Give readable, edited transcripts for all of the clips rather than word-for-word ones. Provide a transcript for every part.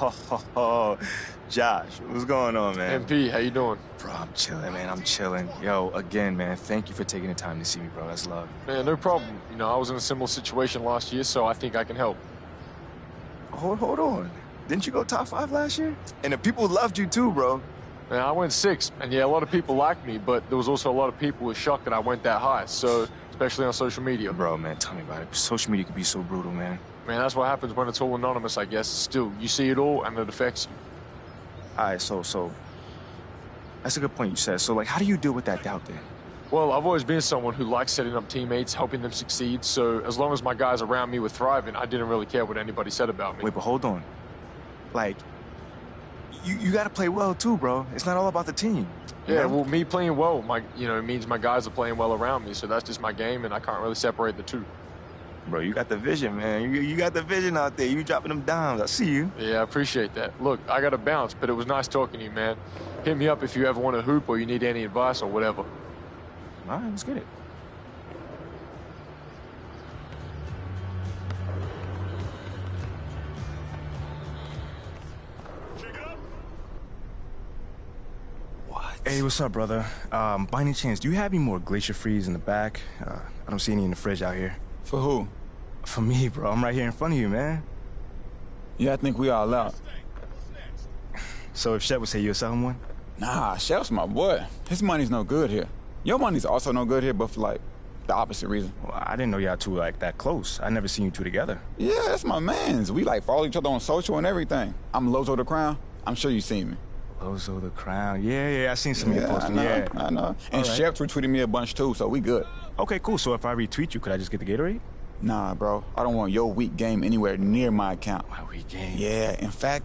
Oh, Josh, what's going on, man? MP, how you doing? Bro, I'm chilling, man. I'm chilling. Yo, again, man, thank you for taking the time to see me, bro. That's love. Man, no problem. You know, I was in a similar situation last year, so I think I can help. Hold on. Didn't you go top 5 last year? And the people loved you too, bro. Man, I went 6, and yeah, a lot of people liked me, but there was also a lot of people who were shocked that I went that high, so, especially on social media. Bro, man, tell me about it. Social media can be so brutal, man. Man, that's what happens when it's all anonymous, I guess. Still, you see it all, and it affects you. All right, so that's a good point you said. So, like, how do you deal with that doubt then? Well, I've always been someone who likes setting up teammates, helping them succeed, so as long as my guys around me were thriving, I didn't really care what anybody said about me. Wait, but hold on. Like, you gotta play well too, bro. It's not all about the team. Yeah, well, me playing well, it means my guys are playing well around me, so that's just my game, and I can't really separate the two. Bro, you got the vision, man. You got the vision out there. You dropping them dimes. I see you. Yeah, I appreciate that. Look, I got to bounce, but it was nice talking to you, man. Hit me up if you ever want to hoop or you need any advice or whatever. All right, let's get it. Hey, what's up, brother? By any chance, do you have any more Glacier Freeze in the back? I don't see any in the fridge out here. For who? For me, bro. I'm right here in front of you, man. Yeah, I think we all out. So if Shep would say you'll sell him one? Nah, Shep's my boy. His money's no good here. Your money's also no good here, but for, like, the opposite reason. Well, I didn't know y'all two like that close. I never seen you two together. Yeah, that's my mans. We, like, follow each other on social and everything. I'm Lozo the Crown. I'm sure you've seen me. Lozo the Crown. Yeah, I seen some of your posting. Yeah, I know. And right. Shep retweeted me a bunch, too, so we good. Okay, cool. So if I retweet you, could I just get the Gatorade? Nah, bro. I don't want your weak game anywhere near my account. My weak game? Yeah, in fact,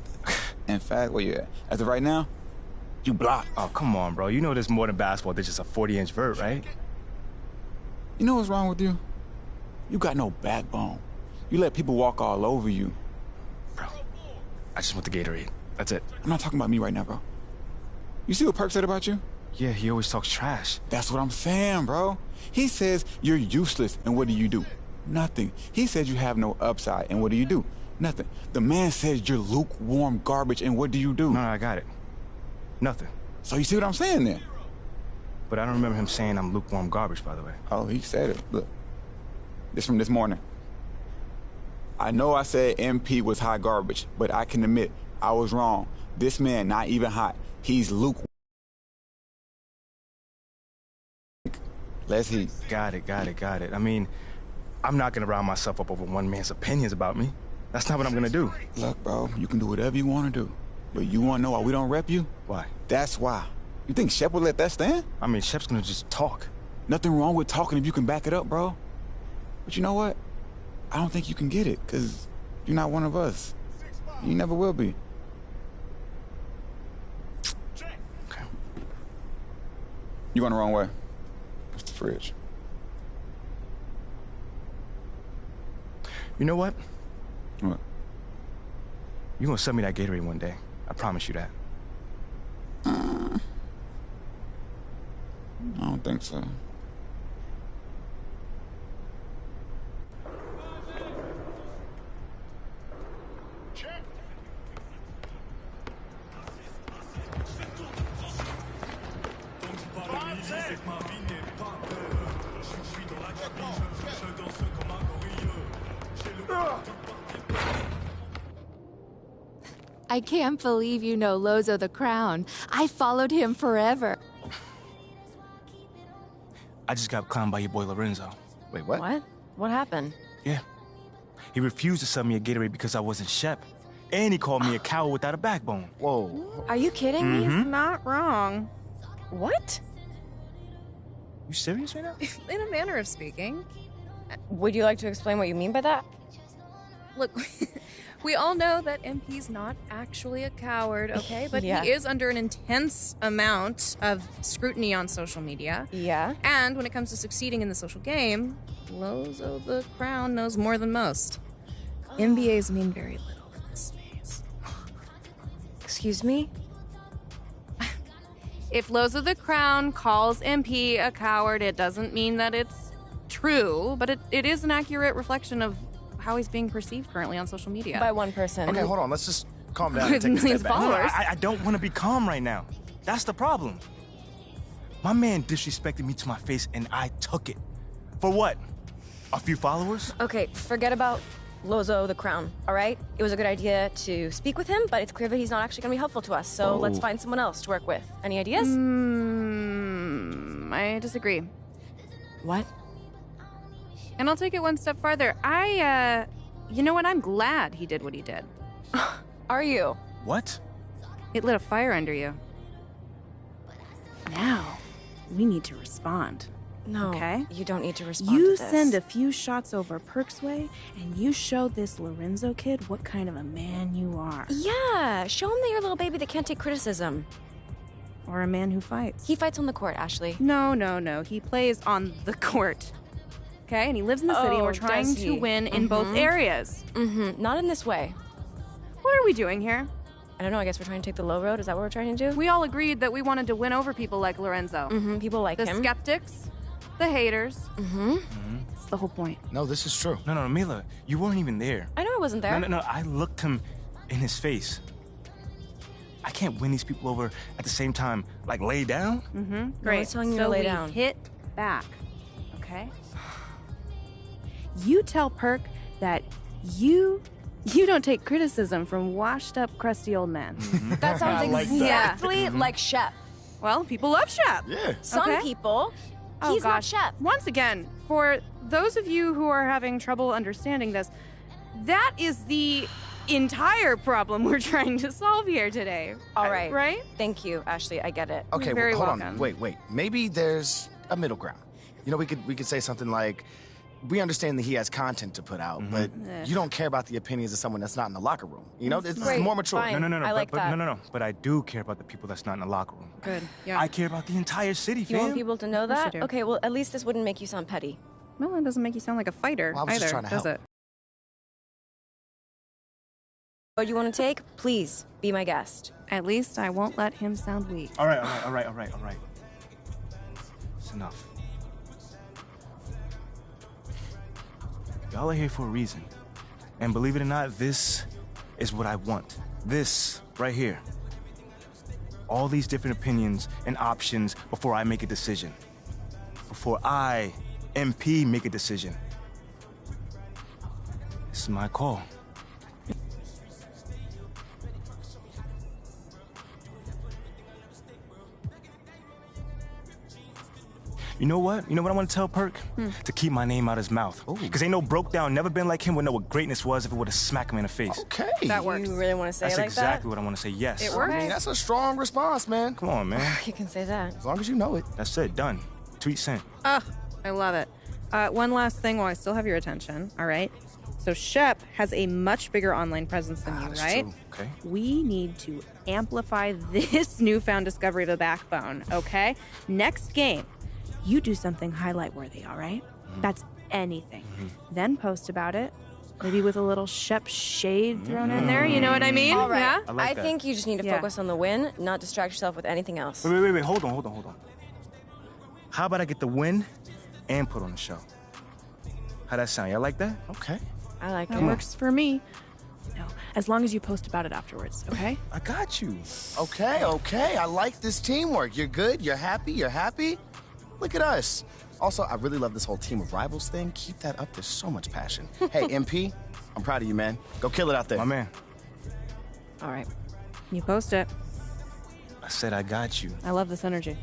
where you at? As of right now, you blocked. Oh, come on, bro. You know there's more than basketball. There's just a 40-inch vert, right? You know what's wrong with you? You got no backbone. You let people walk all over you. Bro, I just want the Gatorade. That's it. I'm not talking about me right now, bro. You see what Perk said about you? Yeah, he always talks trash. That's what I'm saying, bro. He says you're useless, and what do? Nothing. He says you have no upside, and what do? Nothing. The man says you're lukewarm garbage, and what do? No, I got it. Nothing. So you see what I'm saying then? But I don't remember him saying I'm lukewarm garbage, by the way. Oh, he said it. Look. This from this morning. I know I said MP was hot garbage, but I can admit I was wrong. This man not even hot. He's lukewarm. Let's heat. Got it. I mean, I'm not gonna rile myself up over one man's opinions about me. That's not what I'm gonna do. Look, bro, you can do whatever you want to do. But you want to know why we don't rep you? Why? That's why. You think Shep would let that stand? I mean, Shep's gonna just talk. Nothing wrong with talking if you can back it up, bro. But you know what? I don't think you can get it, because you're not one of us. You never will be. Okay. You going the wrong way. It's the fridge. You know what? What? You're gonna sell me that Gatorade one day. I promise you that. I don't think so. I can't believe you know Lozo the Crown. I followed him forever. I just got clowned by your boy Lorenzo. Wait, what? What? What happened? Yeah. He refused to sell me a Gatorade because I wasn't Shep. And he called me a coward without a backbone. Whoa. Are you kidding me? He's not wrong. What? You serious right now? In a manner of speaking. Would you like to explain what you mean by that? Look, we all know that MP's not actually a coward, okay? But Yeah. he is under an intense amount of scrutiny on social media. Yeah. And when it comes to succeeding in the social game, Lozo the Crown knows more than most. MBAs mean very little in this space. Excuse me? If Lozo the Crown calls MP a coward, it doesn't mean that it's true, but it is an accurate reflection of how he's being perceived currently on social media. By one person. Okay, hold on. Let's just calm down and With take a step millions back. of followers. I don't want to be calm right now. That's the problem. My man disrespected me to my face, and I took it. For what? A few followers? Okay, forget about Lozo the Crown, all right? It was a good idea to speak with him, but it's clear that he's not actually going to be helpful to us, so let's find someone else to work with. Any ideas? I disagree. What? And I'll take it one step farther. You know what? I'm glad he did what he did. Are you? What? It lit a fire under you. Now, we need to respond. No, Okay. you don't need to respond You to this. send a few shots over Perk's way, and you show this Lorenzo kid what kind of a man you are. Yeah, show him that you're a little baby that can't take criticism. Or a man who fights. He fights on the court, Ashley. No. He plays on the court. Okay? And he lives in the city, and we're Oh, trying does to he? win in both areas. Mm-hmm. Not in this way. What are we doing here? I don't know, I guess we're trying to take the low road. Is that what we're trying to do? We all agreed that we wanted to win over people like Lorenzo. Mm-hmm. People like The him. skeptics, the haters. Mm-hmm. That's the whole point. No, this is true. No, Mila, you weren't even there. I know I wasn't there. No, I looked him in his face. I can't win these people over at the same time, like lay down. Mm-hmm. I was telling you to so lay we down. hit back. Okay? You tell Perk that you don't take criticism from washed up, crusty old men. That sounds I like that. exactly like Shep. Well, people love Shep. Yeah. Some Okay. people. Oh, He's not gosh. Shep. Once again, for those of you who are having trouble understanding this, that is the entire problem we're trying to solve here today. All right. Right? Thank you, Ashley. I get it. Okay, You're very well, hold welcome. on. Wait. Maybe there's a middle ground. You know, we could say something like, we understand that he has content to put out, but you don't care about the opinions of someone that's not in the locker room. You know, it's Great, more mature. fine. No. I like that. No. But I do care about the people that's not in the locker room. Good. Yeah. I care about the entire city, You fam. want people to know course that? you do. Okay, well, at least this wouldn't make you sound petty. Well, it doesn't make you sound like a fighter Well, I was either, just trying to does help. it? What you want to take? Please be my guest. At least I won't let him sound weak. All right. It's enough. Y'all are here for a reason. And believe it or not, this is what I want. This right here. All these different opinions and options before I make a decision. Before I, MP, make a decision. This is my call. You know what? You know what I want to tell Perk? To keep my name out his mouth. Because ain't no broke down, never been like him, would know what greatness was if it would have smacked him in the face. Okay. That works. You really want to say That's it like exactly what I want to say, yes. It I works. mean, that's a strong response, man. Come on, man. that? You can say that. As long as you know it. That's it, done. Tweet sent. Ugh, I love it. One last thing while I still have your attention, all right? So Shep has a much bigger online presence than you, that's right? true. Okay. We need to amplify this newfound discovery of the backbone, okay? Next game, you do something highlight worthy, all right? That's anything. Then post about it, maybe with a little Shep shade thrown in there, you know what I mean? All right. Yeah? I like I that. think you just need to Yeah. focus on the win, not distract yourself with anything else. Wait. Hold on. How about I get the win and put on the show? How that sound? Y'all like that? Okay. I like That it. works for me. No, as long as you post about it afterwards, okay? I got you. Okay. I like this teamwork. You're good. You're happy. Look at us. Also, I really love this whole team of rivals thing. Keep that up. There's so much passion. Hey, MP, I'm proud of you, man. Go kill it out there. My man, All right. You post it. I said I got you. I love this energy.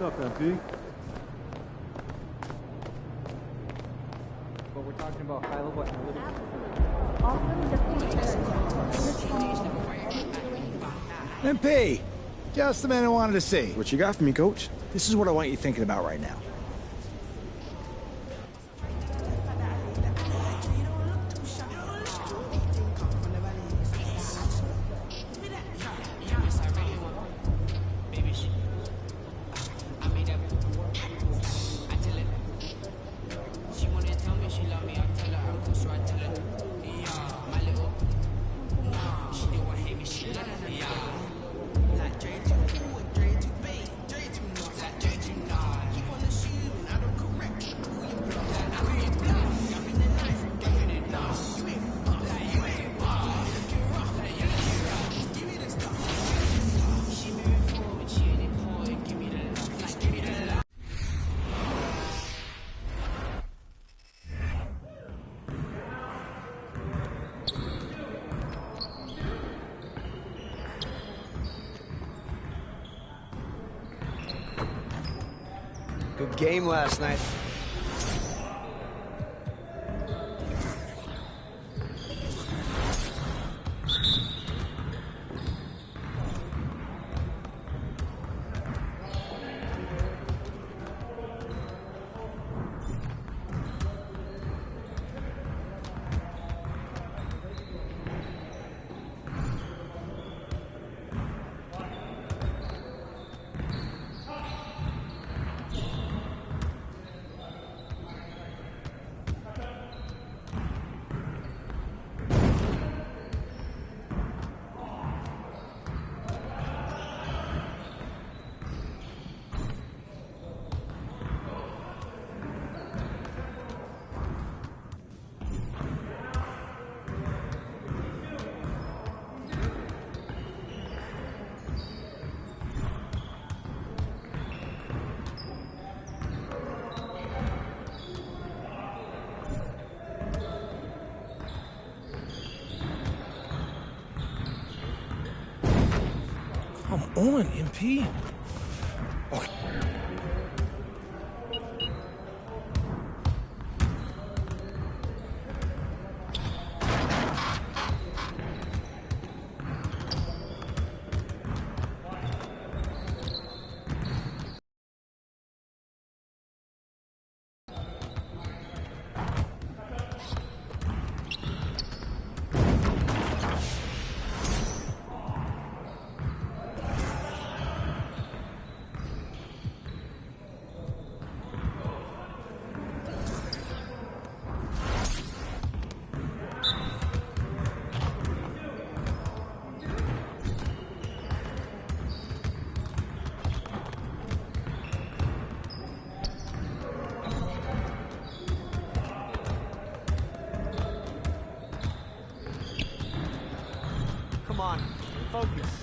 up, MP? But we're talking about high-level analytics. MP! Just the man I wanted to see. What you got for me, Coach? This is what I want you thinking about right now. Good game last night. Come on, MP. Come on, focus.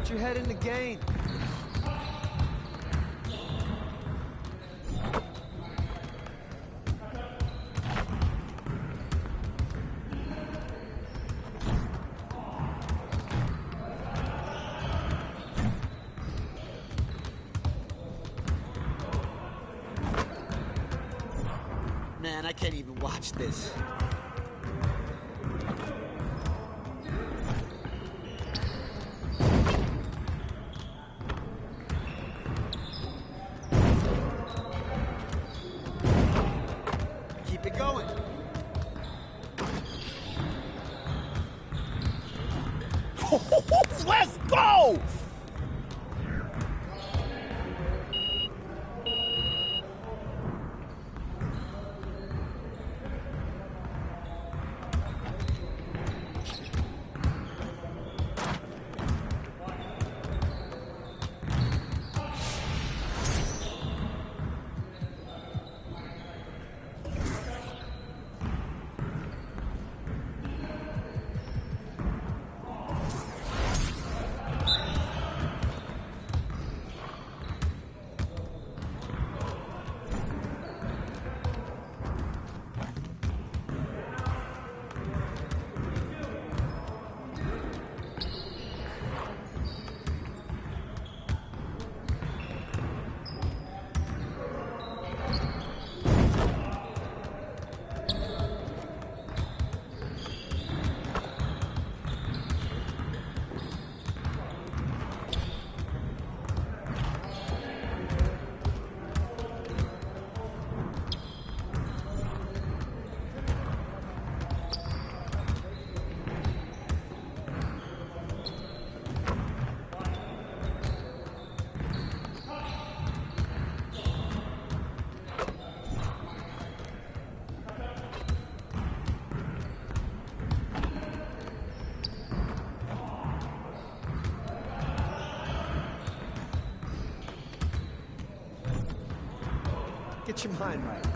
Put your head in the game. man. I can't even watch this. Keep it going. Let's go! Get your mind right.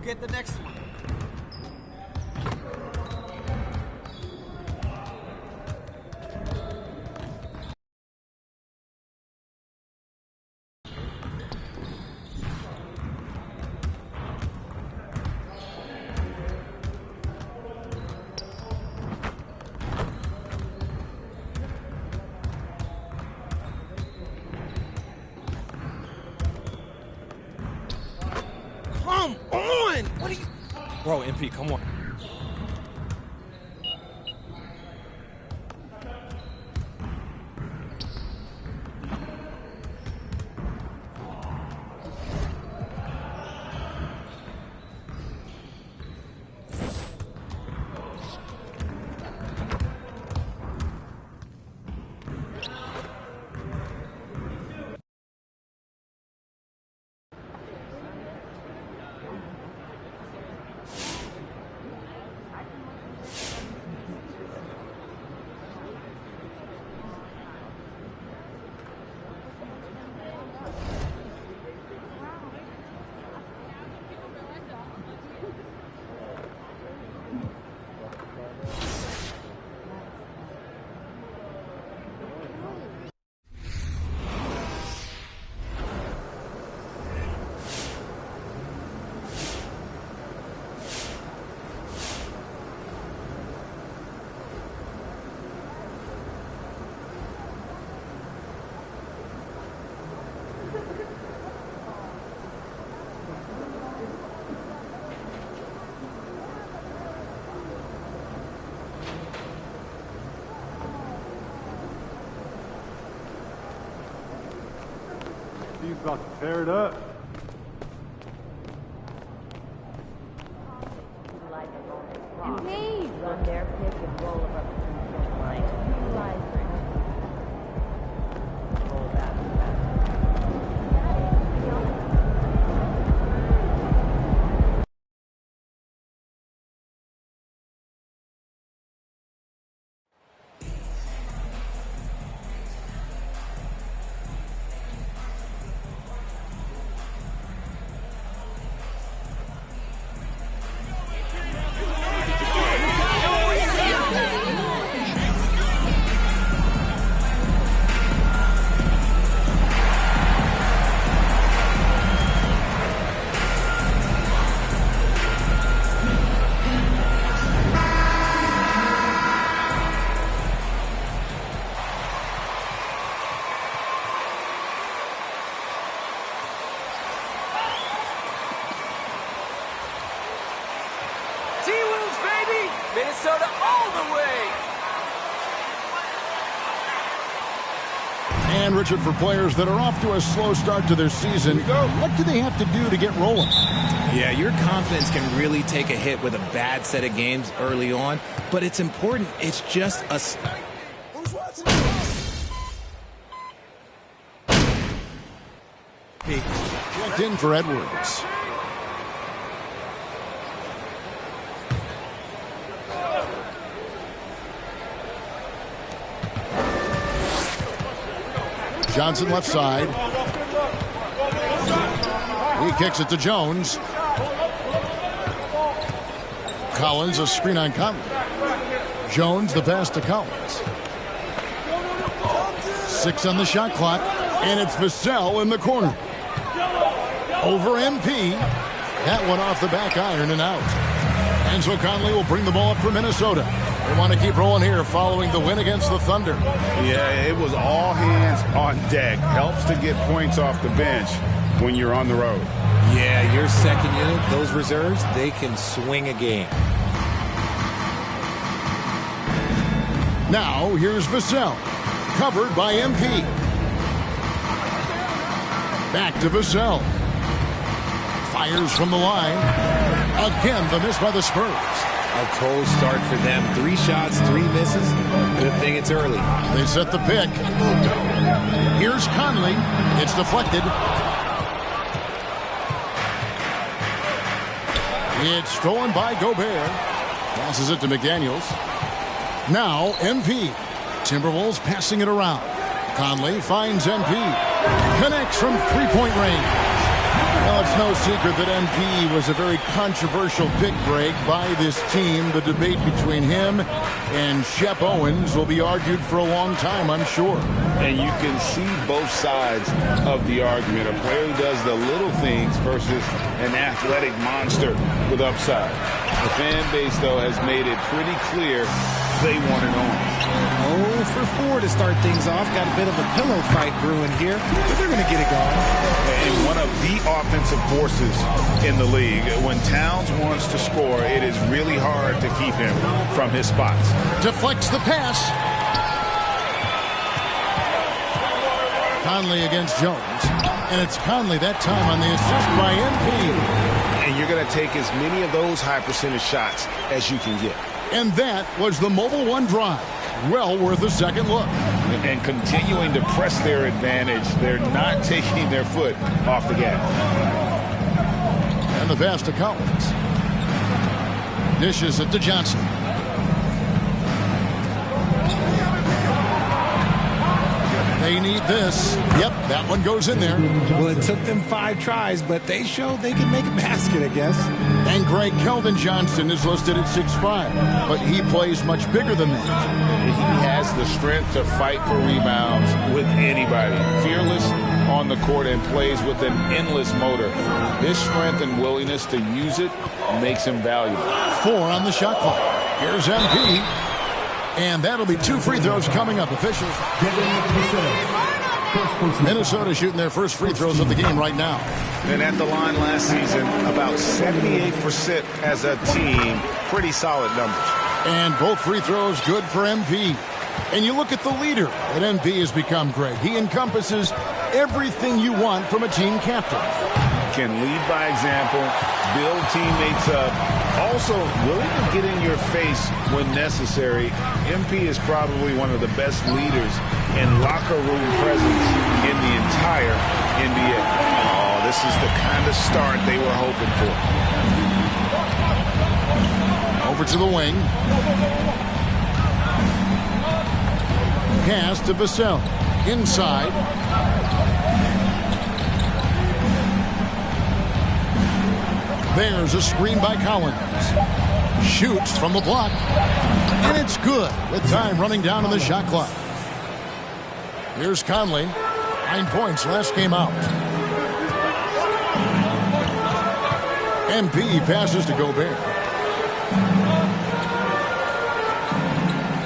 get the next one. Come on! What are you... Bro, MP, come on. He's about to tear it up. MP! Run their pick and roll them up to the finish line. Utilize roll back. T-Wolves, baby! Minnesota all the way! And Richard, for players that are off to a slow start to their season, what do they have to do to get rolling? Yeah, your confidence can really take a hit with a bad set of games early on, but it's important. It's just a... Checked in for Edwards. Johnson left side. He kicks it to Jones. Collins, a screen on Conley. Jones, the pass to Collins. 6 on the shot clock, and it's Vassell in the corner. Over MP. That one off the back iron and out. And so Conley will bring the ball up for Minnesota. They want to keep rolling here following the win against the Thunder. Yeah, it was all hands on deck. Helps to get points off the bench when you're on the road. Yeah, your second unit, those reserves, they can swing a game. Now, here's Vassell. Covered by MP. Back to Vassell. Fires from the line. Again, the miss by the Spurs. A cold start for them. 3 shots, 3 misses. Good thing it's early. They set the pick. Here's Conley. It's deflected. It's stolen by Gobert. Passes it to McDaniels. Now MP. Timberwolves passing it around. Conley finds MP. Connects from 3-point range. Well, it's no secret that MP was a very controversial pick, Greg, by this team. The debate between him and Shep Owens will be argued for a long time, I'm sure. And you can see both sides of the argument. A player who does the little things versus an athletic monster with upside. The fan base, though, has made it pretty clear they want it on. 0 for 4 to start things off. Got a bit of a pillow fight brewing here, but they're going to get it going. And one of the offensive forces in the league. When Towns wants to score, it is really hard to keep him from his spots. Deflects the pass. Conley against Jones. And it's Conley that time on the assist by MP. And you're going to take as many of those high percentage shots as you can get. And that was the Mobile One drive. Well worth a second look. And continuing to press their advantage. They're not taking their foot off the gas. And the pass to Collins. Dishes it to Johnson. They need this. Yep, that one goes in there. Well, it took them 5 tries, but they showed they can make a basket, I guess. And Greg, Keldon Johnson is listed at 6'5", but he plays much bigger than that. He has the strength to fight for rebounds with anybody. Fearless on the court and plays with an endless motor. His strength and willingness to use it makes him valuable. 4 on the shot clock. Here's MP. And that'll be 2 free throws coming up. Officials. Minnesota shooting their first free throws of the game right now. And at the line last season, about 78% as a team. Pretty solid numbers. And both free throws good for MP. And you look at the leader that MP has become, Greg. He encompasses everything you want from a team captain. Can lead by example, build teammates up, also willing to get in your face when necessary. MP is probably one of the best leaders and locker room presence in the entire NBA. Oh, this is the kind of start they were hoping for. Over to the wing. Pass to Vassell. Inside. There's a screen by Collins. Shoots from the block. And it's good with time running down on the shot clock. Here's Conley. 9 points last game out. MP passes to Gobert.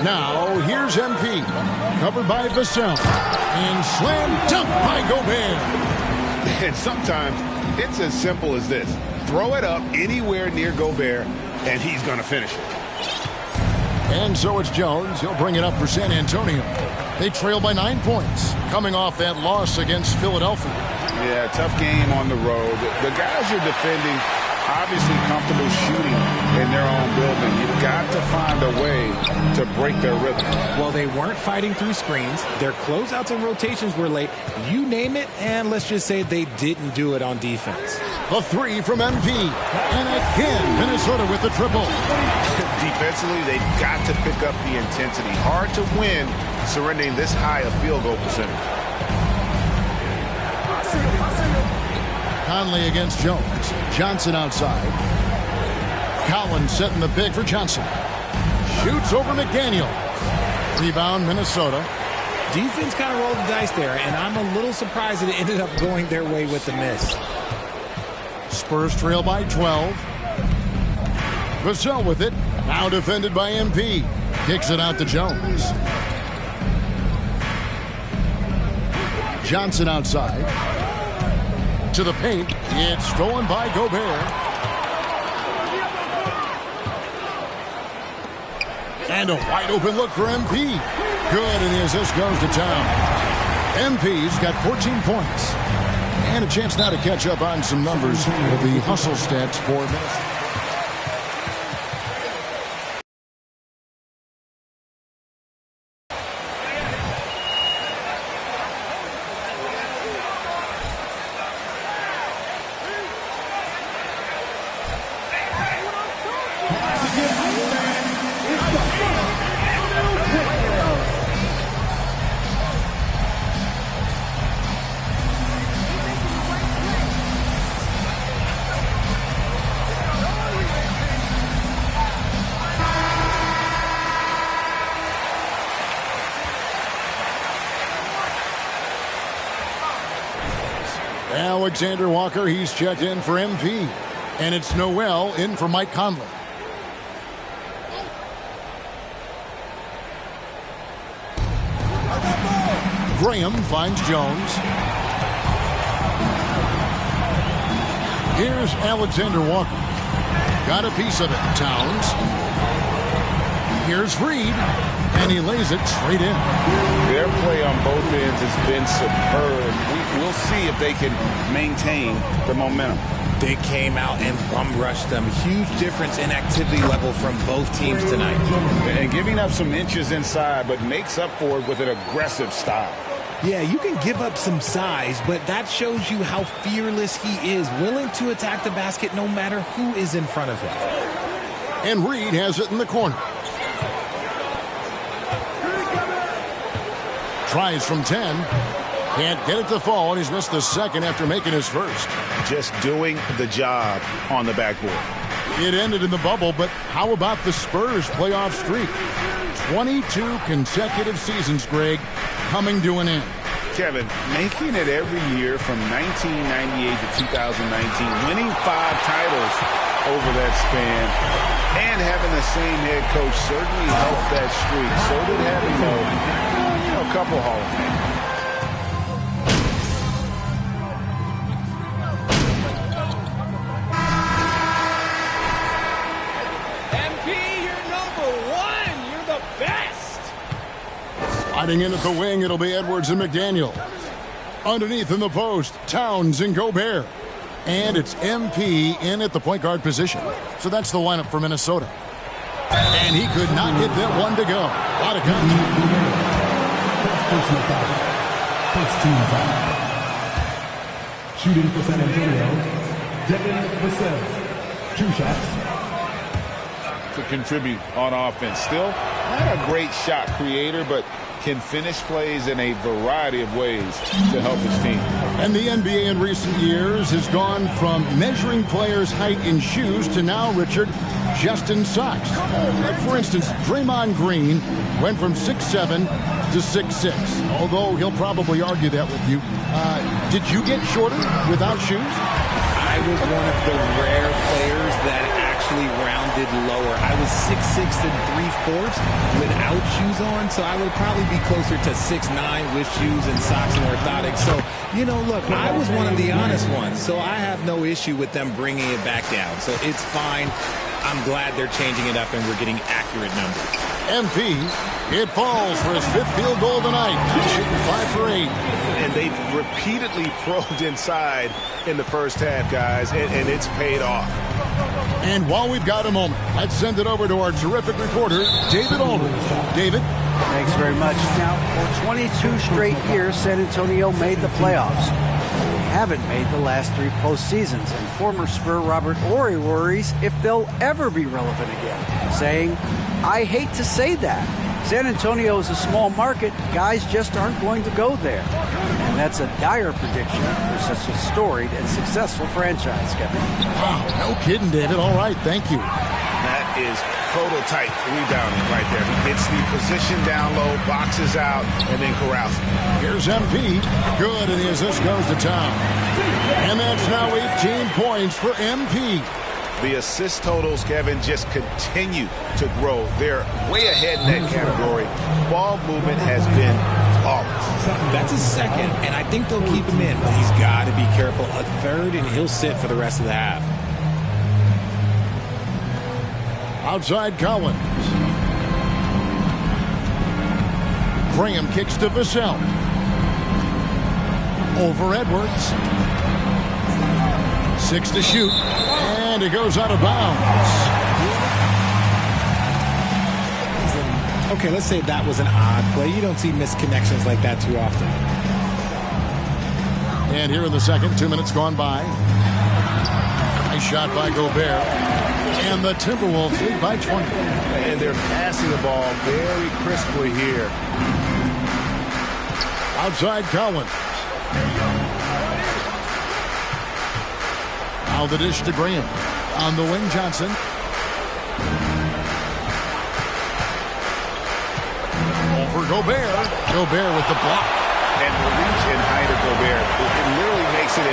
Now here's MP. Covered by Vassell. And slam dunk by Gobert. And sometimes it's as simple as this. Throw it up anywhere near Gobert, and he's going to finish it. And so it's Jones. He'll bring it up for San Antonio. They trail by 9 points, coming off that loss against Philadelphia. Yeah, tough game on the road. The guys you're defending, obviously comfortable shooting in their own building. You've got to find a way to break their rhythm. Well, they weren't fighting through screens. Their closeouts and rotations were late. You name it, and let's just say they didn't do it on defense. A 3 from MP. And again, Minnesota with the triple. Defensively, they've got to pick up the intensity. Hard to win surrendering this high a field goal percentage. Conley against Jones. Johnson outside. Collins setting the pick for Johnson. Shoots over McDaniel. Rebound, Minnesota. Defense kind of rolled the dice there, and I'm a little surprised that it ended up going their way with the miss. Spurs trail by 12. Vassell with it. Now defended by MP. Kicks it out to Jones. Johnson outside. To the paint. It's stolen by Gobert. And a wide open look for MP. Good, and the assist goes to Town. MP's got 14 points. And a chance now to catch up on some numbers with the hustle stats for Minnesota. Alexander Walker, he's checked in for MP. And it's Noel in for Mike Conley. Graham finds Jones. Here's Alexander Walker. Got a piece of it. Towns. Here's Reed. And he lays it straight in. Their play on both ends has been superb. We'll see if they can maintain the momentum. They came out and bum rushed them. Huge difference in activity level from both teams tonight. And giving up some inches inside, but makes up for it with an aggressive style. Yeah, you can give up some size, but that shows you how fearless he is, willing to attack the basket no matter who is in front of him. And Reed has it in the corner. Tries from 10. Can't get it to fall, and he's missed the second after making his first. Just doing the job on the backboard. It ended in the bubble, but how about the Spurs playoff streak? 22 consecutive seasons, Greg, coming to an end. Kevin, making it every year from 1998 to 2019, winning 5 titles over that span, and having the same head coach certainly helped that streak. So did having a couple Hall of Fame. Sliding in at the wing, it'll be Edwards and McDaniel. Underneath in the post, Towns and Gobert. And it's MP in at the point guard position. So that's the lineup for Minnesota. And he could not get that one to go. Out of contact. First team foul. Shooting for San Antonio, Devin Vassell. 2 shots. To contribute on offense. Still not a great shot creator, but can finish plays in a variety of ways to help his team. And the NBA in recent years has gone from measuring players' height in shoes to now, Richard, just in socks. For instance, Draymond Green went from 6'7" to 6'6", although he'll probably argue that with you. Did you get shorter without shoes? I was one of the rare players that actually rounded lower. I was 6'6" and 3/4 without shoes on, so I would probably be closer to 6'9" with shoes and socks and orthotics. So, you know, look, I was one of the honest ones, so I have no issue with them bringing it back down. So it's fine. I'm glad they're changing it up and we're getting accurate numbers. MP, it falls for his 5th field goal tonight. He's shooting 5 for 8. And they've repeatedly probed inside in the first half, guys, and it's paid off. And while we've got a moment, let's send it over to our terrific reporter, David Aldridge. David? Thanks very much. Now, for 22 straight years, San Antonio made the playoffs. They haven't made the last 3 postseasons, and former Spur Robert Horry worries if they'll ever be relevant again, saying, "I hate to say that. San Antonio is a small market. Guys just aren't going to go there." And that's a dire prediction for such a storied and successful franchise, Kevin. Wow, no kidding, David. All right, thank you. That is prototype rebounding right there. He gets the position down low, boxes out, and then corrals. Here's MP. Good, and as this goes to town. And that's now 18 points for MP. The assist totals, Kevin, just continue to grow. They're way ahead in that category. Ball movement has been flawless. That's a second, and I think they'll keep him in, but he's got to be careful. A third, and he'll sit for the rest of the half. Outside Collins. Graham kicks to Vassell. Over Edwards. 6 to shoot. And it goes out of bounds. Okay, let's say that was an odd play. You don't see misconnections like that too often. And here in the second, 2 minutes gone by. Nice shot by Gobert. And the Timberwolves lead by 20. And they're passing the ball very crisply here. Outside Collins. Now the dish to Graham. On the wing, Johnson. Over Gobert. Gobert with the block. And the reach and height of Gobert, it literally makes it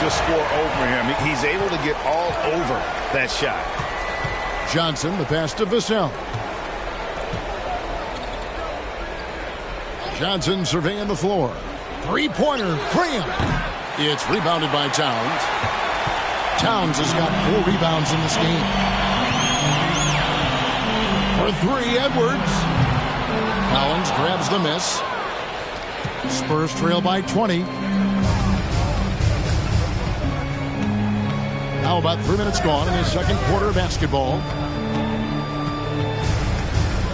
just score over him. He's able to get all over that shot. Johnson, the pass to Vassell. Johnson surveying the floor. Three-pointer, Graham. It's rebounded by Towns. Towns has got 4 rebounds in this game. For 3, Edwards. Collins grabs the miss. Spurs trail by 20. Now about 3 minutes gone in the second quarter of basketball.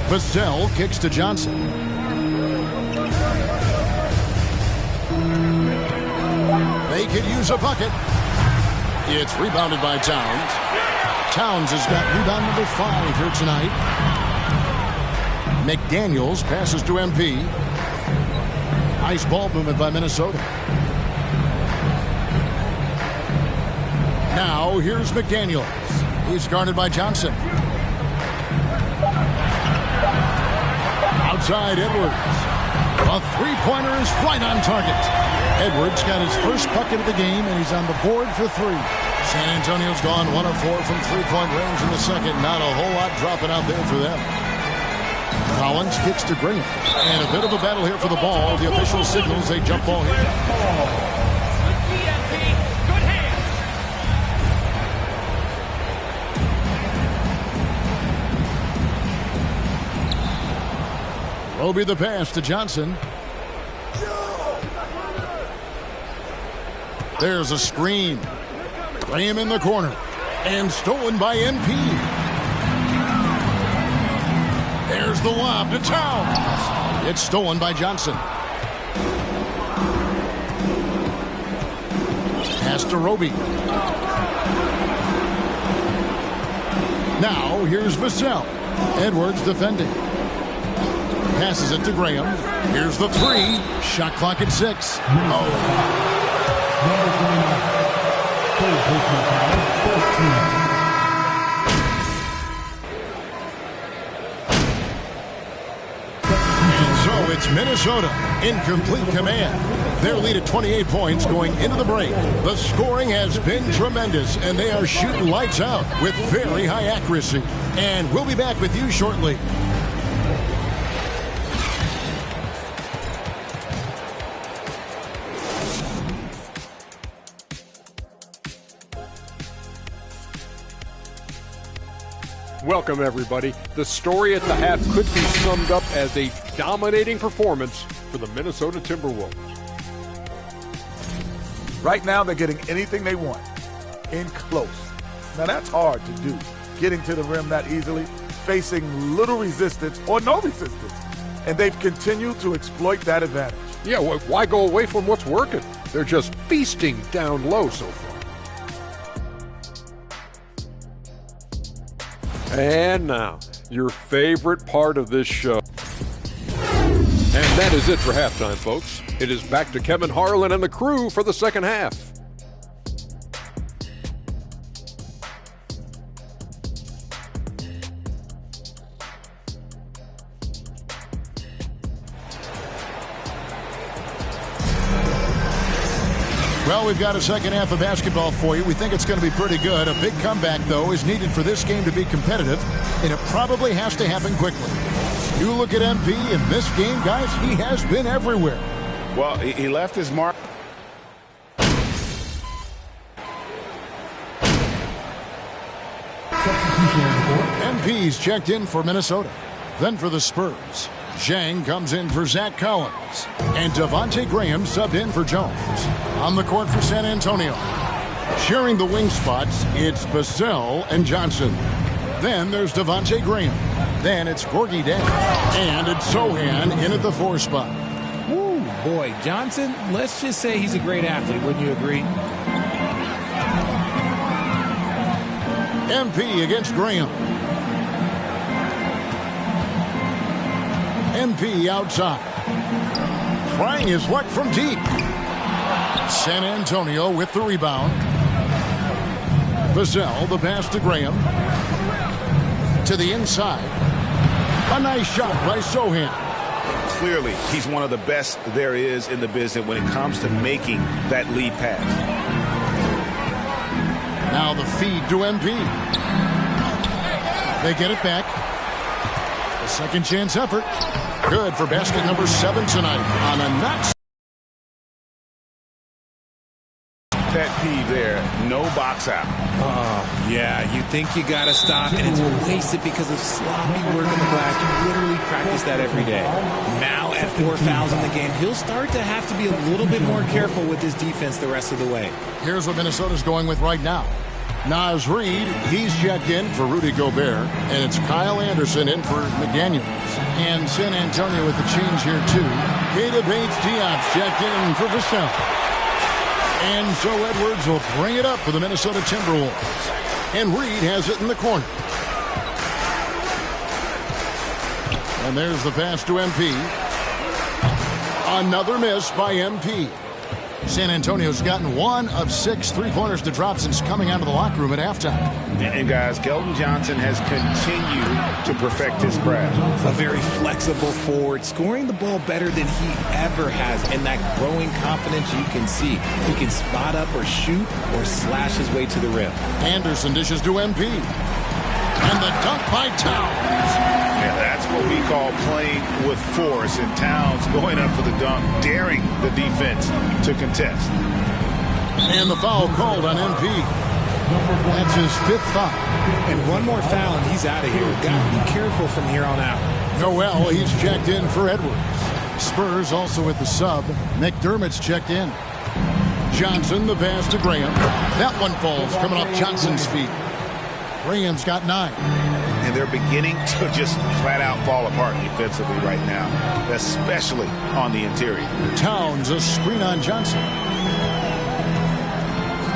Vassell kicks to Johnson. They could use a bucket. It's rebounded by Towns. Towns has got rebound number 5 here tonight. McDaniels passes to MP. Nice ball movement by Minnesota. Now here's McDaniels. He's guarded by Johnson. Outside Edwards. A three-pointer is right on target. Edwards got his first bucket of the game, and he's on the board for 3. San Antonio's gone 1 of 4 from three-point range in the second. Not a whole lot dropping out there for them. Collins kicks to Graham. And a bit of a battle here for the ball. The official signals a jump ball here. Roby the pass to Johnson. There's a screen. Graham in the corner. And stolen by MP. There's the lob to Towns. It's stolen by Johnson. Pass to Roby. Now here's Vassell. Edwards defending. Passes it to Graham. Here's the 3. Shot clock at 6. Oh. So it's Minnesota in complete command. Their lead at 28 points going into the break. The scoring has been tremendous, and they are shooting lights out with very high accuracy. And we'll be back with you shortly. Welcome, everybody. The story at the half could be summed up as a dominating performance for the Minnesota Timberwolves. Right now, they're getting anything they want in close. Now, that's hard to do, getting to the rim that easily, facing little resistance or no resistance. And they've continued to exploit that advantage. Yeah, why go away from what's working? They're just feasting down low so far. And now, your favorite part of this show. And that is it for halftime, folks. It is back to Kevin Harlan and the crew for the second half. Well, we've got a second half of basketball for you. We think it's going to be pretty good. A big comeback, though, is needed for this game to be competitive, and it probably has to happen quickly. You look at MP in this game, guys, he has been everywhere. Well, he left his mark. MP's checked in for Minnesota. Then for the Spurs, Zhang comes in for Zach Collins. And Devontae Graham subbed in for Jones. On the court for San Antonio. Sharing the wing spots, it's Vassell and Johnson. Then there's Devontae Graham. Then it's Gorgie Dan. And it's Sohan in at the 4 spot. Ooh, boy, Johnson, let's just say he's a great athlete, wouldn't you agree? MP against Graham. MP outside. Trying his luck from deep. San Antonio with the rebound. Vassell, the pass to Graham. To the inside. A nice shot by Sohan. Clearly, he's one of the best there is in the business when it comes to making that lead pass. Now the feed to MP. They get it back. A second chance effort. Good for basket number 7 tonight on a not. Pet peeve there, no box out. Oh, yeah, you think you got to stop, and it's wasted because of sloppy work in the glass. You literally practice that every day. Now, at 4 fouls in the game, he'll start to have to be a little bit more careful with his defense the rest of the way. Here's what Minnesota's going with right now. Nas Reed, he's checked in for Rudy Gobert, and it's Kyle Anderson in for McDaniels. And San Antonio with the change here, too. Keita Bates-Diop's checked in for Vassell. And so Edwards will bring it up for the Minnesota Timberwolves. And Reed has it in the corner. And there's the pass to MP. Another miss by MP. San Antonio's gotten 1 of 6 3-pointers to drop since coming out of the locker room at halftime. And guys, Keldon Johnson has continued to perfect his craft. A very flexible forward, scoring the ball better than he ever has, and that growing confidence you can see. He can spot up or shoot or slash his way to the rim. Anderson dishes to MP. And the dunk by Towns. Yeah, that's what we call playing with force, and Towns going up for the dunk, daring the defense to contest. And the foul called on MP. That's his 5th foul. And one more foul and he's out of here. Got to be careful from here on out. Noel, he's checked in for Edwards. Spurs also with the sub. McDermott's checked in. Johnson, the pass to Graham. That one falls, coming off Johnson's feet. Graham's got 9. And they're beginning to just flat out fall apart defensively right now, especially on the interior. Towns, a screen on Johnson.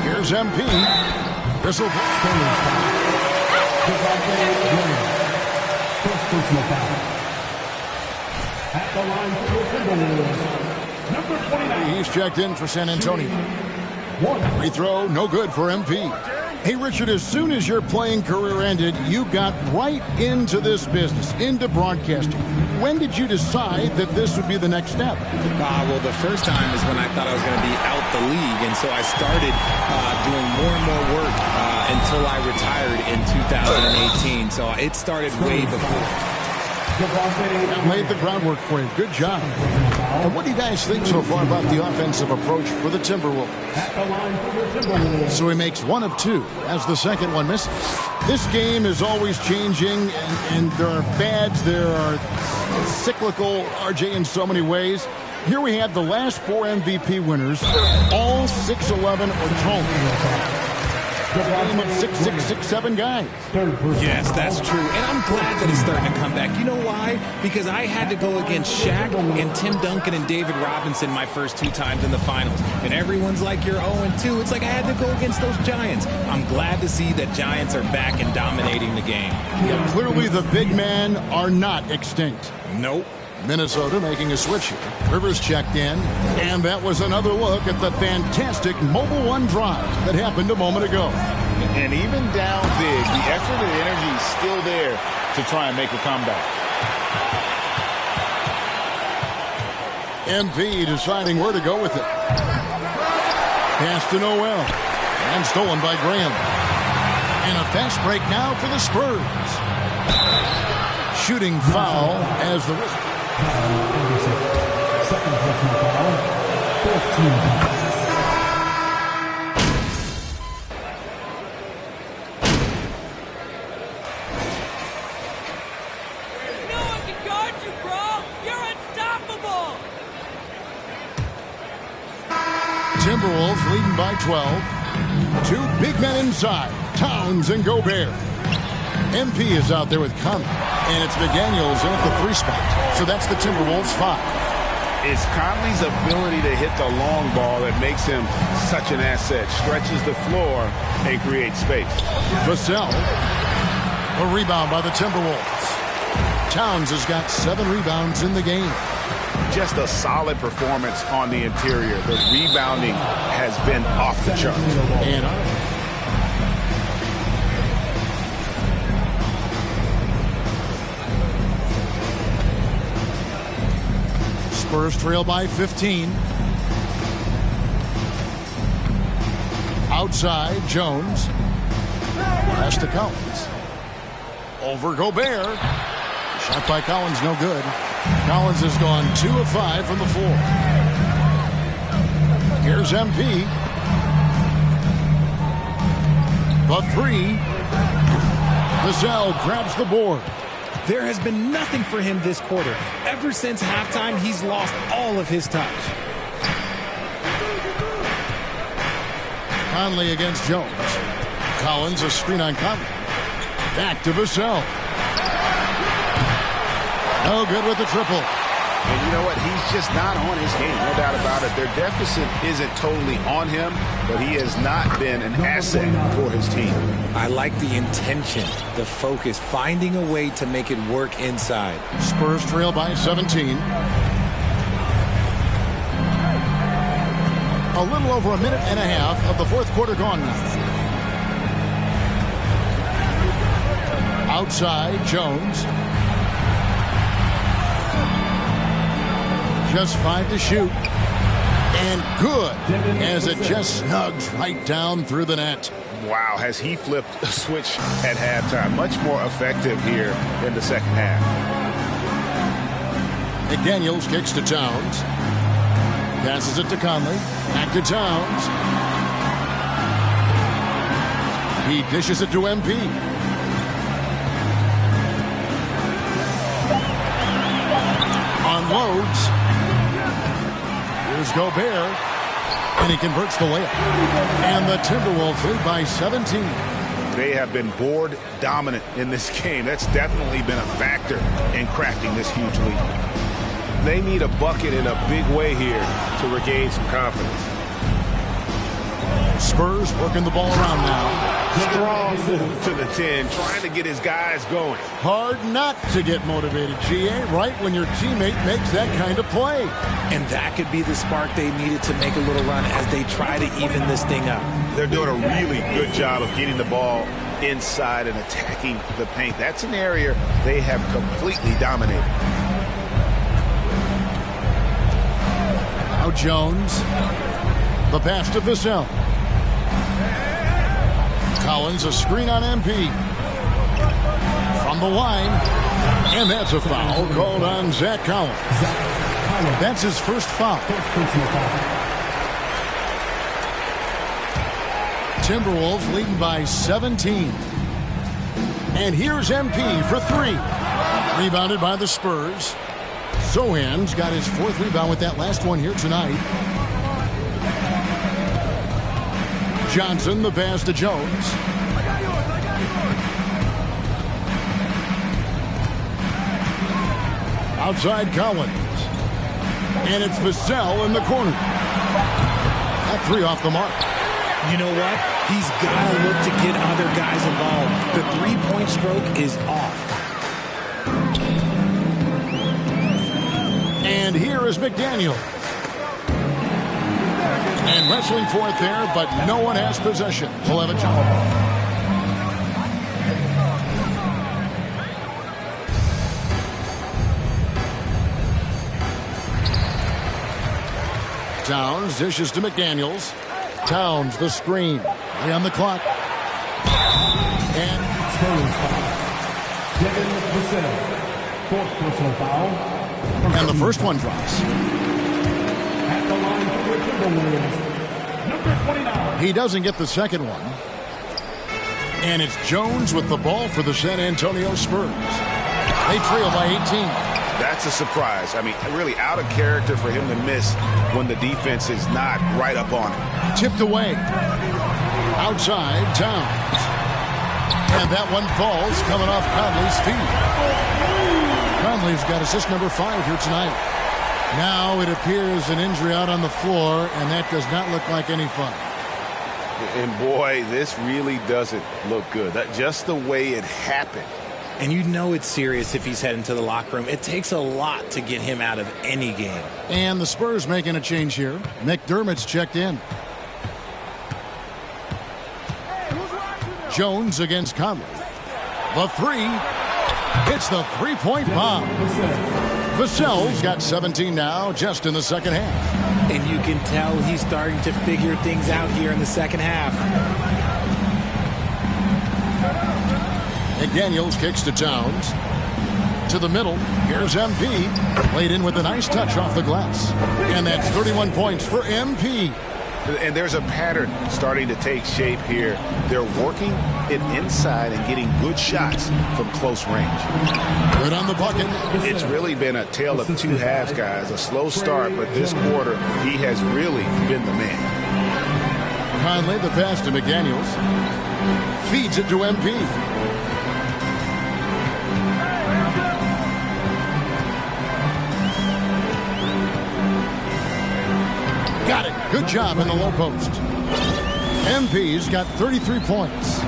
Here's MP. Whistle. First personal foul. At the line for the Timberwolves, number 29. He's checked in for San Antonio. Free throw, no good for MP. Hey, Richard, as soon as your playing career ended, you got right into this business, into broadcasting. When did you decide that this would be the next step? Well, the first time is when I thought I was going to be out the league, and so I started doing more and more work until I retired in 2018. So it started way before. That laid the groundwork for you. Good job. And what do you guys think so far about the offensive approach for the Timberwolves? So he makes 1 of 2 as the second one misses. This game is always changing, and there are fads, there are cyclical, RJ, in so many ways. Here we have the last 4 MVP winners, all 6'11" or taller. Game of 6'6", 6'7" guys. Yes, that's true. And I'm glad that it's starting to come back. You know why? Because I had to go against Shaq and Tim Duncan and David Robinson my first 2 times in the finals. And everyone's like, you're 0-2. It's like I had to go against those Giants. I'm glad to see that Giants are back and dominating the game. Yeah, clearly the big men are not extinct. Nope. Minnesota making a switch here. Rivers checked in, and that was another look at the fantastic Mobile One drive that happened a moment ago. And even down big, the effort and energy is still there to try and make a comeback. MP deciding where to go with it. Pass to Noel, and stolen by Graham. And a fast break now for the Spurs. Shooting foul as the... Second personal foul. 14 foul. No one can guard you, bro! You're unstoppable! Timberwolves leading by 12. 2 big men inside, Towns and Gobert. MP is out there with Conley, and it's McDaniels in at the 3 spot. So that's the Timberwolves 5. It's Conley's ability to hit the long ball that makes him such an asset. Stretches the floor and creates space. Vassell, a rebound by the Timberwolves. Towns has got 7 rebounds in the game. Just a solid performance on the interior. The rebounding has been off the chart. And Spurs trail by 15. Outside, Jones. Pass to Collins. Over Gobert. Shot by Collins, no good. Collins has gone 2 of 5 from the floor. Here's MP. The three. Vassell grabs the board. There has been nothing for him this quarter. Ever since halftime, he's lost all of his touch. Conley against Jones. Collins, a screen on Conley. Back to Vassell. No good with the triple. And you know what? He's just not on his game, no doubt about it. Their deficit isn't totally on him, but he has not been an asset for his team. I like the intention, the focus, finding a way to make it work inside. Spurs trail by 17. A little over a minute and a half of the fourth quarter gone now. Outside, Jones. Just 5 to shoot. And good, as it just snugs right down through the net. Wow, has he flipped a switch at halftime. Much more effective here in the second half. McDaniels kicks to Towns. Passes it to Conley. Back to Towns. He dishes it to MP. Unloads. Here's Gobert. And he converts the layup. And the Timberwolves lead by 17. They have been board dominant in this game. That's definitely been a factor in crafting this huge lead. They need a bucket in a big way here to regain some confidence. Spurs working the ball around now. Strong move to the 10, trying to get his guys going. Hard not to get motivated, GA, right when your teammate makes that kind of play. And that could be the spark they needed to make a little run as they try to even this thing up. They're doing a really good job of getting the ball inside and attacking the paint. That's an area they have completely dominated. Now Jones. The pass to Vassell. Collins, a screen on MP. From the line. And that's a foul called on Zach Collins. That's his first foul. Timberwolves leading by 17. And here's MP for 3. Rebounded by the Spurs. Sohan's got his 4th rebound with that last one here tonight. Johnson, the pass to Jones. Outside Collins. And it's Vassell in the corner. That 3 off the mark. You know what? He's got to look to get other guys involved. The 3-point stroke is off. And here is McDaniel. And wrestling for it there, but no one has possession. We'll have a jump. Towns dishes to McDaniels. Towns, the screen. Play on the clock. And fourth personal foul. And the first one drops. At the line for the Timberwolves, number 29. He doesn't get the second one. And it's Jones with the ball for the San Antonio Spurs. They trail by 18. That's a surprise. I mean, really out of character for him to miss when the defense is not right up on him. Tipped away. Outside, Towns. And that one falls coming off Conley's feet. Conley's got assist number 5 here tonight. Now it appears an injury out on the floor, and that does not look like any fun. And boy, this really doesn't look good. That just the way it happened. And you know it's serious if he's heading to the locker room. It takes a lot to get him out of any game. And the Spurs making a change here. McDermott's checked in. Jones against Conley. The 3. It's the 3-point bomb. Vassell's got 17 now, just in the second half. And you can tell he's starting to figure things out here in the second half. McDaniels kicks to Towns. To the middle. Here's MP. Played in with a nice touch off the glass. And that's 31 points for MP. And there's a pattern starting to take shape here. They're working it inside and getting good shots from close range. Good on the bucket. It's really been a tale of two halves, guys. A slow start, but this quarter, he has really been the man. Conley, the pass to McDaniels. Feeds it to MP. Got it. Good job in the low post. MP's got 33 points.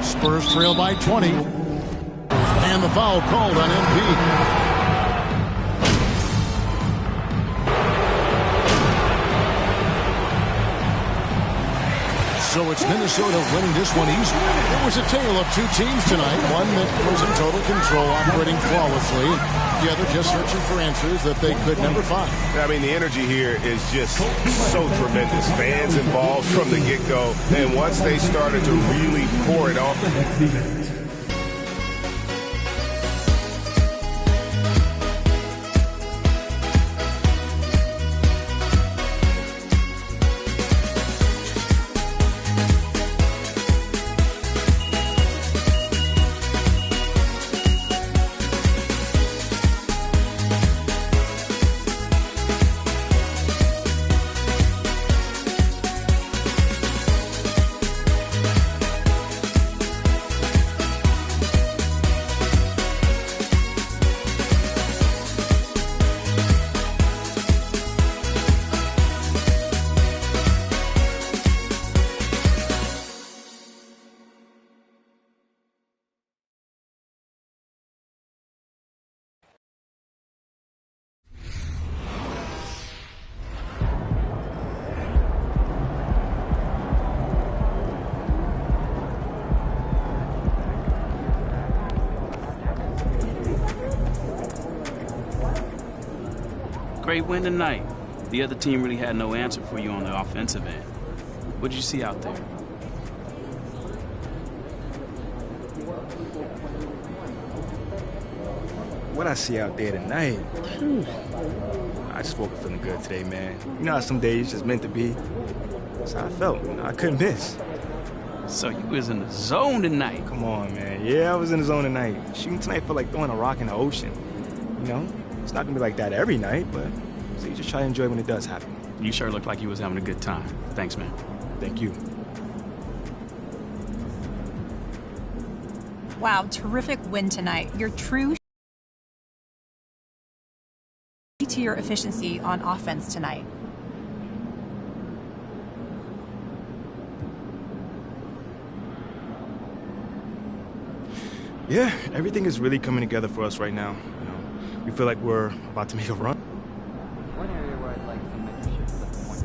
Spurs trail by 20. And the foul called on MP. So it's Minnesota winning this one easily. It was a tale of two teams tonight. One that was in total control, operating flawlessly. The other just searching for answers that they could never find. I mean, the energy here is just so tremendous. Fans involved from the get-go. And once they started to really pour it on. Great win tonight. The other team really had no answer for you on the offensive end. What did you see out there? What I see out there tonight, I just woke up feeling good today, man. You know how some days just meant to be. That's how I felt. You know, I couldn't miss. So you was in the zone tonight. Come on, man. Yeah, I was in the zone tonight. Shooting tonight felt like throwing a rock in the ocean. You know, it's not gonna be like that every night, but so you just try to enjoy when it does happen. You sure looked like you was having a good time. Thanks, man. Thank you. Wow, terrific win tonight. Your true to your efficiency on offense tonight. Yeah, everything is really coming together for us right now. You know, we feel like we're about to make a run. One area where I'd like to make a shift at the point.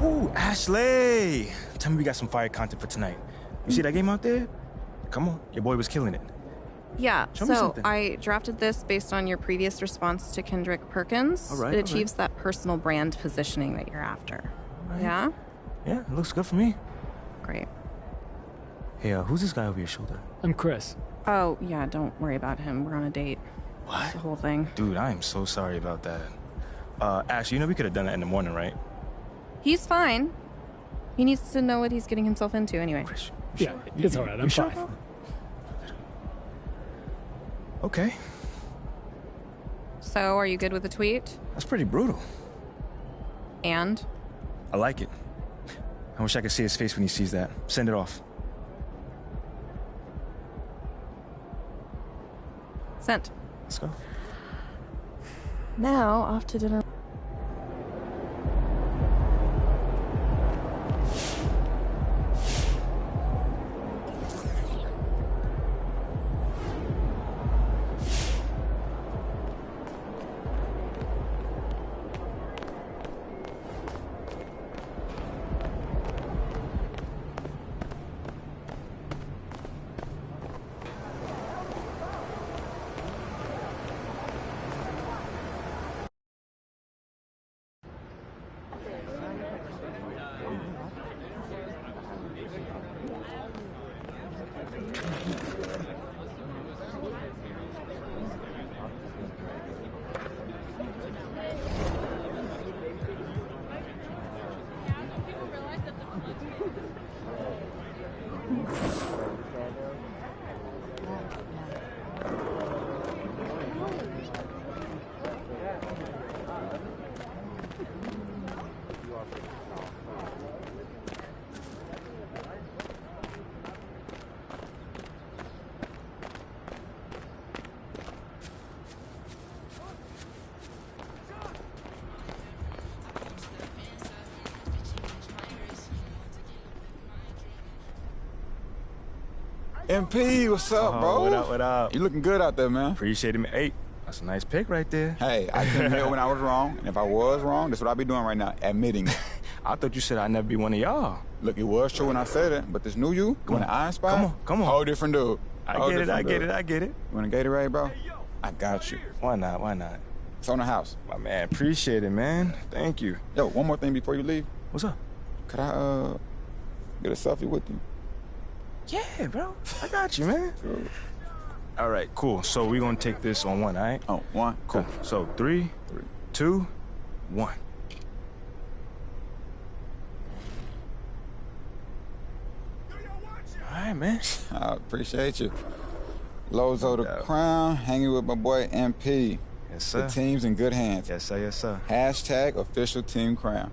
Ooh, Ashley! Tell me we got some fire content for tonight. You see that game out there? Come on, your boy was killing it. Yeah, Show me so something. I drafted this based on your previous response to Kendrick Perkins. All right, it all achieves that personal brand positioning that you're after. Right. Yeah? Yeah, it looks good for me. Great. Hey, who's this guy over your shoulder? I'm Chris. Oh, yeah, don't worry about him. We're on a date. What? It's the whole thing. Dude, I am so sorry about that. Ashley, you know we could have done that in the morning, right? He's fine. He needs to know what he's getting himself into anyway. Yeah, it's all right. I'm sure? fine. Okay. So, are you good with the tweet? That's pretty brutal. And? I like it. I wish I could see his face when he sees that. Send it off. Sent. Let's go. Now, off to dinner. MP, what's up, bro? What up, what up? You looking good out there, man. Appreciate it, man. Hey, that's a nice pick right there. Hey, I came here when I was wrong, and if I was wrong, that's what I'll be doing right now, admitting it. I thought you said I'd never be one of y'all. Look, it was true when I said it, but this new you, when the eye spot, come on. Whole different dude. I get it. You want a Gatorade, bro? I got you. Why not? It's on the house. My man, appreciate it, man. Thank you. Yo, one more thing before you leave. What's up? Could I, get a selfie with you? Yeah, bro. I got you, man. All right, cool. So we're going to take this on one, all right? Oh, one? Cool. So 3, 2, 1. All right, man. I appreciate you. Lozo the Crown, hanging with my boy MP. Yes, sir. The team's in good hands. Yes, sir. Yes, sir. Hashtag official team crown.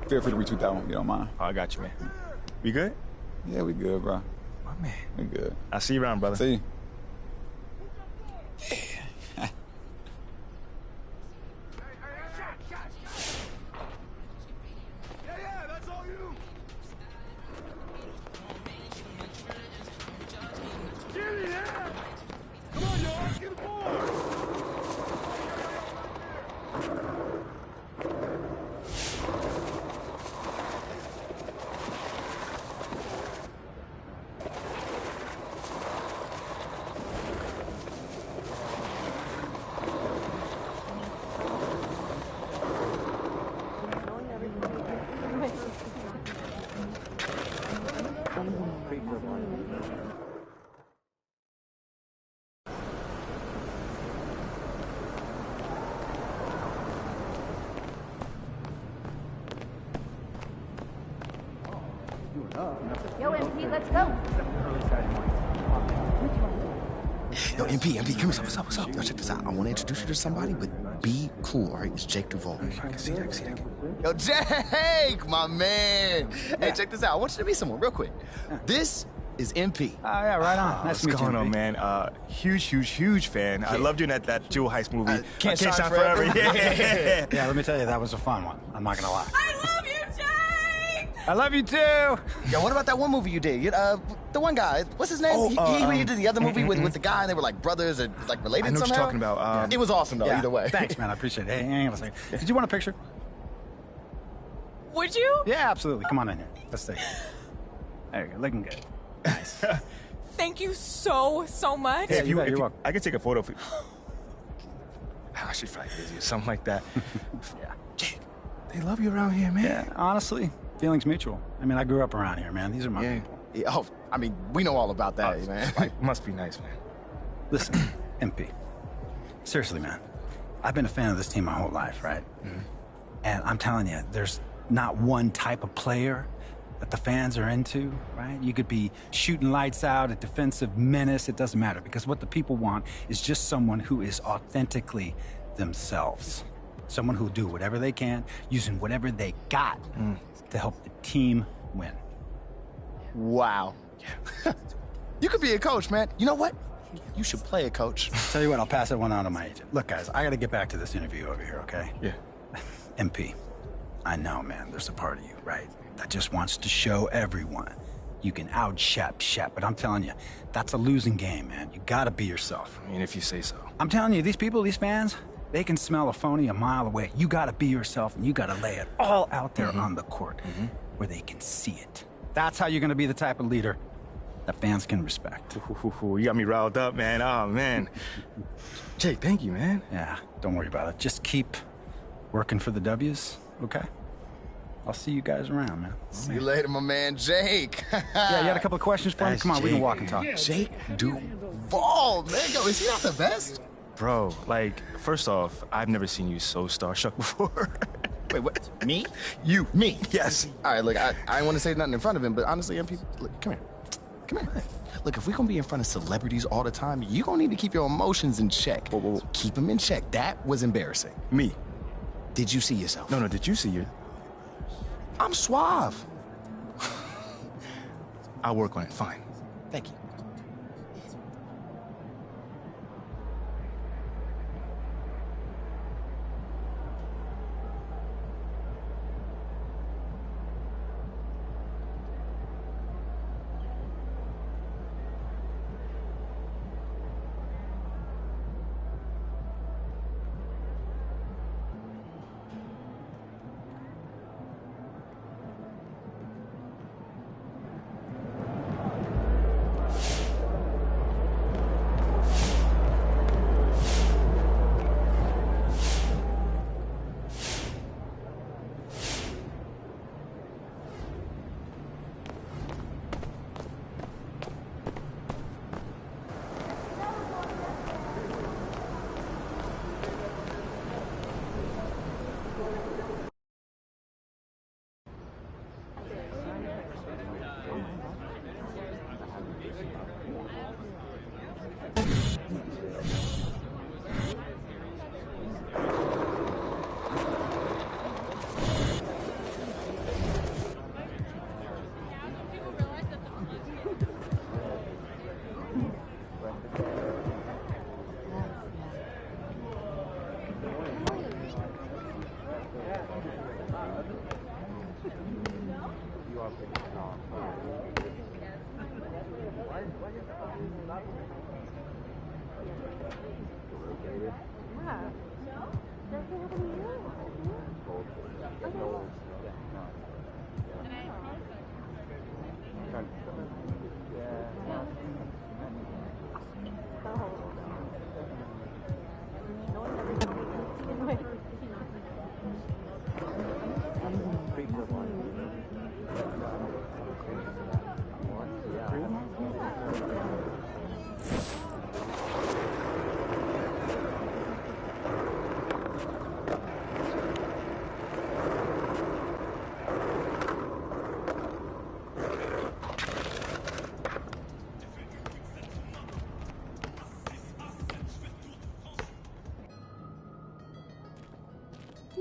Feel free to retweet that one if you don't mind. Oh, I got you, man. We good? Yeah, we good, bro. My man. We good. I'll see you around, brother. See you. Yo, MP, let's go. Yo, MP, come here. What's up? Yo, check this out. I want to introduce you to somebody, but be cool, all right? It's Jake Duvall. I can see that. Yo, Jake, my man. Hey, check this out. I want you to meet someone real quick. This is MP. Yeah, right on. Nice to meet you. What's going on, man? Huge fan. Yeah. I loved you in that Jewel Heist movie. Can't Shine Forever. Yeah. Yeah, let me tell you, that was a fun one. I'm not gonna lie. I love you, Jake! I love you too. Yo, what about that one movie you did? The one guy, what's his name? He did the other movie with the guy, and they were like brothers and like related I know somehow. what you're talking about. It was awesome though, either way. Thanks, man. I appreciate it. Hey, hang on a second. Did you want a picture? Would you? Yeah, absolutely. Come on in here. Let's take it. There you go. Looking good. Nice. Thank you so much. Hey, you're welcome. I could take a photo for you. She's probably busy or something like that. Yeah. Jake, they love you around here, man. Yeah, honestly. feeling's mutual. I mean, I grew up around here, man. These are my people. Yeah, oh, I mean, we know all about that, man. Must be nice, man. Listen, MP. Seriously, man. I've been a fan of this team my whole life, right? Mm-hmm. And I'm telling you, there's not one type of player that the fans are into, right? You could be shooting lights out, a defensive menace, it doesn't matter, because what the people want is just someone who is authentically themselves. Someone who'll do whatever they can, using whatever they got to help the team win. Wow. Yeah. You could be a coach, man. You know what? You should play a coach. Tell you what, I'll pass that one on to my agent. Look, guys, I gotta get back to this interview over here, okay? Yeah. MP, I know, man, there's a part of you, right, that just wants to show everyone you can out-Shep, but I'm telling you, that's a losing game, man. You gotta be yourself. I mean, if you say so. I'm telling you, these people, these fans, they can smell a phony a mile away. You gotta be yourself, and you gotta lay it all out there on the court where they can see it. That's how you're gonna be the type of leader that fans can respect. You got me riled up, man. Oh, man. Jake, thank you, man. Yeah, don't worry about it. Just keep working for the W's, okay? I'll see you guys around, man. See you later, my man, Jake. Yeah, you had a couple of questions for me? Come on, we can walk and talk. Jake Duvall, man. Yo, is he not the best? Bro, like, first off, I've never seen you so starstruck before. Wait, what? Me? You. Me. Yes. All right, look, I ain't want to say nothing in front of him, but honestly, look, come here. Come here. Look, if we're gonna be in front of celebrities all the time, you're gonna need to keep your emotions in check. Whoa. Keep them in check. That was embarrassing. Me. Did you see yourself? No, did you see you? I'm suave. I'll work on it. Fine. Thank you.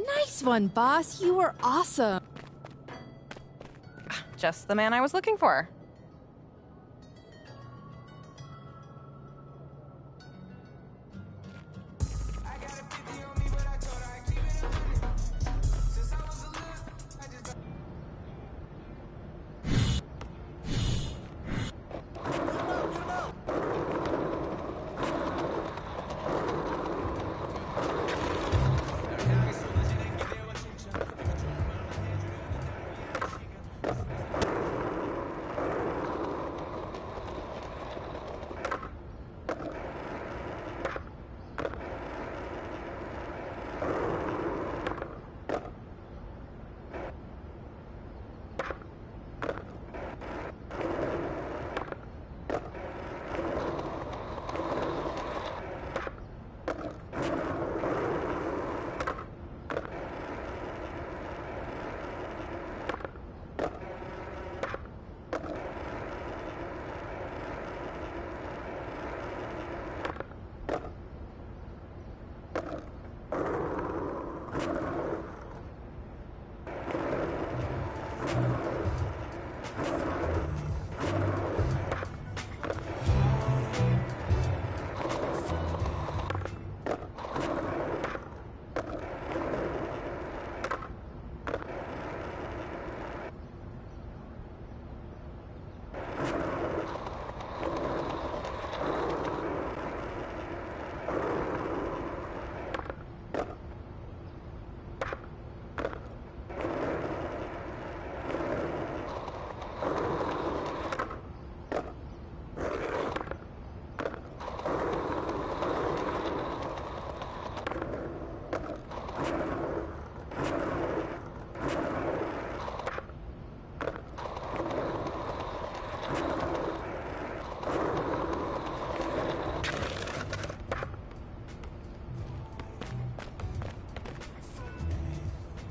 Nice one, boss. You were awesome. Just the man I was looking for.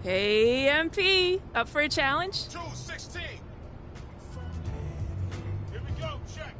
Hey, MP, up for a challenge? 2-16. Here we go, check.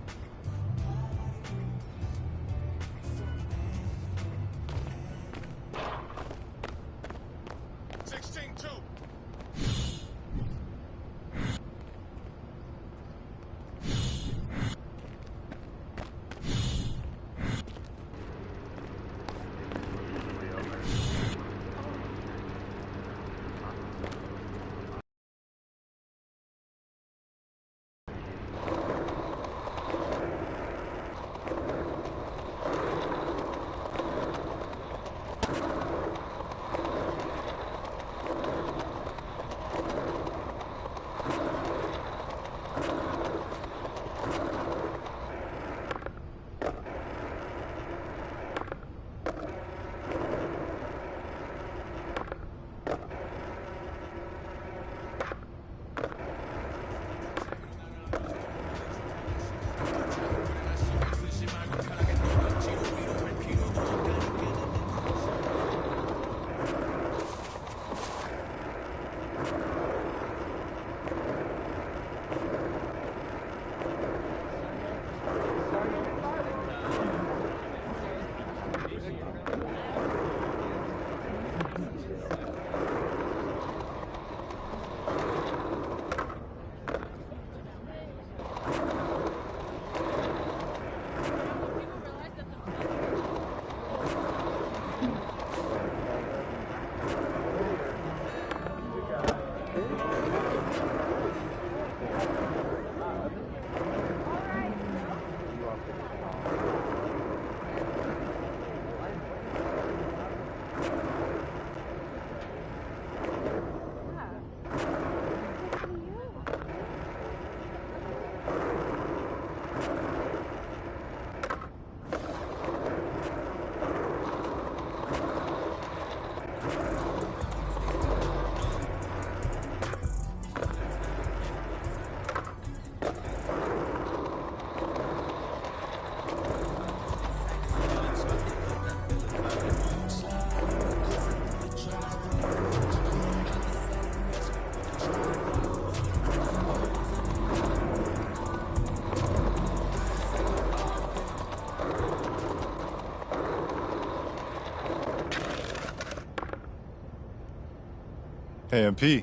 Hey, MP,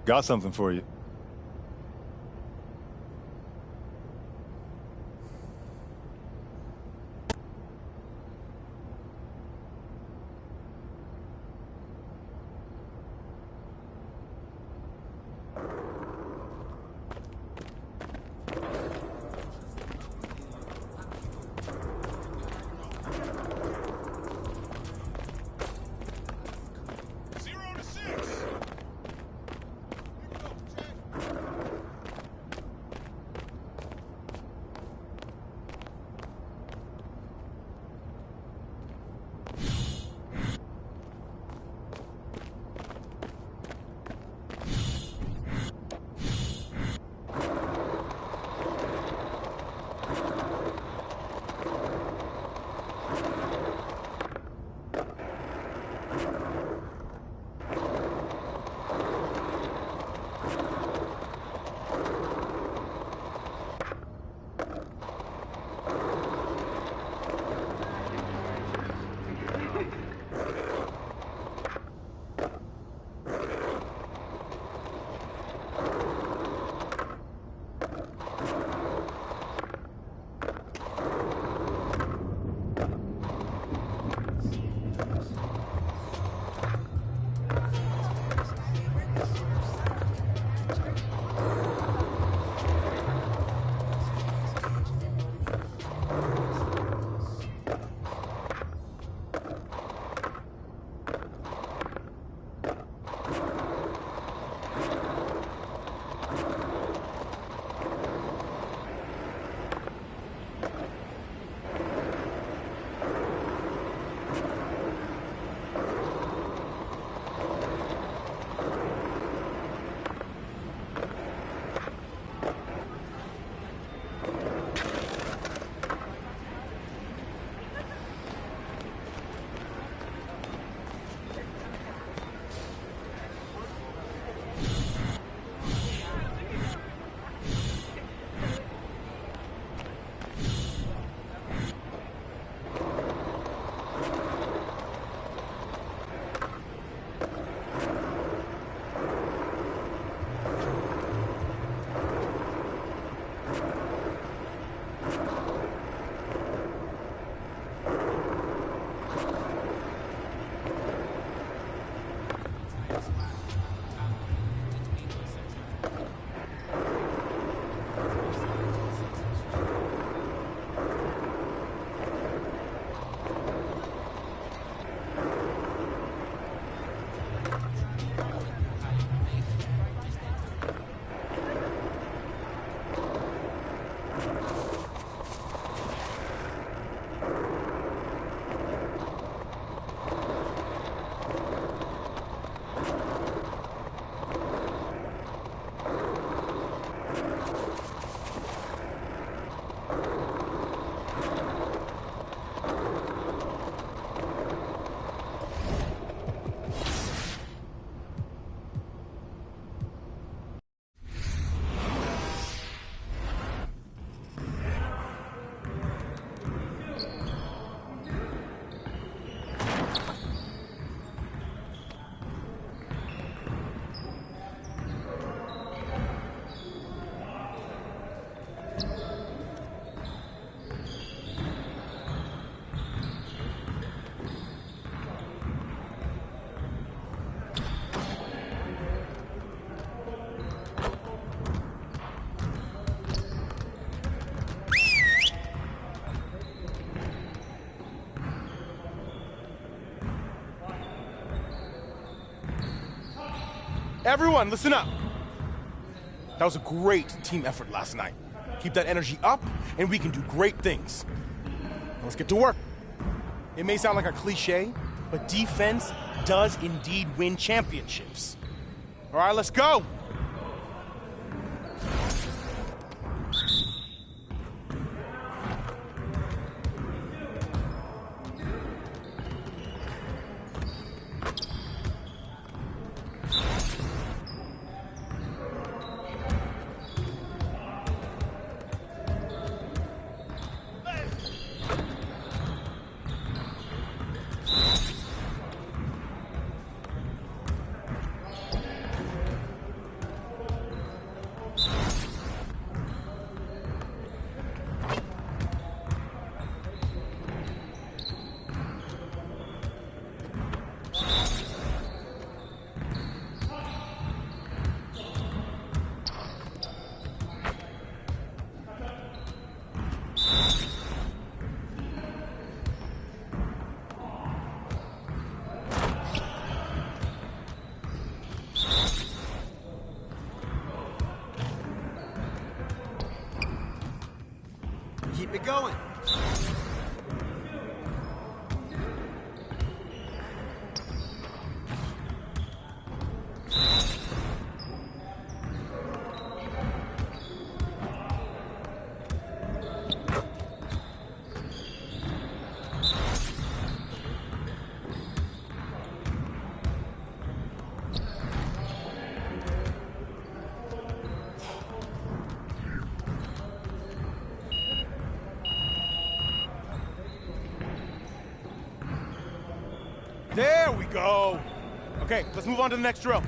got something for you. Everyone, listen up. That was a great team effort last night. Keep that energy up, and we can do great things. Now let's get to work. It may sound like a cliche, but defense does indeed win championships. All right, let's go. Keep it going. There we go. Okay, let's move on to the next drill.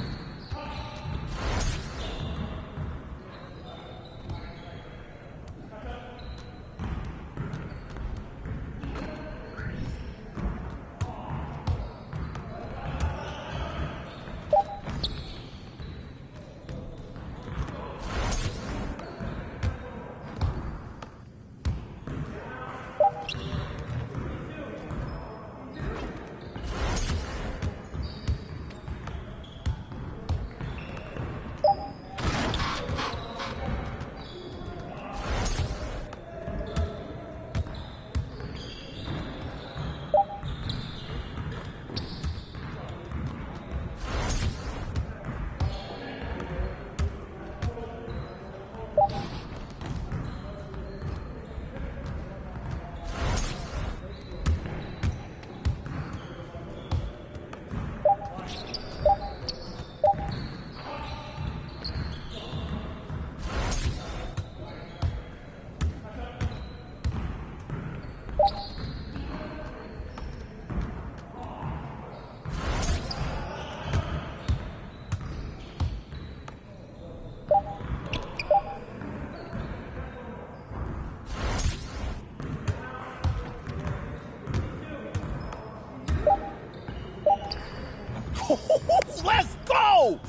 Let's go!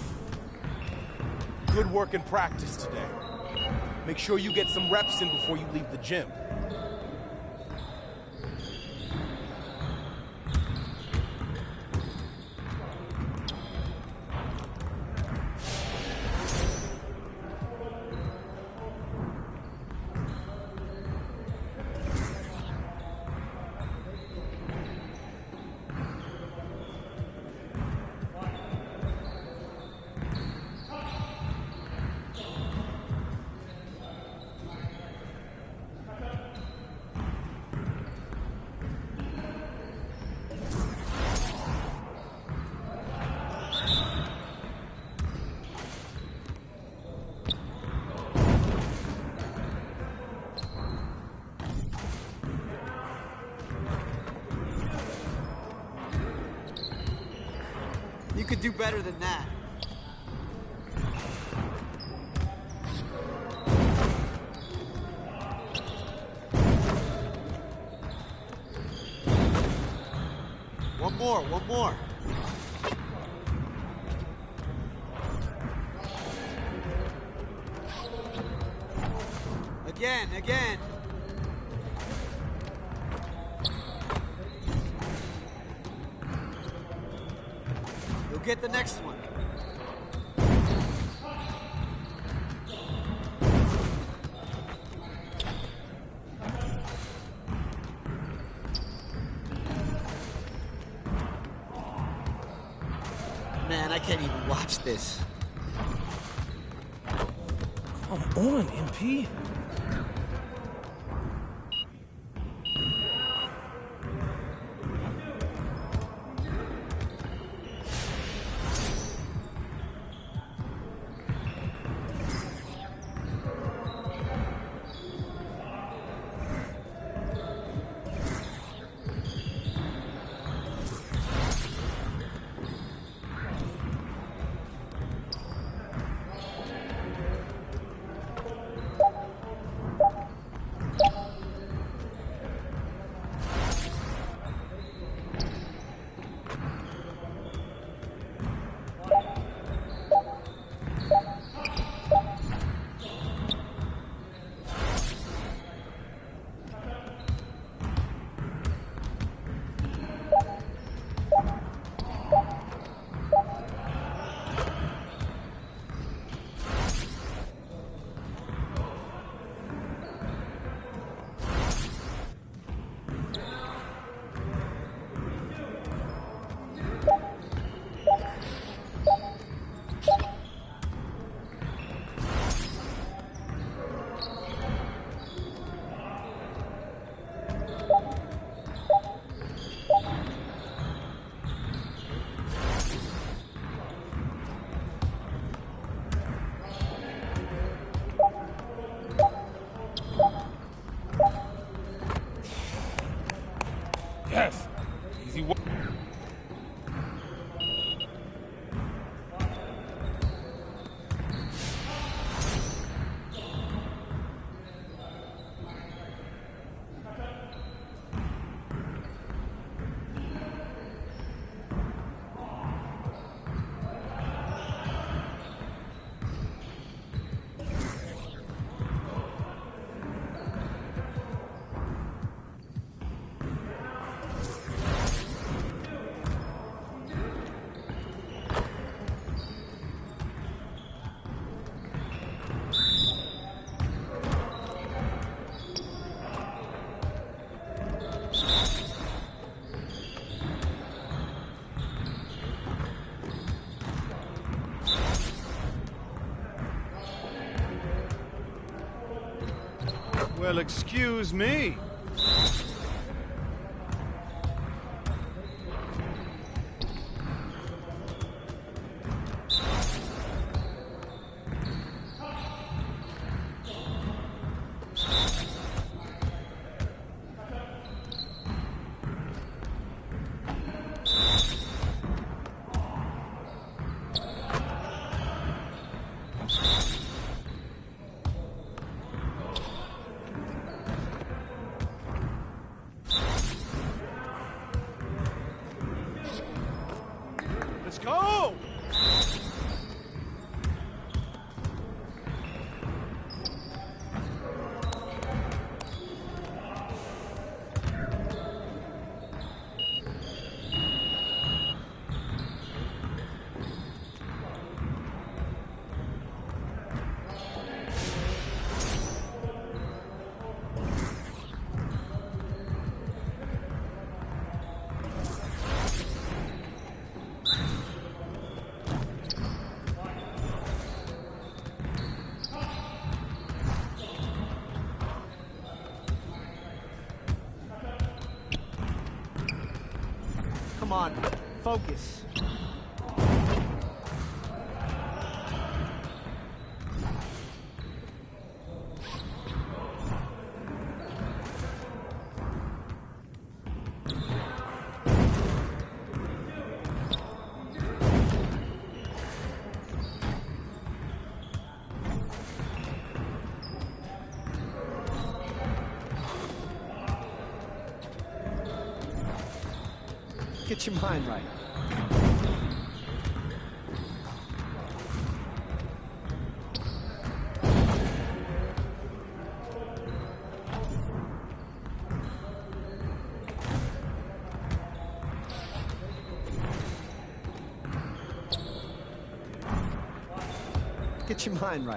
Good work in practice today. Make sure you get some reps in before you leave the gym. You could do better than that. One more. Again. You'll get the next one. Man, I can't even watch this. Come on, MP. Yes. Easy work. Well, excuse me. Let's go! Come on, focus. Get your mind right. Get your mind right.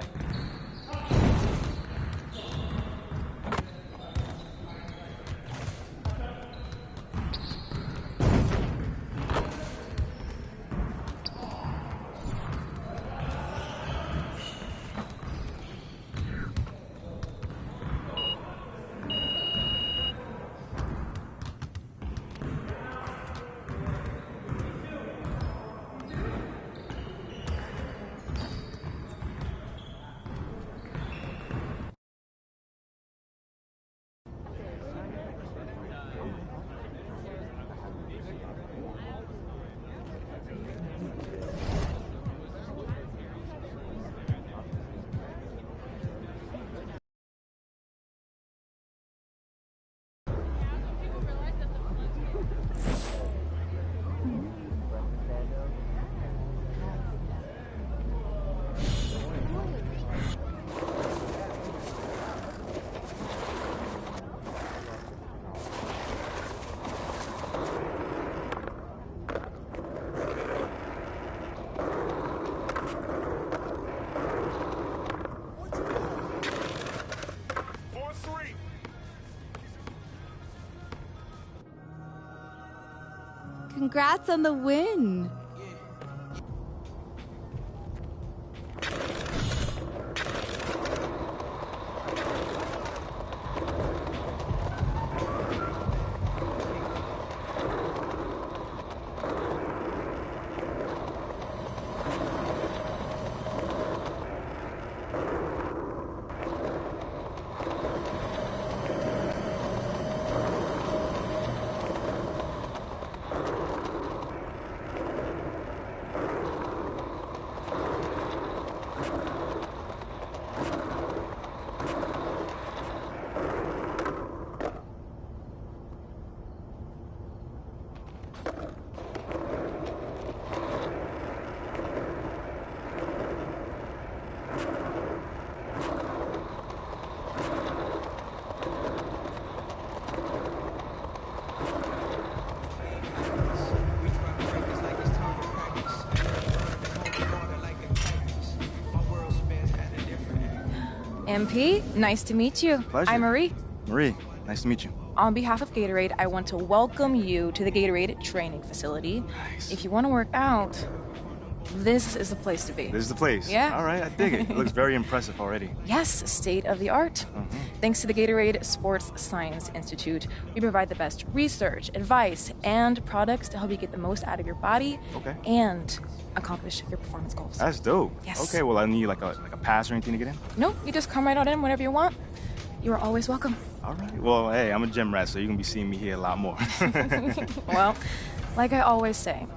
Congrats on the win. MP, nice to meet you. Pleasure. I'm Marie. Marie, nice to meet you. On behalf of Gatorade, I want to welcome you to the Gatorade training facility. Nice. If you want to work out, this is the place to be. This is the place. Yeah. All right, I dig it. It looks very impressive already. Yes, state of the art. Thanks to the Gatorade Sports Science Institute, we provide the best research, advice, and products to help you get the most out of your body and accomplish your performance goals. That's dope. Yes. Okay, well, I need like a pass or anything to get in? Nope, you just come right on in whenever you want. You are always welcome. All right. Well, hey, I'm a gym rat, so you're going to be seeing me here a lot more. Well, like I always say,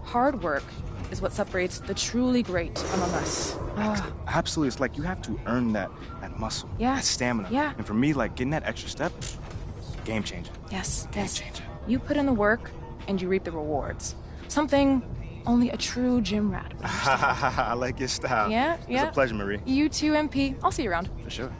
hard work is what separates the truly great among us. Absolutely. It's like you have to earn that muscle, Yeah. that stamina. Yeah. And for me, like getting that extra step, game changer. Yes, Game yes. changer. You put in the work and you reap the rewards. Something only a true gym rat would understand. I like your style. Yeah, yeah. It's a pleasure, Marie. You too, MP. I'll see you around. For sure.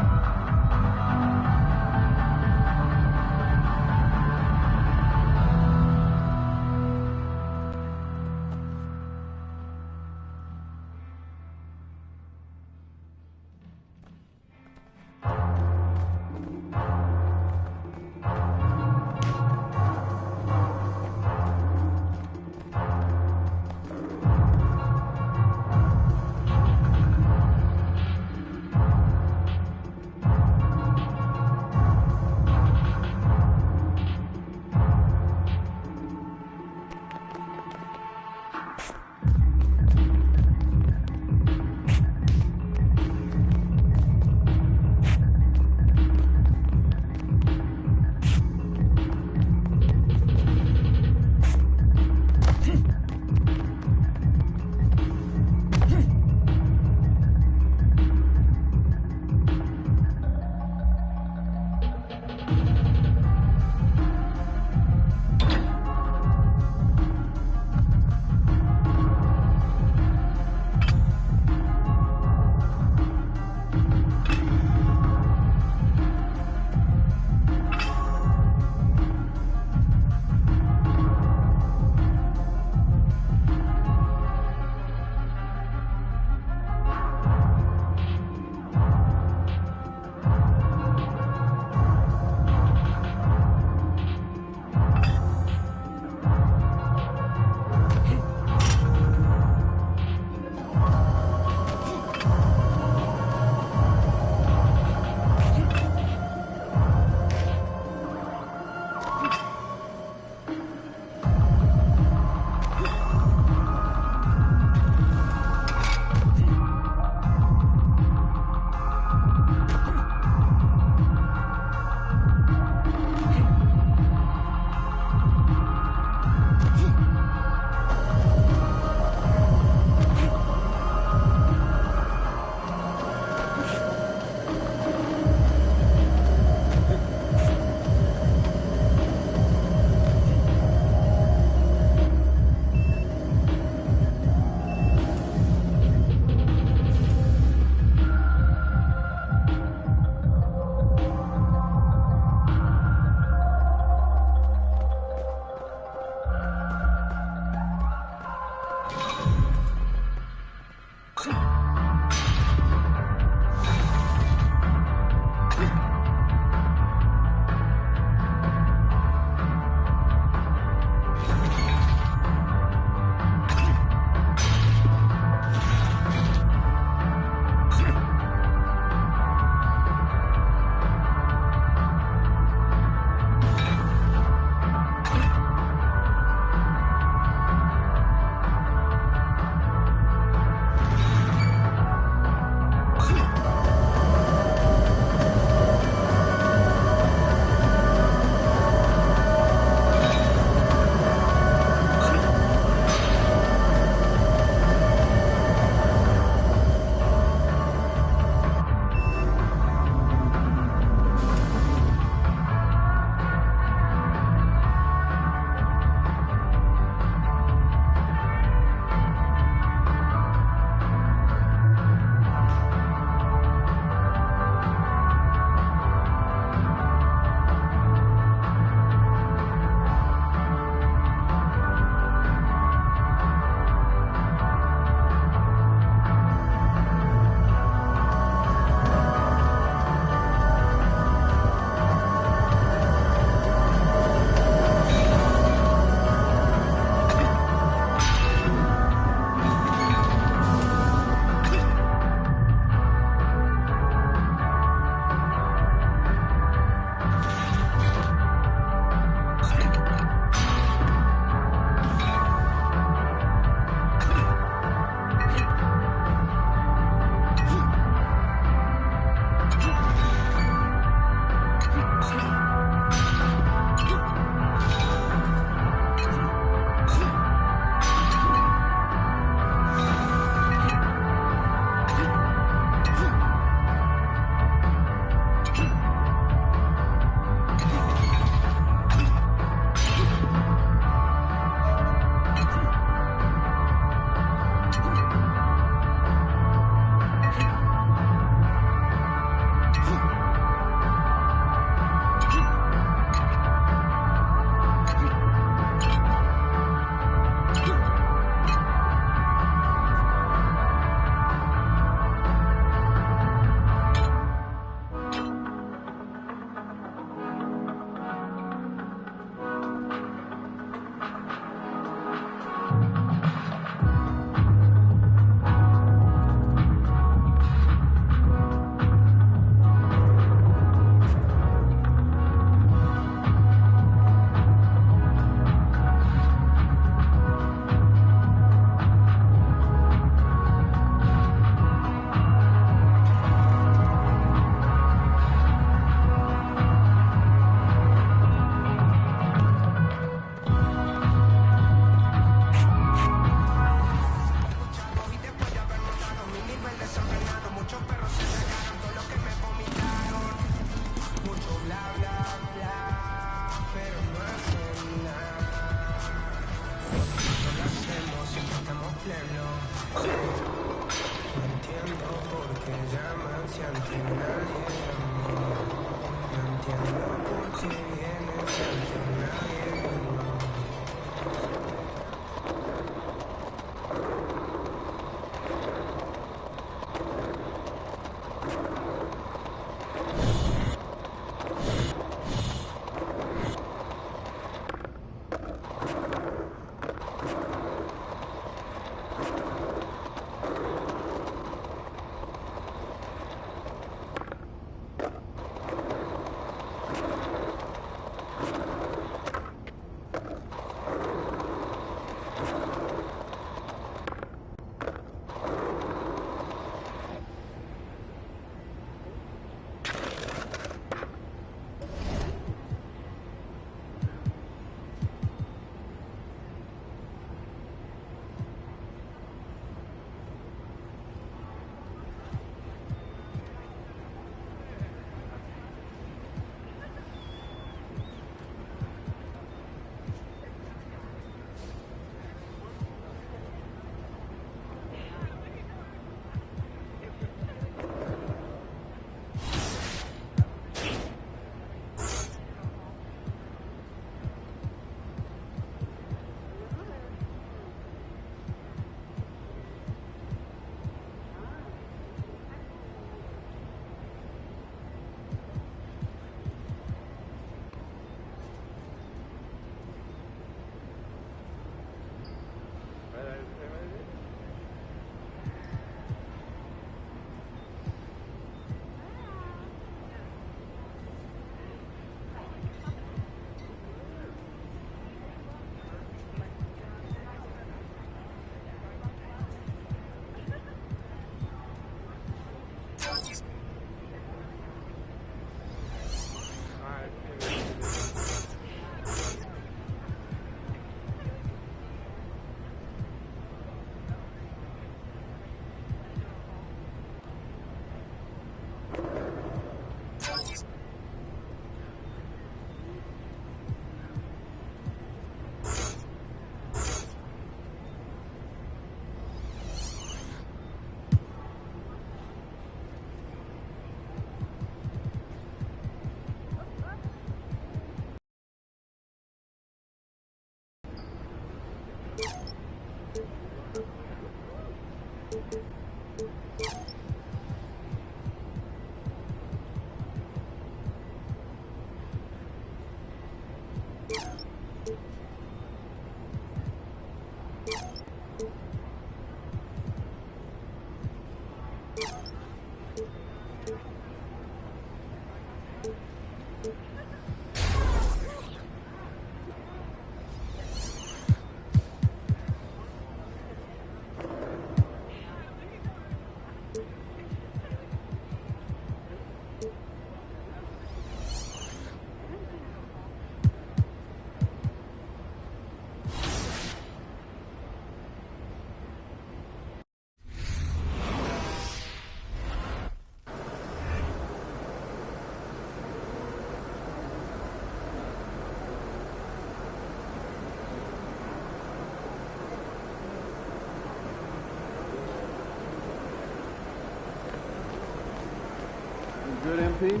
Good, MP?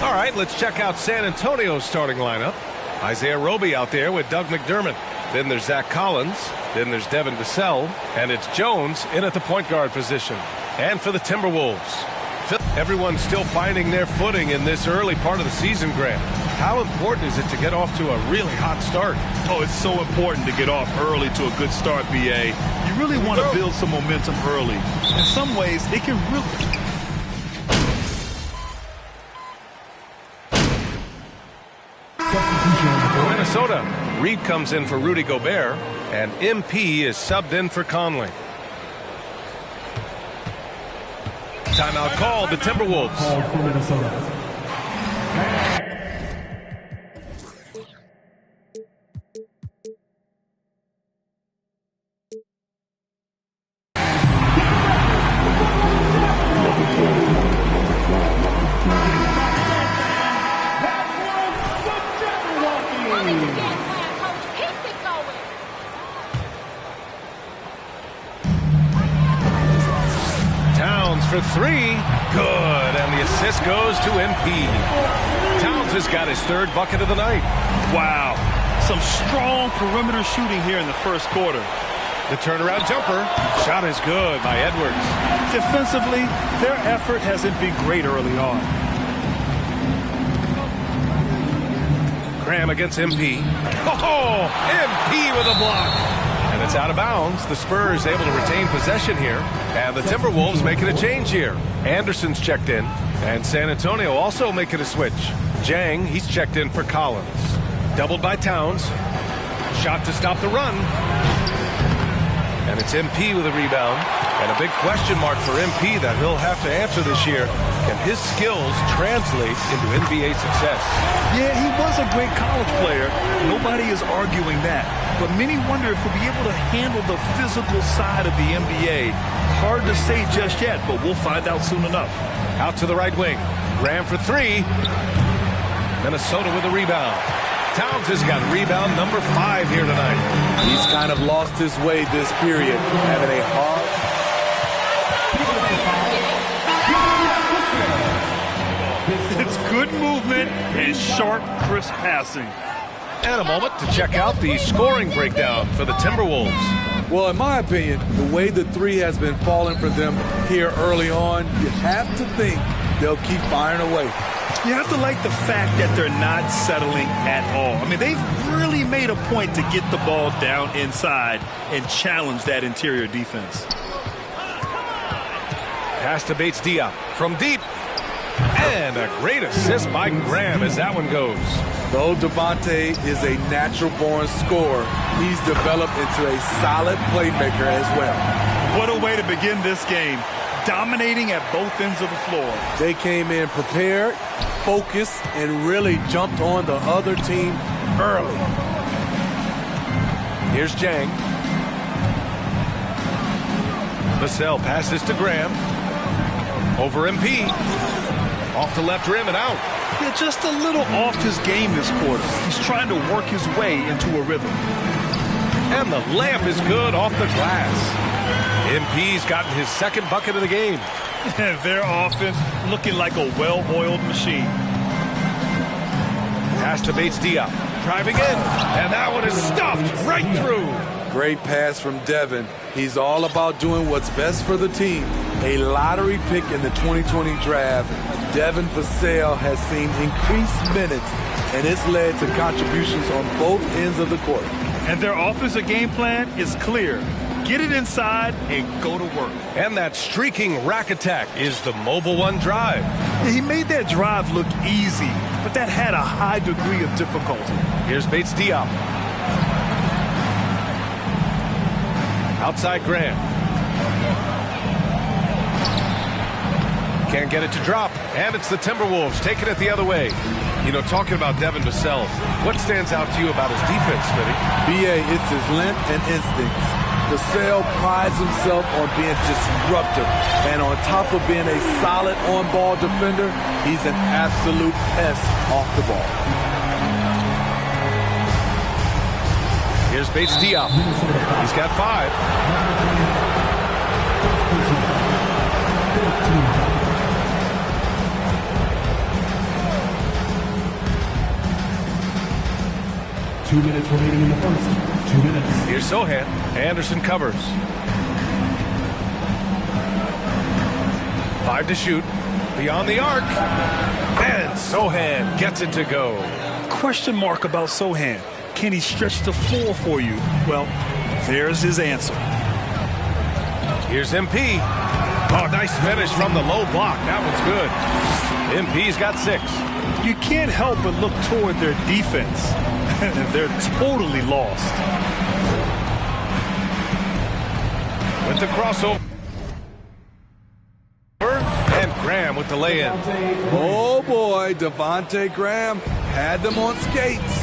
All right, let's check out San Antonio's starting lineup. Isaiah Roby out there with Doug McDermott. Then there's Zach Collins. Then there's Devin Vassell. And it's Jones in at the point guard position. And for the Timberwolves, everyone's still finding their footing in this early part of the season, Grant. How important is it to get off to a really hot start? Oh, it's so important to get off early to a good start, BA. You really want to build some momentum early. In some ways, it can really... For Minnesota, Reed comes in for Rudy Gobert, and MP is subbed in for Conley. Timeout called, the Timberwolves. For three, good, and the assist goes to MP. Towns has got his third bucket of the night. Wow, some strong perimeter shooting here in the first quarter. The turnaround jumper, shot is good by Edwards. Defensively, their effort hasn't been great early on. Graham against MP. Oh, MP with a block. And it's out of bounds. The Spurs able to retain possession here. And the Timberwolves making a change here. Anderson's checked in. And San Antonio also making a switch. Jang, he's checked in for Collins. Doubled by Towns. Shot to stop the run. And it's MP with a rebound. And a big question mark for MP that he'll have to answer this year. Can his skills translate into NBA success? Yeah, he was a great college player. Nobody is arguing that. But many wonder if he'll be able to handle the physical side of the NBA. Hard to say just yet, but we'll find out soon enough. Out to the right wing. Graham for three. Minnesota with a rebound. Towns has got rebound number 5 here tonight. He's kind of lost his way this period, having a hard... It's good movement and sharp, crisp passing. And a moment to check out the scoring breakdown for the Timberwolves. Well, in my opinion, the way the three has been falling for them here early on, you have to think they'll keep firing away. You have to like the fact that they're not settling at all. I mean, they've really made a point to get the ball down inside and challenge that interior defense. Pass to Bates Diop from deep. And a great assist by Graham as that one goes. Though Devontae is a natural-born scorer, he's developed into a solid playmaker as well. What a way to begin this game, dominating at both ends of the floor. They came in prepared, focused, and really jumped on the other team early. Here's Jang. Vassell passes to Graham. Over MP. Off the left rim and out. Yeah, just a little off his game this quarter. He's trying to work his way into a rhythm. And the layup is good off the glass. MP's gotten his second bucket of the game. Their offense looking like a well-oiled machine. Pass to Bates Diop. Driving in. And that one is stuffed right through. Great pass from Devin. He's all about doing what's best for the team. A lottery pick in the 2020 draft, Devin Vassell has seen increased minutes, and it's led to contributions on both ends of the court. And their offensive game plan is clear. Get it inside and go to work. And that streaking rack attack is the Mobile One drive. Yeah, he made that drive look easy, but that had a high degree of difficulty. Here's Bates Diop. Outside Graham. Can't get it to drop. And it's the Timberwolves taking it the other way. You know, talking about Devin Vassell, what stands out to you about his defense, Smitty? BA, it's his length and instincts. Vassell prides himself on being disruptive. And on top of being a solid on-ball defender, he's an absolute pest off the ball. Here's Bates Diop. He's got 5. 2 minutes remaining in the first. 2 minutes. Here's Sohan. Anderson covers. 5 to shoot. Beyond the arc. And Sohan gets it to go. question mark about Sohan. Can he stretch the floor for you? Well, there's his answer. Here's MP. Oh, nice finish from the low block. That one's good. MP's got 6. You can't help but look toward their defense. They're totally lost. With the crossover. And Graham with the lay-in. Oh, boy. Devontae Graham had them on skates.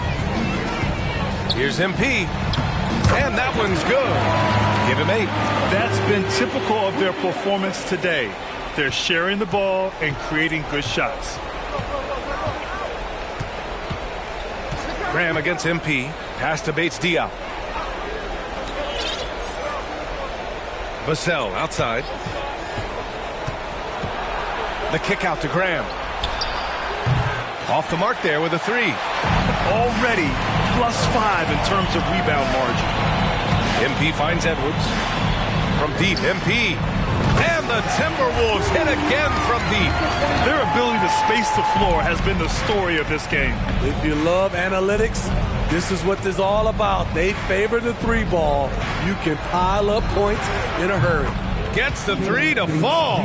Here's MP. And that one's good. Give him 8. That's been typical of their performance today. They're sharing the ball and creating good shots. Graham against MP. Pass to Bates Diop. Vassell outside. The kick out to Graham. Off the mark there with a 3. Already +5 in terms of rebound margin. MP finds Edwards. From deep, MP. And the Timberwolves hit again from deep. Their ability to space the floor has been the story of this game. If you love analytics, this is what this is all about. They favor the 3 ball. You can pile up points in a hurry. Gets the 3 to fall.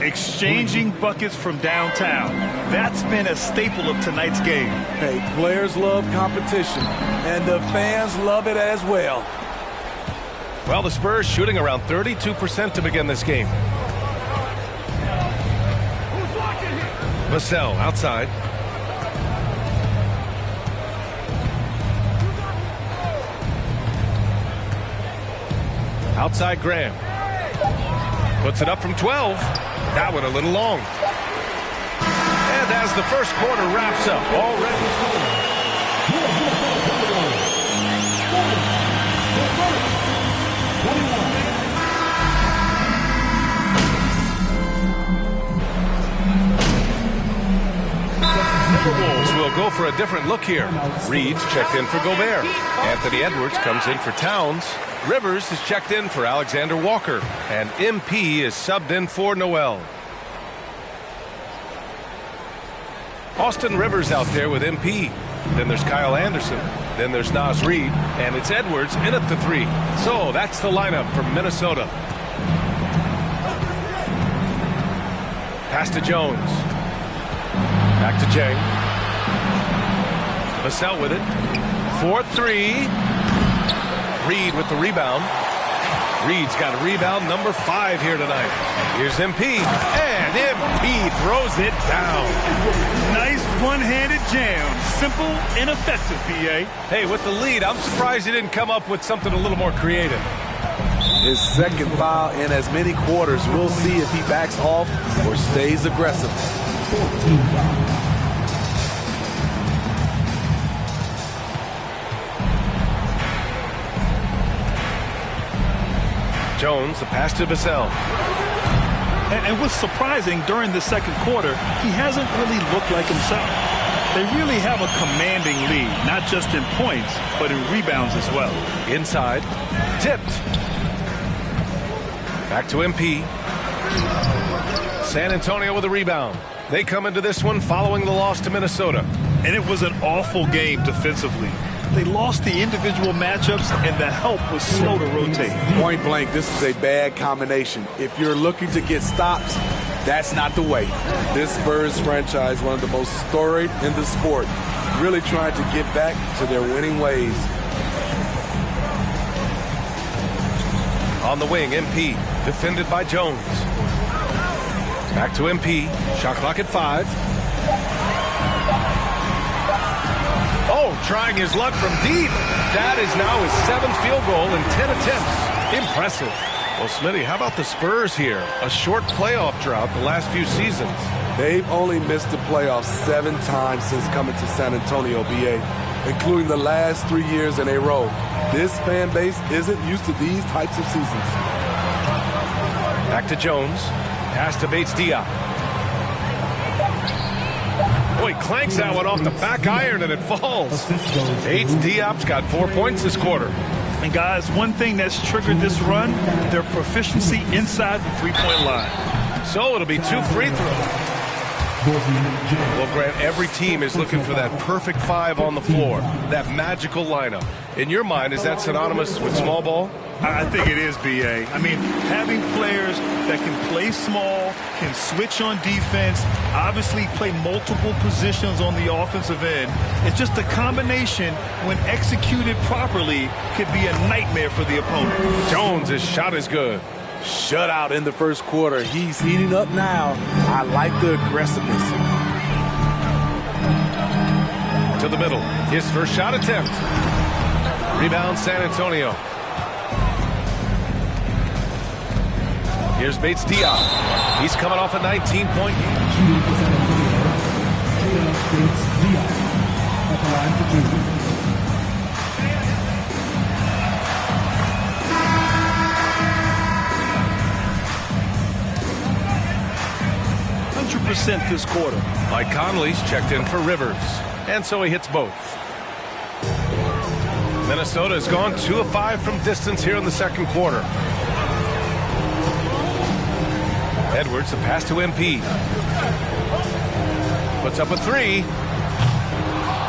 Exchanging buckets from downtown. That's been a staple of tonight's game. Hey, players love competition, and the fans love it as well. Well, the Spurs shooting around 32% to begin this game. Vassell outside. Outside Graham. Puts it up from 12. That one a little long. And as the first quarter wraps up already. Timberwolves will go for a different look here. Reed's checked in for Gobert. Anthony Edwards comes in for Towns. Rivers is checked in for Alexander Walker. And MP is subbed in for Noel. Austin Rivers out there with MP. Then there's Kyle Anderson. Then there's Naz Reid. And it's Edwards in at the 3. So that's the lineup from Minnesota. Pass to Jones. Back to Jang. Vassell with it. 4-3. Reed with the rebound. Reed's got a rebound number 5 here tonight. Here's MP. And MP throws it down. Nice one-handed jam. Simple and effective, BA. Hey, with the lead, I'm surprised he didn't come up with something a little more creative. His second foul in as many quarters. We'll see if he backs off or stays aggressive. Jones, the pass to Vassell. And what's surprising, during the second quarter, he hasn't really looked like himself. They really have a commanding lead, not just in points, but in rebounds as well. Inside, tipped. Back to MP. San Antonio with a rebound. They come into this one following the loss to Minnesota. And it was an awful game defensively. They lost the individual matchups, and the help was slow to rotate. Point blank, this is a bad combination. If you're looking to get stops, that's not the way. This Spurs franchise, one of the most storied in the sport, really trying to get back to their winning ways. On the wing, MP, defended by Jones. Back to MP, shot clock at 5. Oh, trying his luck from deep. That is now his 7th field goal in 10 attempts. Impressive. Well, Smitty, how about the Spurs here? A short playoff drought the last few seasons. They've only missed the playoffs 7 times since coming to San Antonio, BA, including the last 3 years in a row. This fan base isn't used to these types of seasons. Back to Jones. Pass to Bates Diop. Boy, clanks that one off the back iron and it falls. Bates Diop's got 4 points this quarter. And guys, one thing that's triggered this run, their proficiency inside the 3-point line. So it'll be 2 free throws. Well, Grant, every team is looking for that perfect five on the floor, that magical lineup. In your mind, is that synonymous with small ball? I think it is, B.A. I mean, having players that can play small, can switch on defense, obviously play multiple positions on the offensive end. It's just a combination, when executed properly, could be a nightmare for the opponent. Jones' shot is good. Shutout in the first quarter. He's heating up now. I like the aggressiveness. To the middle. His first shot attempt. Rebound San Antonio. Here's Bates Diop. He's coming off a 19-point game. Bates Diop at the line for two. 100% this quarter. Mike Conley's checked in for Rivers, and so he hits both. Minnesota has gone 2 of 5 from distance here in the second quarter. Edwards, the pass to MP. Puts up a 3.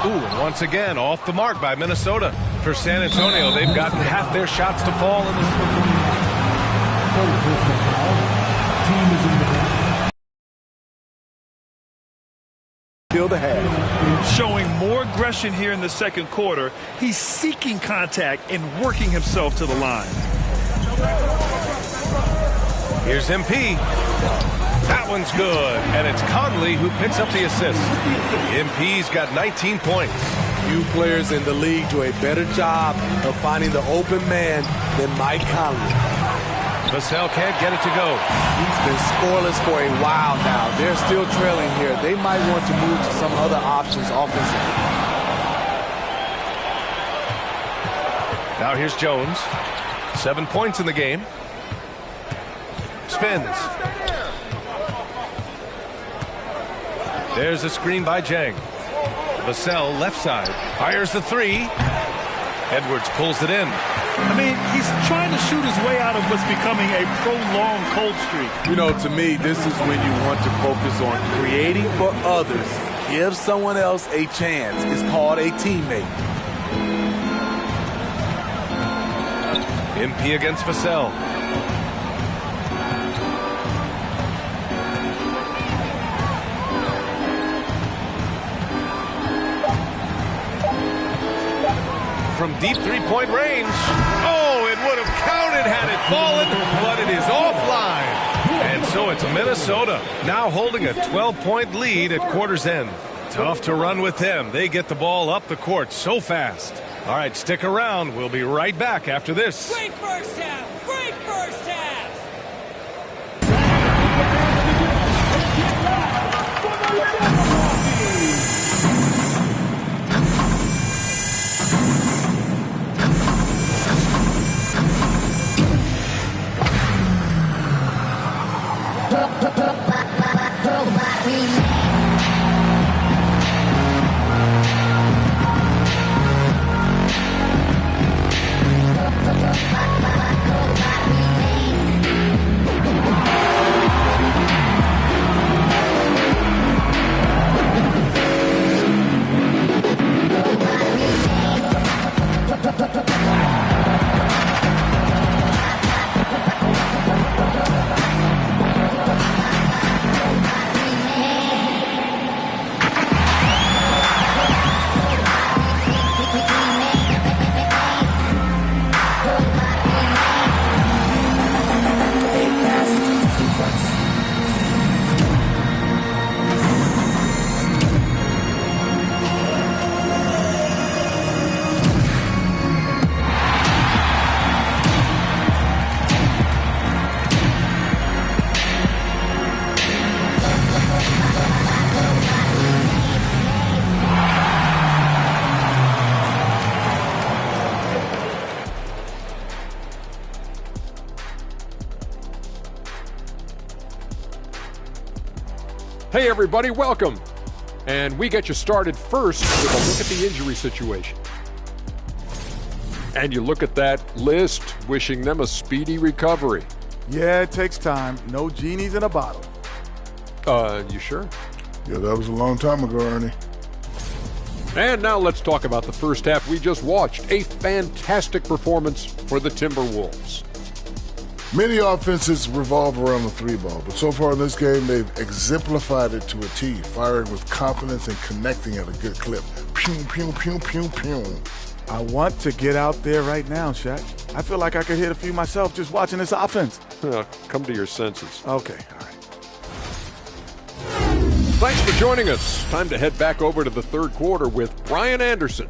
Ooh, and once again, off the mark by Minnesota. For San Antonio, they've gotten half their shots to fall in this. Still the half. Showing more aggression here in the second quarter. He's seeking contact and working himself to the line. Here's MP. That one's good, and it's Conley who picks up the assist. MP's got 19 points. Few players in the league do a better job of finding the open man than Mike Conley. Vassell can't get it to go. He's been scoreless for a while now. They're still trailing here. They might want to move to some other options offensively. Now here's Jones. 7 points in the game. Spins. There's a screen by Jang. Vassell left side. Fires the 3. Edwards pulls it in. I mean, he's trying to shoot his way out of what's becoming a prolonged cold streak. You know, to me, this is when you want to focus on creating for others. Give someone else a chance. It's called a teammate. MP against Vassell. From deep three-point range. Oh, it would have counted had it fallen, but it is offline. And so it's Minnesota now holding a 12-point lead at quarter's end. Tough to run with them. They get the ball up the court so fast. All right, stick around. We'll be right back after this. Great first half! Great first half! Hey everybody, welcome. And we get you started first with a look at the injury situation. And you look at that list, wishing them a speedy recovery. Yeah, it takes time. No genies in a bottle. You sure? Yeah, that was a long time ago, Ernie. And now let's talk about the first half we just watched. A fantastic performance for the Timberwolves. Many offenses revolve around the three ball, but so far in this game, they've exemplified it to a T, firing with confidence and connecting at a good clip. Pew, pew, pew, pew, pew. I want to get out there right now, Shaq. I feel like I could hit a few myself just watching this offense. Come to your senses. Okay, all right. Thanks for joining us. Time to head back over to the third quarter with Brian Anderson.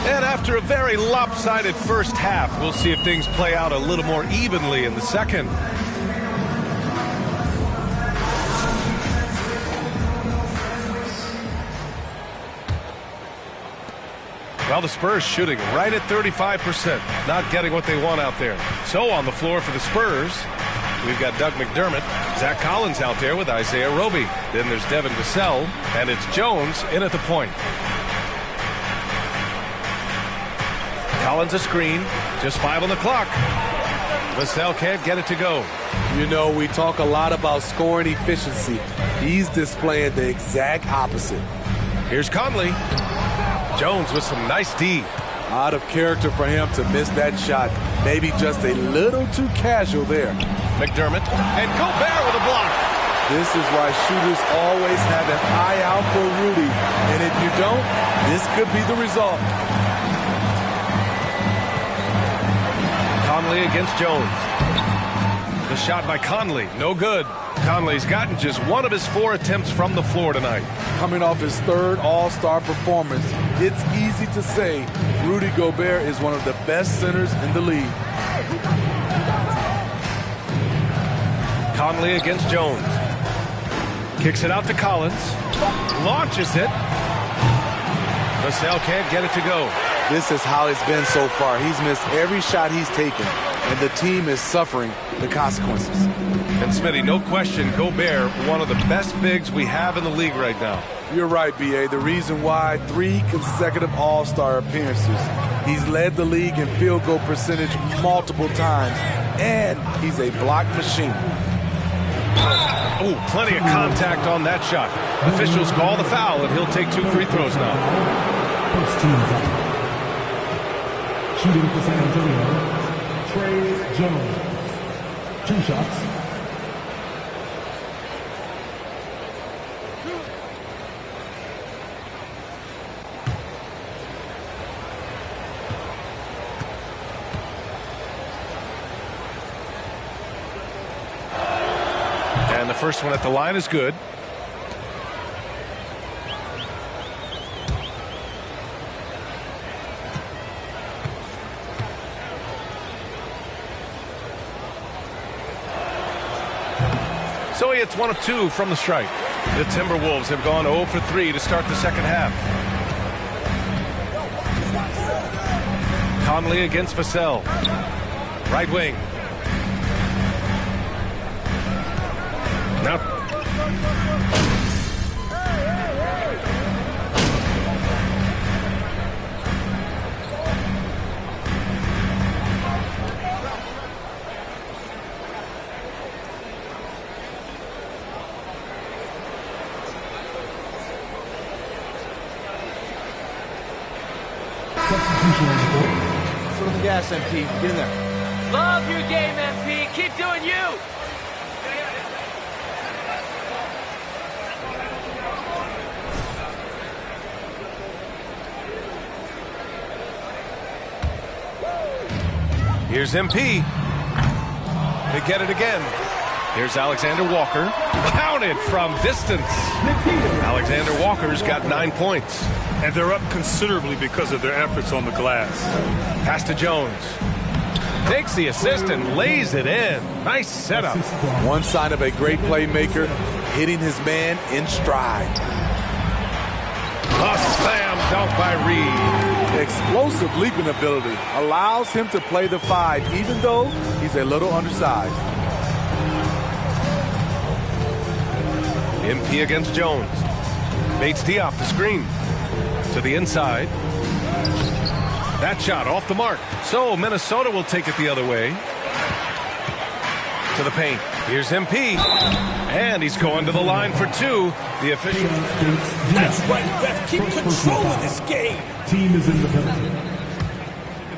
And after a very lopsided first half, we'll see if things play out a little more evenly in the second. Well, the Spurs shooting right at 35%, not getting what they want out there. So on the floor for the Spurs, we've got Doug McDermott, Zach Collins out there with Isaiah Roby. Then there's Devin Vassell, and it's Jones in at the point. Collins a screen, just 5 on the clock. Vassell can't get it to go. You know, we talk a lot about scoring efficiency. He's displaying the exact opposite. Here's Conley. Jones with some nice D. Out of character for him to miss that shot. Maybe just a little too casual there. McDermott and Gobert with a block. This is why shooters always have an eye out for Rudy. And if you don't, this could be the result. Conley against Jones. The shot by Conley, no good. Conley's gotten just one of his 4 attempts from the floor tonight. Coming off his 3rd All-Star performance, it's easy to say Rudy Gobert is one of the best centers in the league. Conley against Jones. Kicks it out to Collins. Launches it. Vassell can't get it to go. This is how it's been so far. He's missed every shot he's taken, and the team is suffering the consequences. And Smitty, no question, Gobert, one of the best bigs we have in the league right now. You're right, B.A. The reason why 3 consecutive All-Star appearances. He's led the league in field goal percentage multiple times, and he's a block machine. Oh, plenty of contact on that shot. Officials call the foul, and he'll take 2 free throws now. First team foul. Shooting for San Antonio, Trey Jones. 2 shots. And the first one at the line is good. So he hits 1 of 2 from the strike. The Timberwolves have gone 0 for 3 to start the second half. Conley against Vassell. Right wing. Now. Foot on the gas, MP. Get in there. Love your game, MP. Keep doing you. Here's MP. They get it again. Here's Alexander Walker. Counted from distance. Alexander Walker's got 9 points. And they're up considerably because of their efforts on the glass. Pass to Jones. Takes the assist and lays it in. Nice setup. One sign of a great playmaker, hitting his man in stride. A slam dunk by Reed. Explosive leaping ability allows him to play the 5, even though he's a little undersized. MP against Jones. Bates D off the screen. To the inside. That shot off the mark. So Minnesota will take it the other way. To the paint. Here's MP. And he's going to the line for two. The official. That's right, ref. Keep control of this game. Team is in the penalty.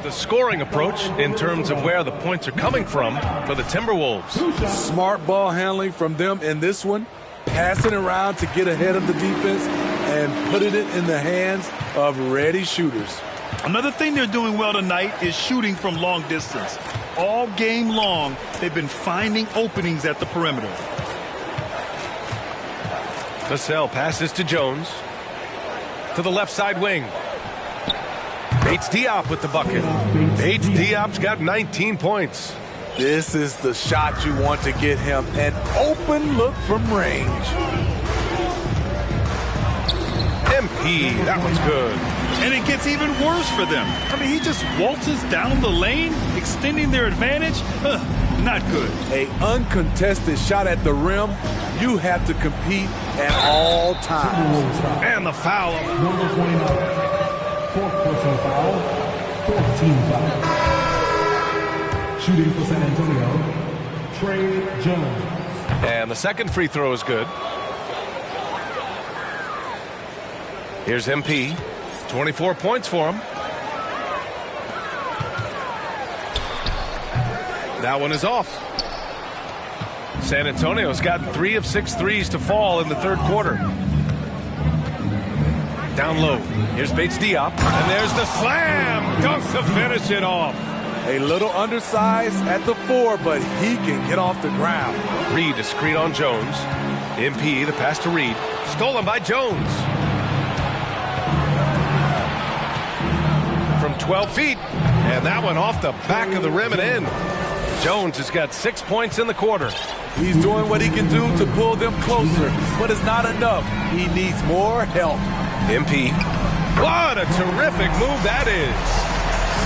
The scoring approach in terms of where the points are coming from for the Timberwolves. Smart ball handling from them in this one. Passing around to get ahead of the defense and putting it in the hands of ready shooters. Another thing they're doing well tonight is shooting from long distance. All game long, they've been finding openings at the perimeter. Vassell passes to Jones. To the left side wing. Bates Diop with the bucket. Bates Diop's got 19 points. This is the shot you want to get him. An open look from range. MP, that one's good. And it gets even worse for them. I mean, he just waltzes down the lane, extending their advantage. Not good. A uncontested shot at the rim. You have to compete at all times. And the foul. Number 29. Fourth personal foul. Fourth team foul. Shooting for San Antonio, Trey Jones. And the second free throw is good. Here's MP. 24 points for him. That one is off. San Antonio's gotten 3 of 6 threes to fall in the third quarter. Down low. Here's Bates Diop. And there's the slam. Dunk to finish it off. A little undersized at the 4, but he can get off the ground. Reed is screen on Jones. MP, the pass to Reed. Stolen by Jones. From 12 feet. And that one off the back of the rim and in. Jones has got 6 points in the quarter. He's doing what he can do to pull them closer, but it's not enough. He needs more help. MP. What a terrific move that is.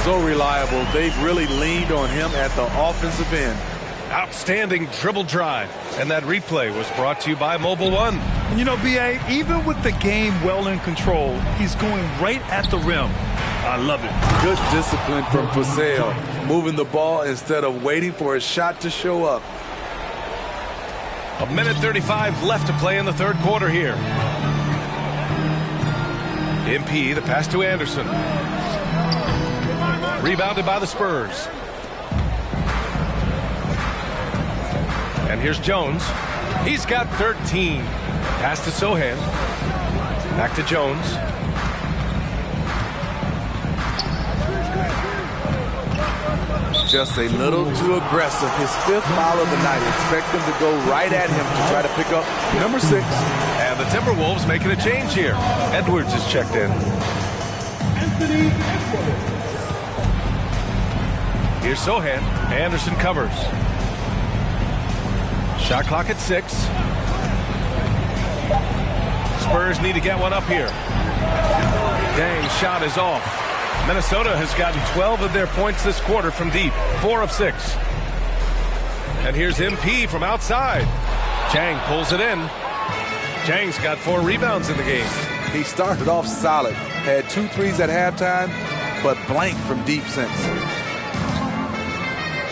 So reliable. They've really leaned on him at the offensive end. Outstanding dribble drive. And that replay was brought to you by Mobile One. And you know, B.A., even with the game well in control, he's going right at the rim. I love it. Good discipline from Vassell. Moving the ball instead of waiting for a shot to show up. 1:35 left to play in the third quarter here. MP, the pass to Anderson. Rebounded by the Spurs. And here's Jones. He's got 13. Pass to Sohan. Back to Jones. Just a little too aggressive. His 5th foul of the night. Expect him to go right at him to try to pick up number 6. And the Timberwolves making a change here. Edwards is checked in. Anthony Edwards. Here's Sohan. Anderson covers. Shot clock at 6. Spurs need to get one up here. Dang, shot is off. Minnesota has gotten 12 of their points this quarter from deep. 4 of 6. And here's MP from outside. Chang pulls it in. Chang's got 4 rebounds in the game. He started off solid. Had 2 threes at halftime, but blank from deep since.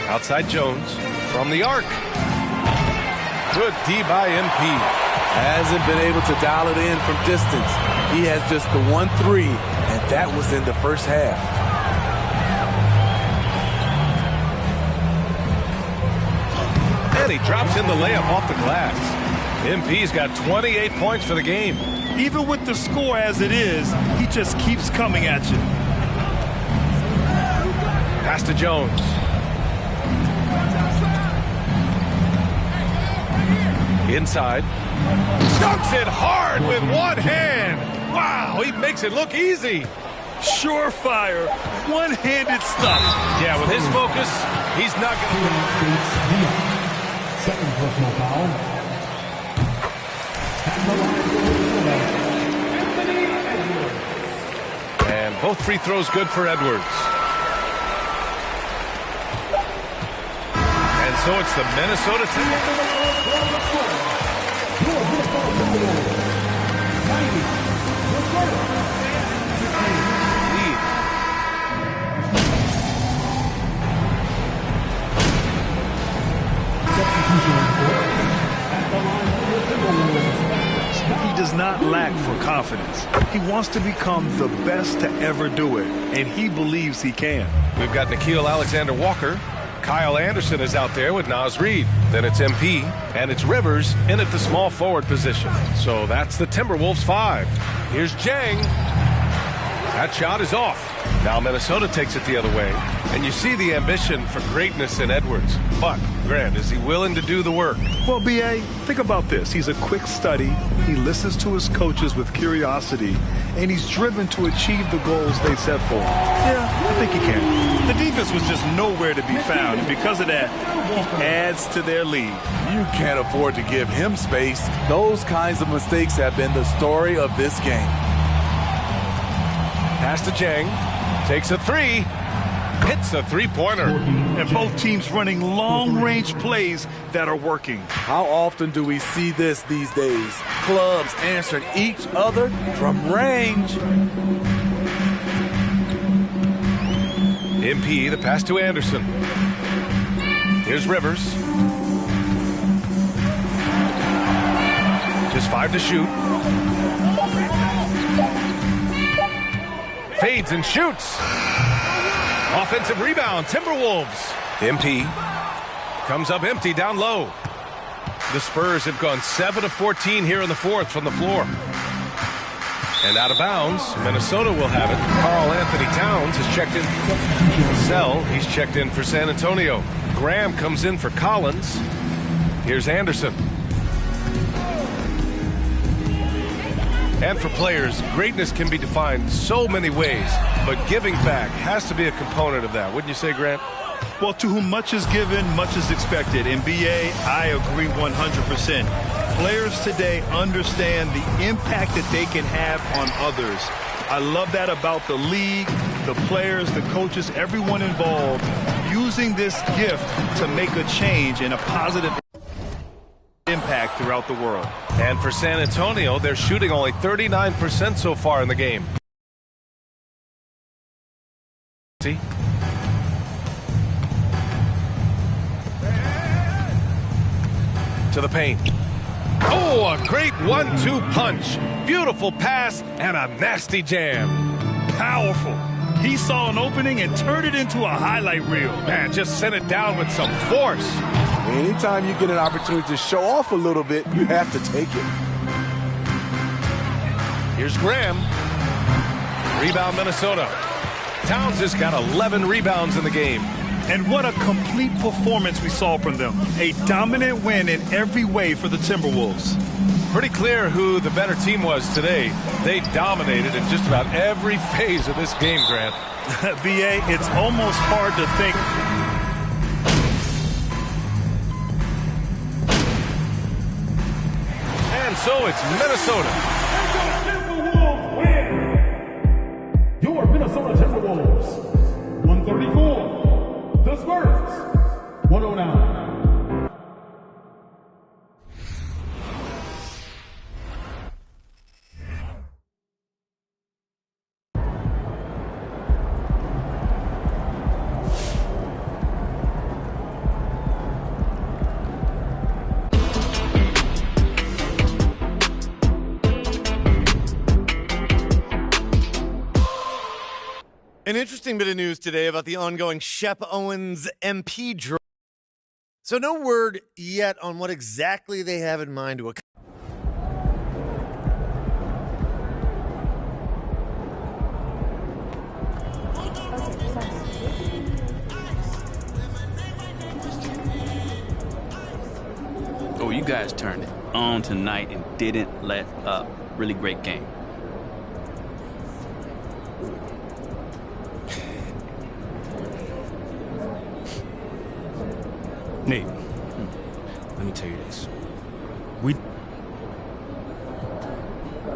Outside Jones from the arc. Good D by MP. Hasn't been able to dial it in from distance. He has just the 1 3, and that was in the first half. And he drops in the layup off the glass. MP's got 28 points for the game. Even with the score as it is, he just keeps coming at you. Pass to Jones. Inside. Dunks it hard with one hand. Wow, he makes it look easy. Surefire, one-handed stuff. Yeah, with his focus, he's not going to... Second personal foul. And both free throws good for Edwards. And so it's the Minnesota Timberwolves. He does not lack for confidence. He wants to become the best to ever do it, and he believes he can. We've got Nickeil Alexander-Walker. Kyle Anderson is out there with Naz Reid. Then it's MP, and it's Rivers in at the small forward position. So that's the Timberwolves 5. Here's Jang. That shot is off. Now Minnesota takes it the other way. And you see the ambition for greatness in Edwards. But, Grant, is he willing to do the work? Well, B.A., think about this. He's a quick study. He listens to his coaches with curiosity, and he's driven to achieve the goals they set for him. Yeah, I think he can. The defense was just nowhere to be found, and because of that, he adds to their lead. You can't afford to give him space. Those kinds of mistakes have been the story of this game. Pass to Jang. Takes a three. Hits a three-pointer. And both teams running long-range plays that are working. How often do we see this these days? Clubs answering each other from range. MP, the pass to Anderson. Here's Rivers. Just 5 to shoot. Fades and shoots. Offensive rebound, Timberwolves. MP comes up empty down low. The Spurs have gone 7 of 14 here in the fourth from the floor. And out of bounds, Minnesota will have it. Karl Anthony Towns has checked in for Sell. He's checked in for San Antonio. Graham comes in for Collins. Here's Anderson. And for players, greatness can be defined so many ways, but giving back has to be a component of that. Wouldn't you say, Grant? Well, to whom much is given, much is expected. In BA, I agree 100%. Players today understand the impact that they can have on others. I love that about the league, the players, the coaches, everyone involved, using this gift to make a change in a positive impact throughout the world. And for San Antonio, they're shooting only 39% so far in the game. See? To the paint. Oh, a great 1-2 punch. Beautiful pass and a nasty jam. Powerful. He saw an opening and turned it into a highlight reel. Man, just sent it down with some force. Anytime you get an opportunity to show off a little bit, you have to take it. Here's Graham. Rebound, Minnesota. Towns has got 11 rebounds in the game. And what a complete performance we saw from them. A dominant win in every way for the Timberwolves. Pretty clear who the better team was today. They dominated in just about every phase of this game, Grant. B.A., it's almost hard to think. And so it's Minnesota. Timberwolves win. Your Minnesota Timberwolves. 134. The Spurs. 109. An interesting bit of news today about the ongoing Shep Owens MP draw. So no word yet on what exactly they have in mind to accomplish. Oh, you guys turned it on tonight and didn't let up. Really great game. Nate, let me tell you this.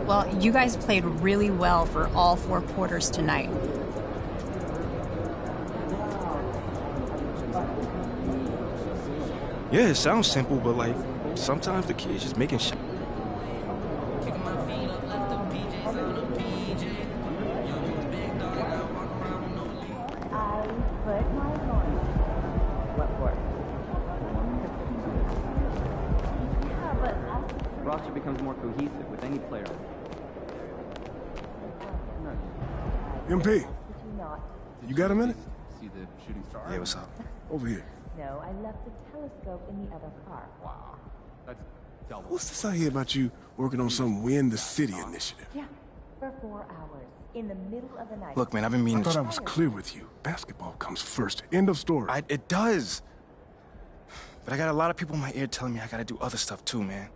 Well, you guys played really well for all 4 quarters tonight. Yeah, it sounds simple, but like sometimes the kids just making roster becomes more cohesive with any player. MP, you got a minute? See the shooting star? Yeah, what's up? Over here. No, I left the telescope in the other car. Wow. That's double. What's this I hear about you working on some Win the City initiative? Yeah, for 4 hours, in the middle of the night. Look, man, I've been meaning I thought to... I was clear with you. Basketball comes first. End of story. It does. But I got a lot of people in my ear telling me I gotta do other stuff too, man.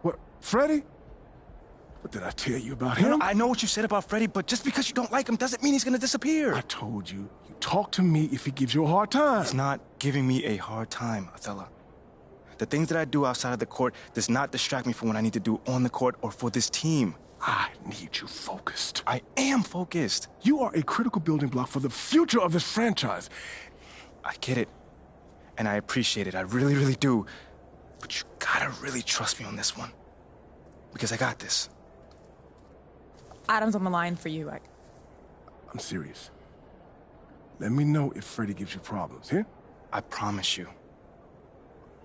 What, Freddie? What did I tell you about him? No, I know what you said about Freddie, but just because you don't like him doesn't mean he's gonna disappear. I told you, you talk to me if he gives you a hard time. He's not giving me a hard time, Othello. The things that I do outside of the court does not distract me from what I need to do on the court or for this team. I need you focused. I am focused. You are a critical building block for the future of this franchise. I get it. And I appreciate it. I really, really do. But you gotta really trust me on this one. Because I got this. Adam's on the line for you. I'm serious. Let me know if Freddie gives you problems, here? I promise you.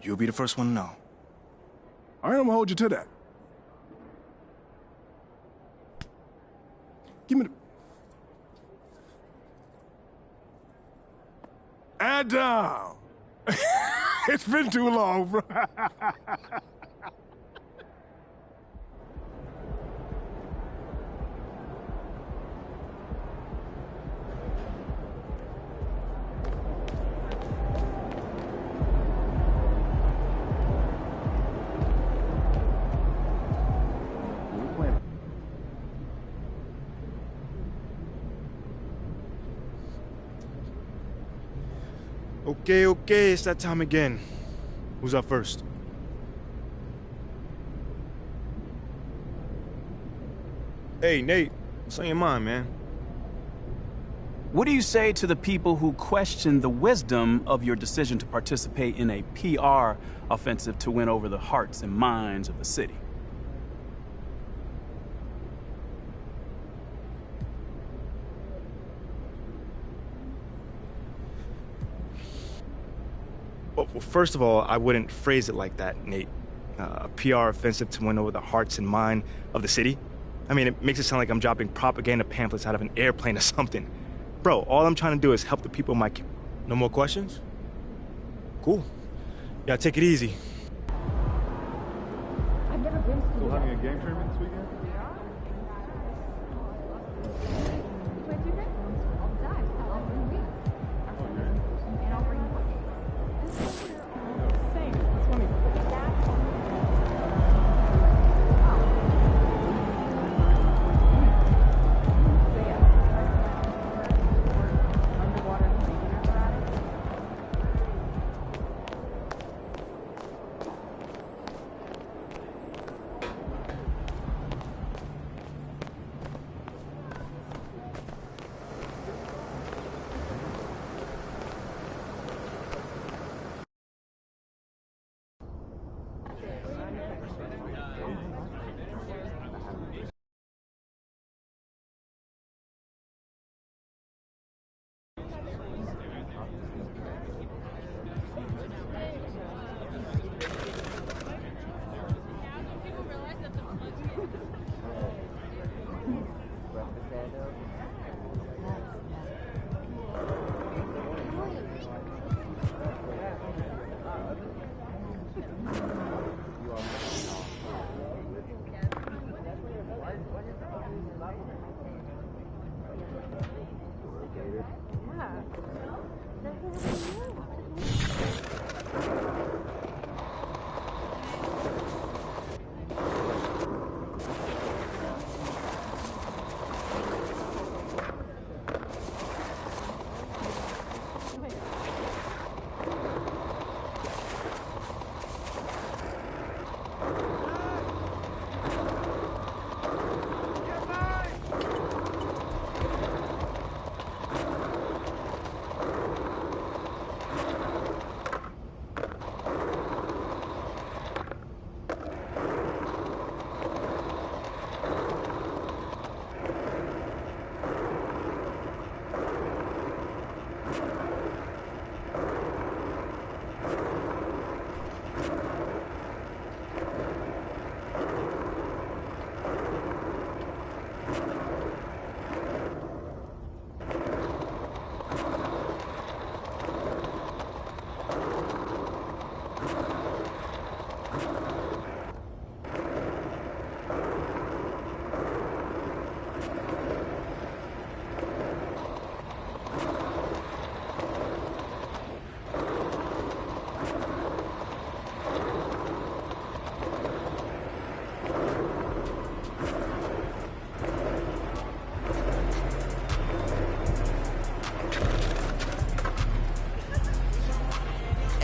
You'll be the first one to know. All right, I'm gonna hold you to that. Give me the... Adam! It's been too long, bro. Okay, it's that time again. Who's up first? Hey, Nate, what's on your mind, man? What do you say to the people who question the wisdom of your decision to participate in a PR offensive to win over the hearts and minds of the city? Well, first of all, I wouldn't phrase it like that, Nate. A PR offensive to win over the hearts and mind of the city? I mean, it makes it sound like I'm dropping propaganda pamphlets out of an airplane or something. Bro, all I'm trying to do is help the people in my... No more questions? Cool. Yeah, take it easy. I've never been to Still having a game tournament this weekend?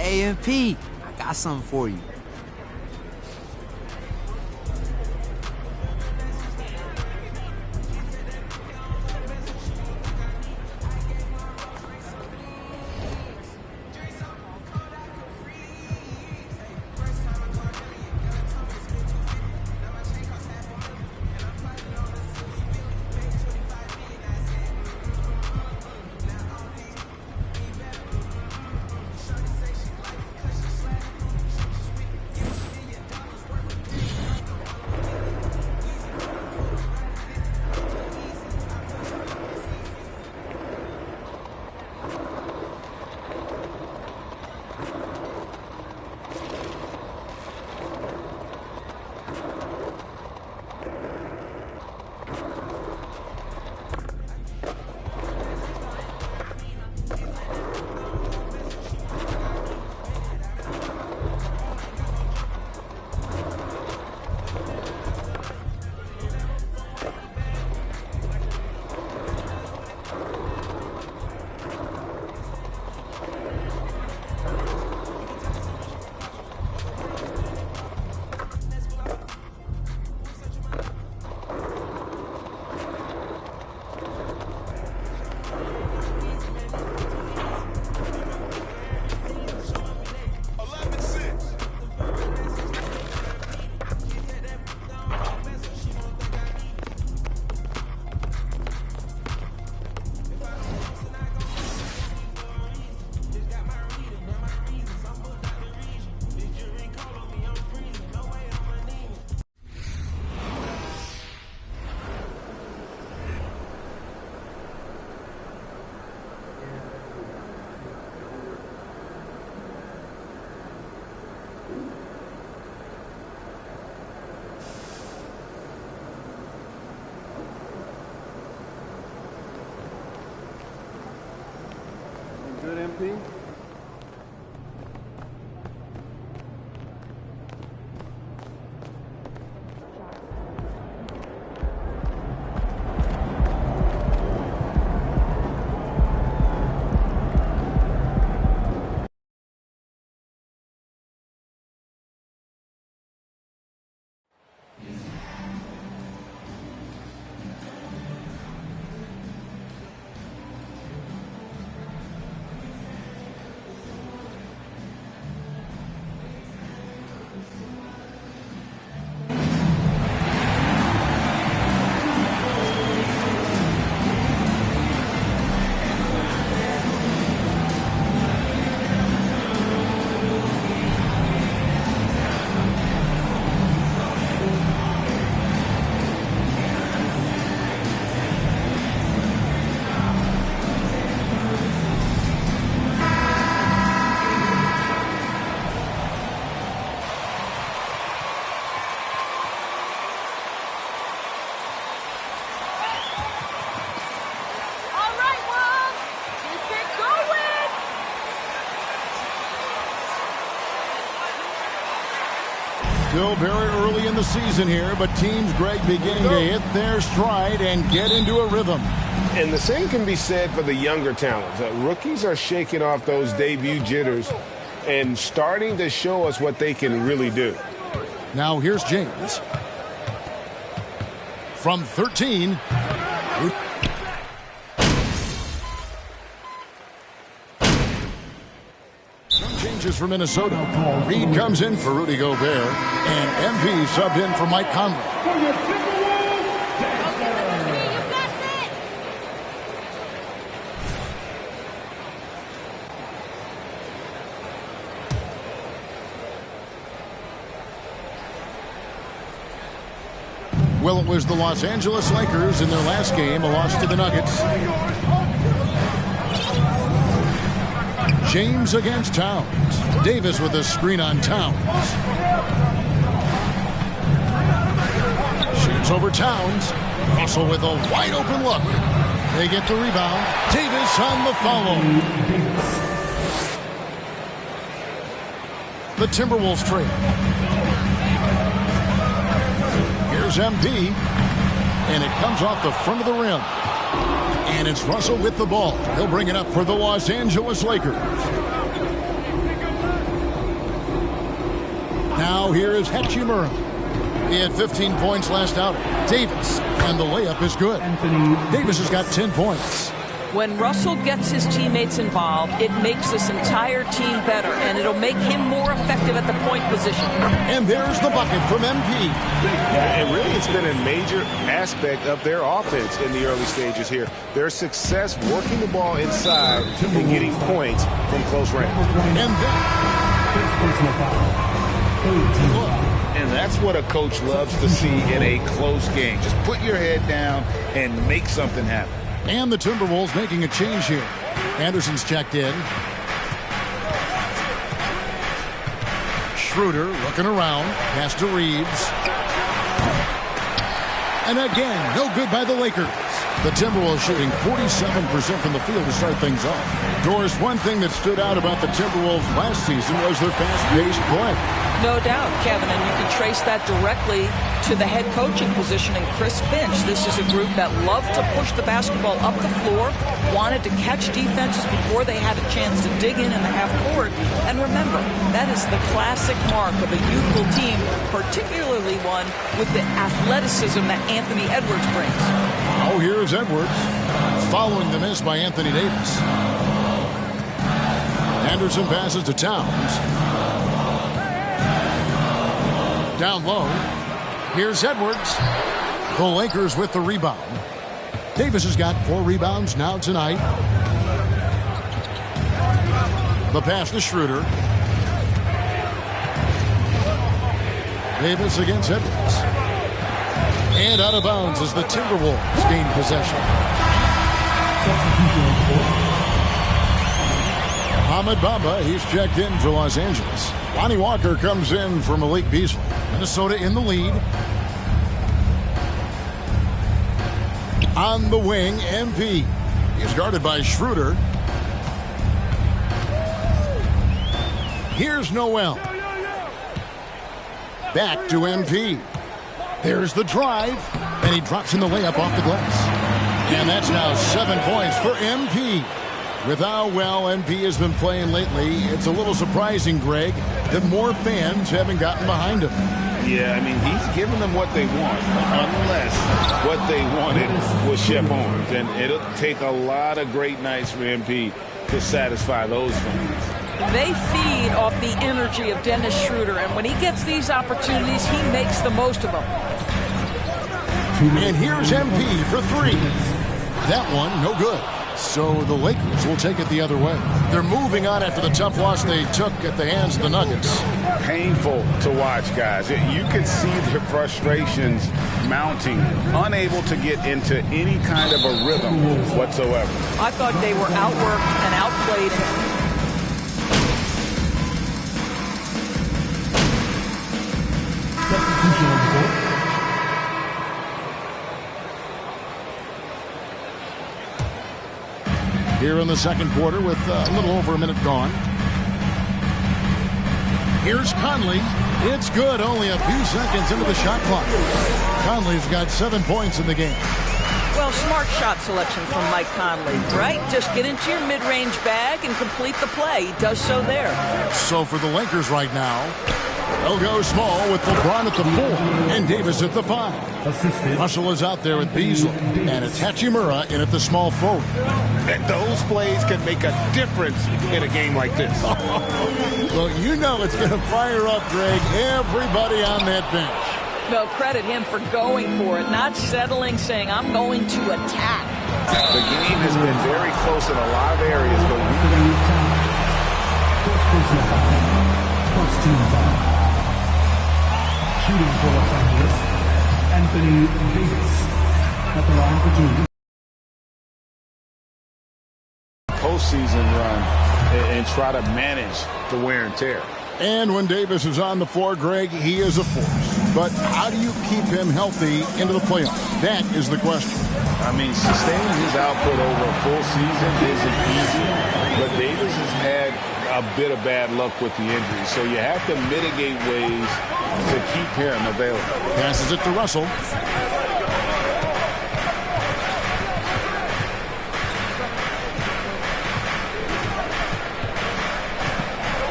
AMP, I got something for you. Good, MP? Still very early in the season here, but teams, Greg, beginning to hit their stride and get into a rhythm. And the same can be said for the younger talents. Rookies are shaking off those debut jitters and starting to show us what they can really do. Now here's James. From 13. Changes for Minnesota. Reed comes in for Rudy Gobert, and MP subbed in for Mike Conley. Well, it was the Los Angeles Lakers in their last game, a loss to the Nuggets. James against Towns. Davis with a screen on Towns. It's over Towns. Russell with a wide open look. They get the rebound. Davis on the follow. The Timberwolves trail. Here's MP. And it comes off the front of the rim. And it's Russell with the ball. He'll bring it up for the Los Angeles Lakers. Now here is Hachimura. He had 15 points last outing. Davis, and the layup is good. Davis has got 10 points. When Russell gets his teammates involved, it makes this entire team better, and it'll make him more effective at the point position. And there's the bucket from MP. And really, it's been a major aspect of their offense in the early stages here. Their success working the ball inside and getting points from close range. And that's what a coach loves to see in a close game. Just put your head down and make something happen. And the Timberwolves making a change here. Anderson's checked in. Schroeder looking around. Pass to Reeves. And again, no good by the Lakers. The Timberwolves shooting 47% from the field to start things off. Doris, one thing that stood out about the Timberwolves last season was their fast-paced play. No doubt, Kevin, and you can trace that directly to the head coaching position in Chris Finch. This is a group that loved to push the basketball up the floor, wanted to catch defenses before they had a chance to dig in the half court. And remember, that is the classic mark of a youthful team, particularly one with the athleticism that Anthony Edwards brings. Oh, here's Edwards, following the miss by Anthony Davis. Anderson passes to Towns. Down low. Here's Edwards. The Lakers with the rebound. Davis has got 4 rebounds now tonight. The pass to Schroeder. Davis against Edwards. And out of bounds as the Timberwolves gain possession. Ahmed Bamba, he's checked in for Los Angeles. Lonnie Walker comes in for Malik Beasley. Minnesota in the lead. On the wing, MP. He's guarded by Schroeder. Here's Noel. Back to MP. There's the drive. And he drops in the layup off the glass. And that's now 7 points for MP. With how well MP has been playing lately, it's a little surprising, Greg, that more fans haven't gotten behind him. Yeah, I mean, he's giving them what they want, unless what they wanted was Shep Owens. And it'll take a lot of great nights for MP to satisfy those fans. They feed off the energy of Dennis Schroeder, and when he gets these opportunities, he makes the most of them. And here's MP for 3. That one, no good. So the Lakers will take it the other way. They're moving on after the tough loss they took at the hands of the Nuggets. Painful to watch, guys. You could see their frustrations mounting, unable to get into any kind of a rhythm whatsoever. I thought they were outworked and outplayed. Here in the second quarter with a little over a minute gone. Here's Conley. It's good, only a few seconds into the shot clock. Conley's got 7 points in the game. Well, smart shot selection from Mike Conley, right? Just get into your mid-range bag and complete the play. He does so there. So for the Lakers right now, they'll go small with LeBron at the 4 and Davis at the 5. Russell is out there with Beasley, and it's Hachimura in at the small forward. And those plays can make a difference in a game like this. Well, you know it's going to fire up, Greg, everybody on that bench. No, credit him for going for it, not settling, saying, I'm going to attack. The game has been very close in a lot of areas, but shooting for Los Angeles, Anthony Davis at the line for 2. Postseason run and try to manage the wear and tear. And when Davis is on the floor, Greg, he is a force. but how do you keep him healthy into the playoffs? That is the question. I mean, sustaining his output over a full season isn't easy, but Davis has had a bit of bad luck with the injury, so you have to mitigate ways to keep him available. Passes it to Russell.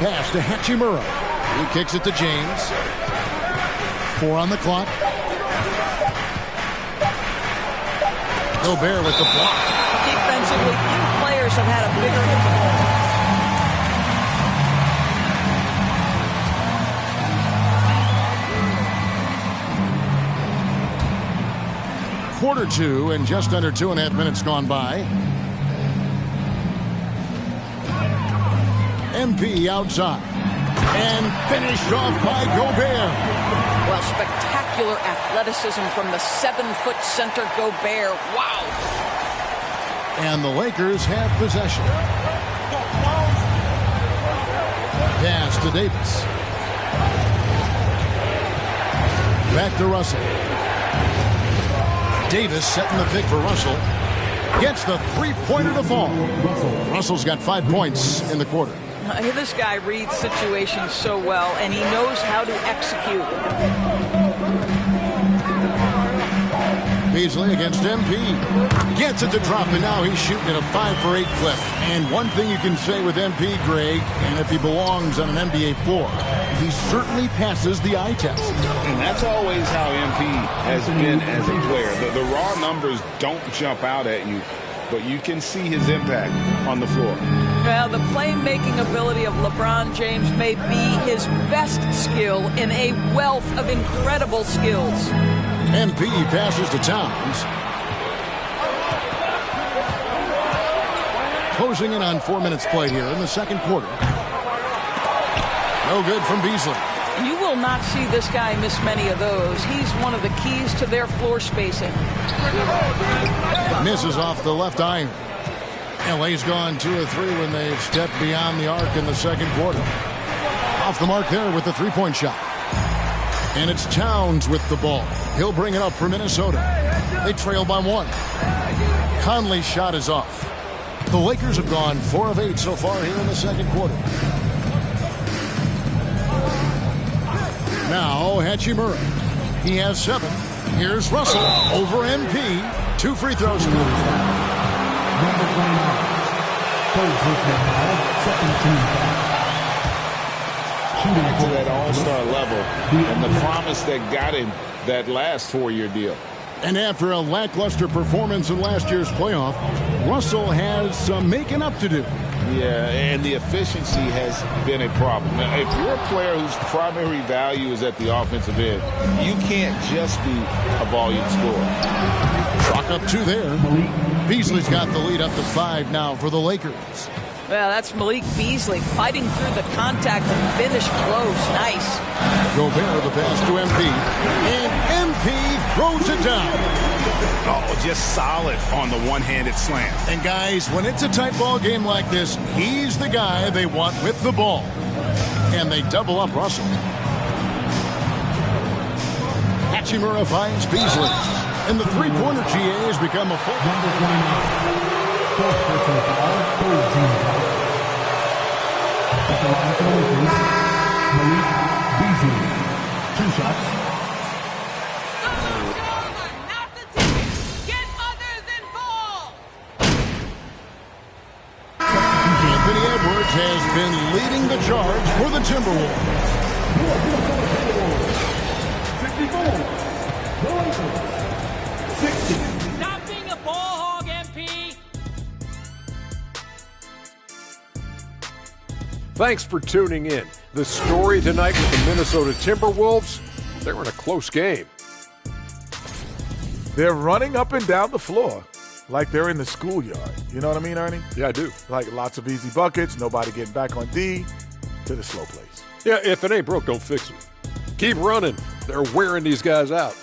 Pass to Hachimura. He kicks it to James. 4 on the clock. Gobert with the block. Defensively, few players have had a bigger hit the ball. Quarter 2 and just under 2.5 minutes gone by. MP outside. And finished off by Gobert. Well, spectacular athleticism from the 7-foot center Gobert. Wow. And the Lakers have possession. Pass to Davis. Back to Russell. Davis setting the pick for Russell. Gets the three-pointer to fall. Russell's got 5 points in the quarter. This guy reads situations so well, and he knows how to execute. Beasley against MP. Gets it to drop, and now he's shooting at a 5-for-8 clip. And one thing you can say with MP, Greg, and if he belongs on an NBA floor, he certainly passes the eye test. And that's always how MP has been as a player. The raw numbers don't jump out at you, but you can see his impact on the floor. Well, the playmaking ability of LeBron James may be his best skill in a wealth of incredible skills. MP passes to Towns. Closing in on 4 minutes played here in the second quarter. No good from Beasley. You will not see this guy miss many of those. He's one of the keys to their floor spacing. Misses off the left iron. LA's gone 2 of 3 when they've stepped beyond the arc in the second quarter. Off the mark there with the three-point shot. And it's Towns with the ball. He'll bring it up for Minnesota. They trail by 1. Conley's shot is off. The Lakers have gone 4 of 8 so far here in the second quarter. Now Hachimura. He has 7. Here's Russell over MP. 2 free throws. To that all-star level and the promise that got him that last 4-year deal. And after a lackluster performance in last year's playoff, Russell has some making up to do. Yeah, and the efficiency has been a problem. Now, if you're a player whose primary value is at the offensive end, you can't just be a volume scorer. Clock up 2 there. Beasley's got the lead up to 5 now for the Lakers. Well, that's Malik Beasley fighting through the contact and finish close. Nice. Gobert the pass to MP. And MP throws it down. Oh, just solid on the one-handed slam. And guys, when it's a tight ball game like this, he's the guy they want with the ball. And they double up Russell. Hachimura finds Beasley. And the three-pointer GA has become a full. Number 29. Fourth personal foul, third team foul. At the line for the Lakers, Malik Beasley. 2 shots. Anthony Edwards has been leading the charge for the Timberwolves. 64. The Lakers. 60. Stop being a ball hog, MP. Thanks for tuning in. The story tonight with the Minnesota Timberwolves, they're in a close game. They're running up and down the floor like they're in the schoolyard. You know what I mean, Ernie? Yeah, I do. Like lots of easy buckets, nobody getting back on D, to the slow plays. Yeah, if it ain't broke, don't fix it. Keep running. They're wearing these guys out.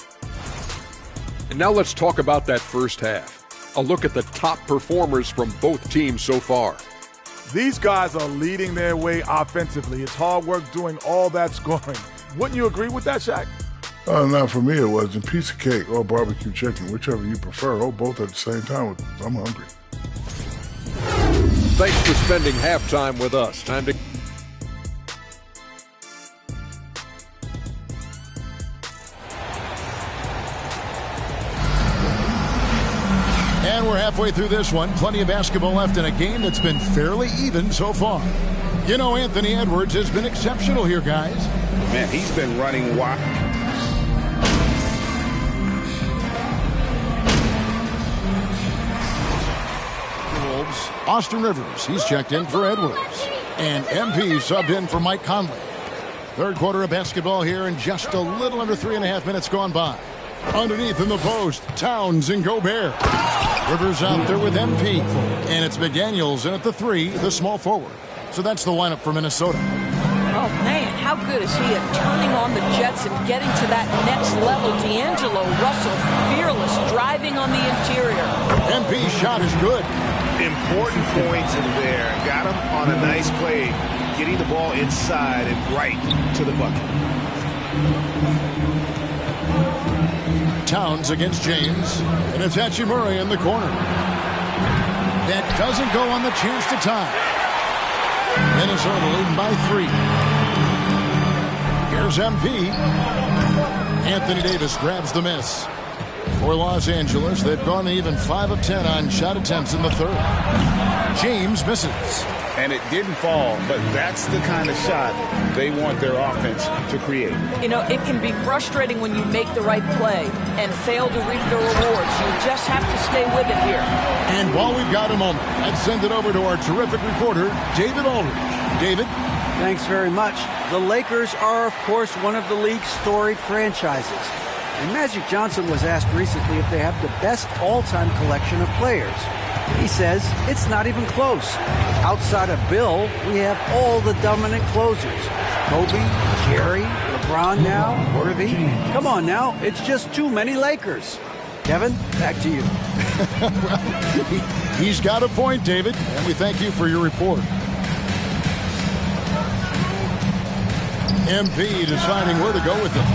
And now let's talk about that first half. A look at the top performers from both teams so far. These guys are leading their way offensively. It's hard work doing all that scoring. Wouldn't you agree with that, Shaq? Now for me it wasn't. Piece of cake or barbecue chicken, whichever you prefer. Oh, both at the same time. I'm hungry. Thanks for spending halftime with us. Time to... And we're halfway through this one. Plenty of basketball left in a game that's been fairly even so far. You know, Anthony Edwards has been exceptional here, guys. Man, he's been running wild. Wolves, Austin Rivers, he's checked in for Edwards. And MP subbed in for Mike Conley. Third quarter of basketball here in just a little under 3.5 minutes gone by. Underneath in the post, Towns and Gobert. Rivers out there with MP. And it's McDaniels in at the 3, the small forward. So that's the lineup for Minnesota. Oh, man, how good is he at turning on the Jets and getting to that next level? D'Angelo Russell, fearless, driving on the interior. MP's shot is good. Important points in there. Got him on a nice play, getting the ball inside and right to the bucket. Towns against James, and it's Hachimura in the corner. That doesn't go on the chance to tie. Minnesota leading by 3. Here's MP. Anthony Davis grabs the miss. For Los Angeles, they've gone even 5 of 10 on shot attempts in the third. James misses. And it didn't fall, but that's the kind of shot they want their offense to create. You know, it can be frustrating when you make the right play and fail to reap the rewards. You just have to stay with it here. And while we've got a moment, let's send it over to our terrific reporter, David Aldridge. David? Thanks very much. The Lakers are, of course, one of the league's storied franchises. And Magic Johnson was asked recently if they have the best all-time collection of players. He says it's not even close. Outside of Bill, we have all the dominant closers. Kobe, Jerry, LeBron now, Worthy. Come on now, it's just too many Lakers. Kevin, back to you. Well, he's got a point, David, and we thank you for your report. MP deciding where to go with it.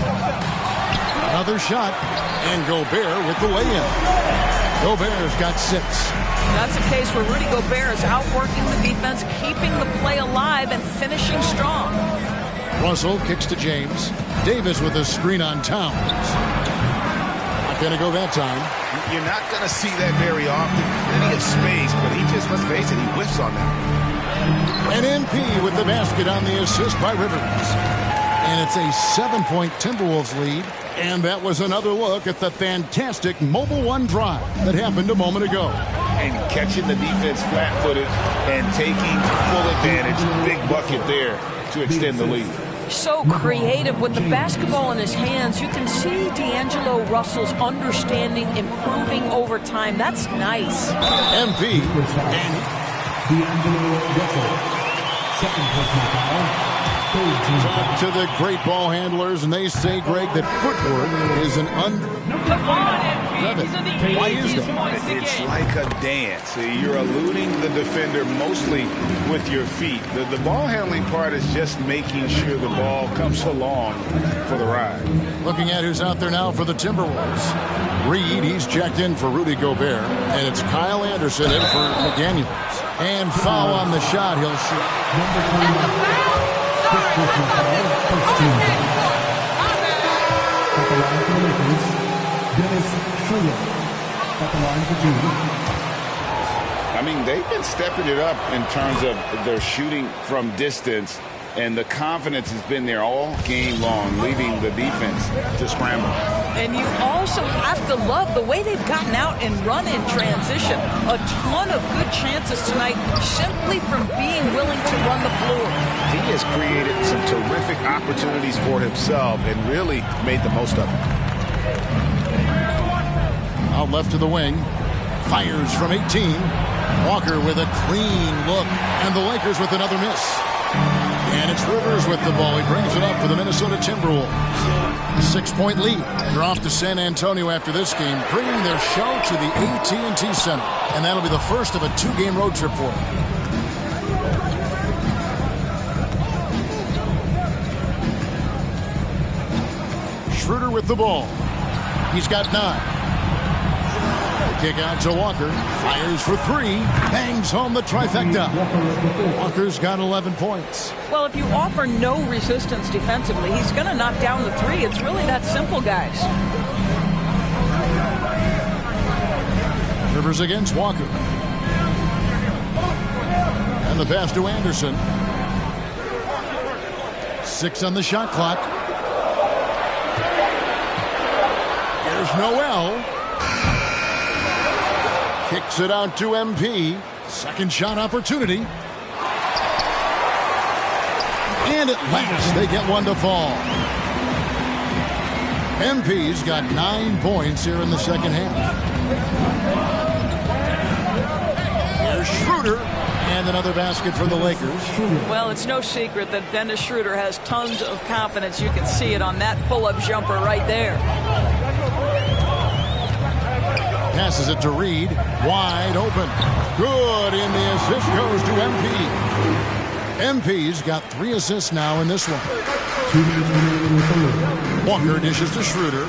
Another shot, and Gobert with the lay-in. Gobert's got 6. That's a case where Rudy Gobert is outworking the defense, keeping the play alive, and finishing strong. Russell kicks to James. Davis with a screen on Towns. Not going to go that time. You're not going to see that very often. Plenty of space, but he just, let's face it, he whiffs on that. And MP with the basket on the assist by Rivers. And it's a 7-point Timberwolves lead. And that was another look at the fantastic Mobile One drive that happened a moment ago. And catching the defense flat-footed and taking full advantage. Big bucket there to extend the lead. So creative with the basketball in his hands. You can see D'Angelo Russell's understanding improving over time. That's nice. MP. D'Angelo Russell. Second personal foul. Talk to the great ball handlers, and they say, Greg, that footwork is an Why is that? It's like a dance. You're eluding the defender mostly with your feet. The ball handling part is just making sure the ball comes along for the ride. Looking at who's out there now for the Timberwolves. Reed, he's checked in for Rudy Gobert, and it's Kyle Anderson in for McDaniels. And foul on the shot, he'll shoot. Number 29. First personal foul, first team foul. At the line for the Lakers, Dennis Schroeder. At the line for June. I mean, they've been stepping it up in terms of their shooting from distance, and the confidence has been there all game long, leaving the defense to scramble. And you also have to love the way they've gotten out and run in transition. A ton of good chances tonight simply from being willing to run the floor. He has created some terrific opportunities for himself and really made the most of it. Out left to the wing. Fires from 18. Walker with a clean look. And the Lakers with another miss. And it's Rivers with the ball. He brings it up for the Minnesota Timberwolves. 6-point lead. They're off to San Antonio after this game, bringing their show to the AT&T Center. And that'll be the first of a 2-game road trip for them. Schroeder with the ball. He's got 9. Kick out to Walker. Fires for 3. Bangs home the trifecta. Walker's got 11 points. Well, if you offer no resistance defensively, he's going to knock down the 3. It's really that simple, guys. Rivers against Walker. And the pass to Anderson. 6 on the shot clock. Here's Noel. Kicks it out to MP. Second shot opportunity. And at last, they get one to fall. MP's got 9 points here in the second half. Here's Schroeder. And another basket for the Lakers. Well, it's no secret that Dennis Schroeder has tons of confidence. You can see it on that pull-up jumper right there. Passes it to Reed. Wide open. Good, and the assist goes to MP. MP's got 3 assists now in this one. Walker dishes to Schroeder.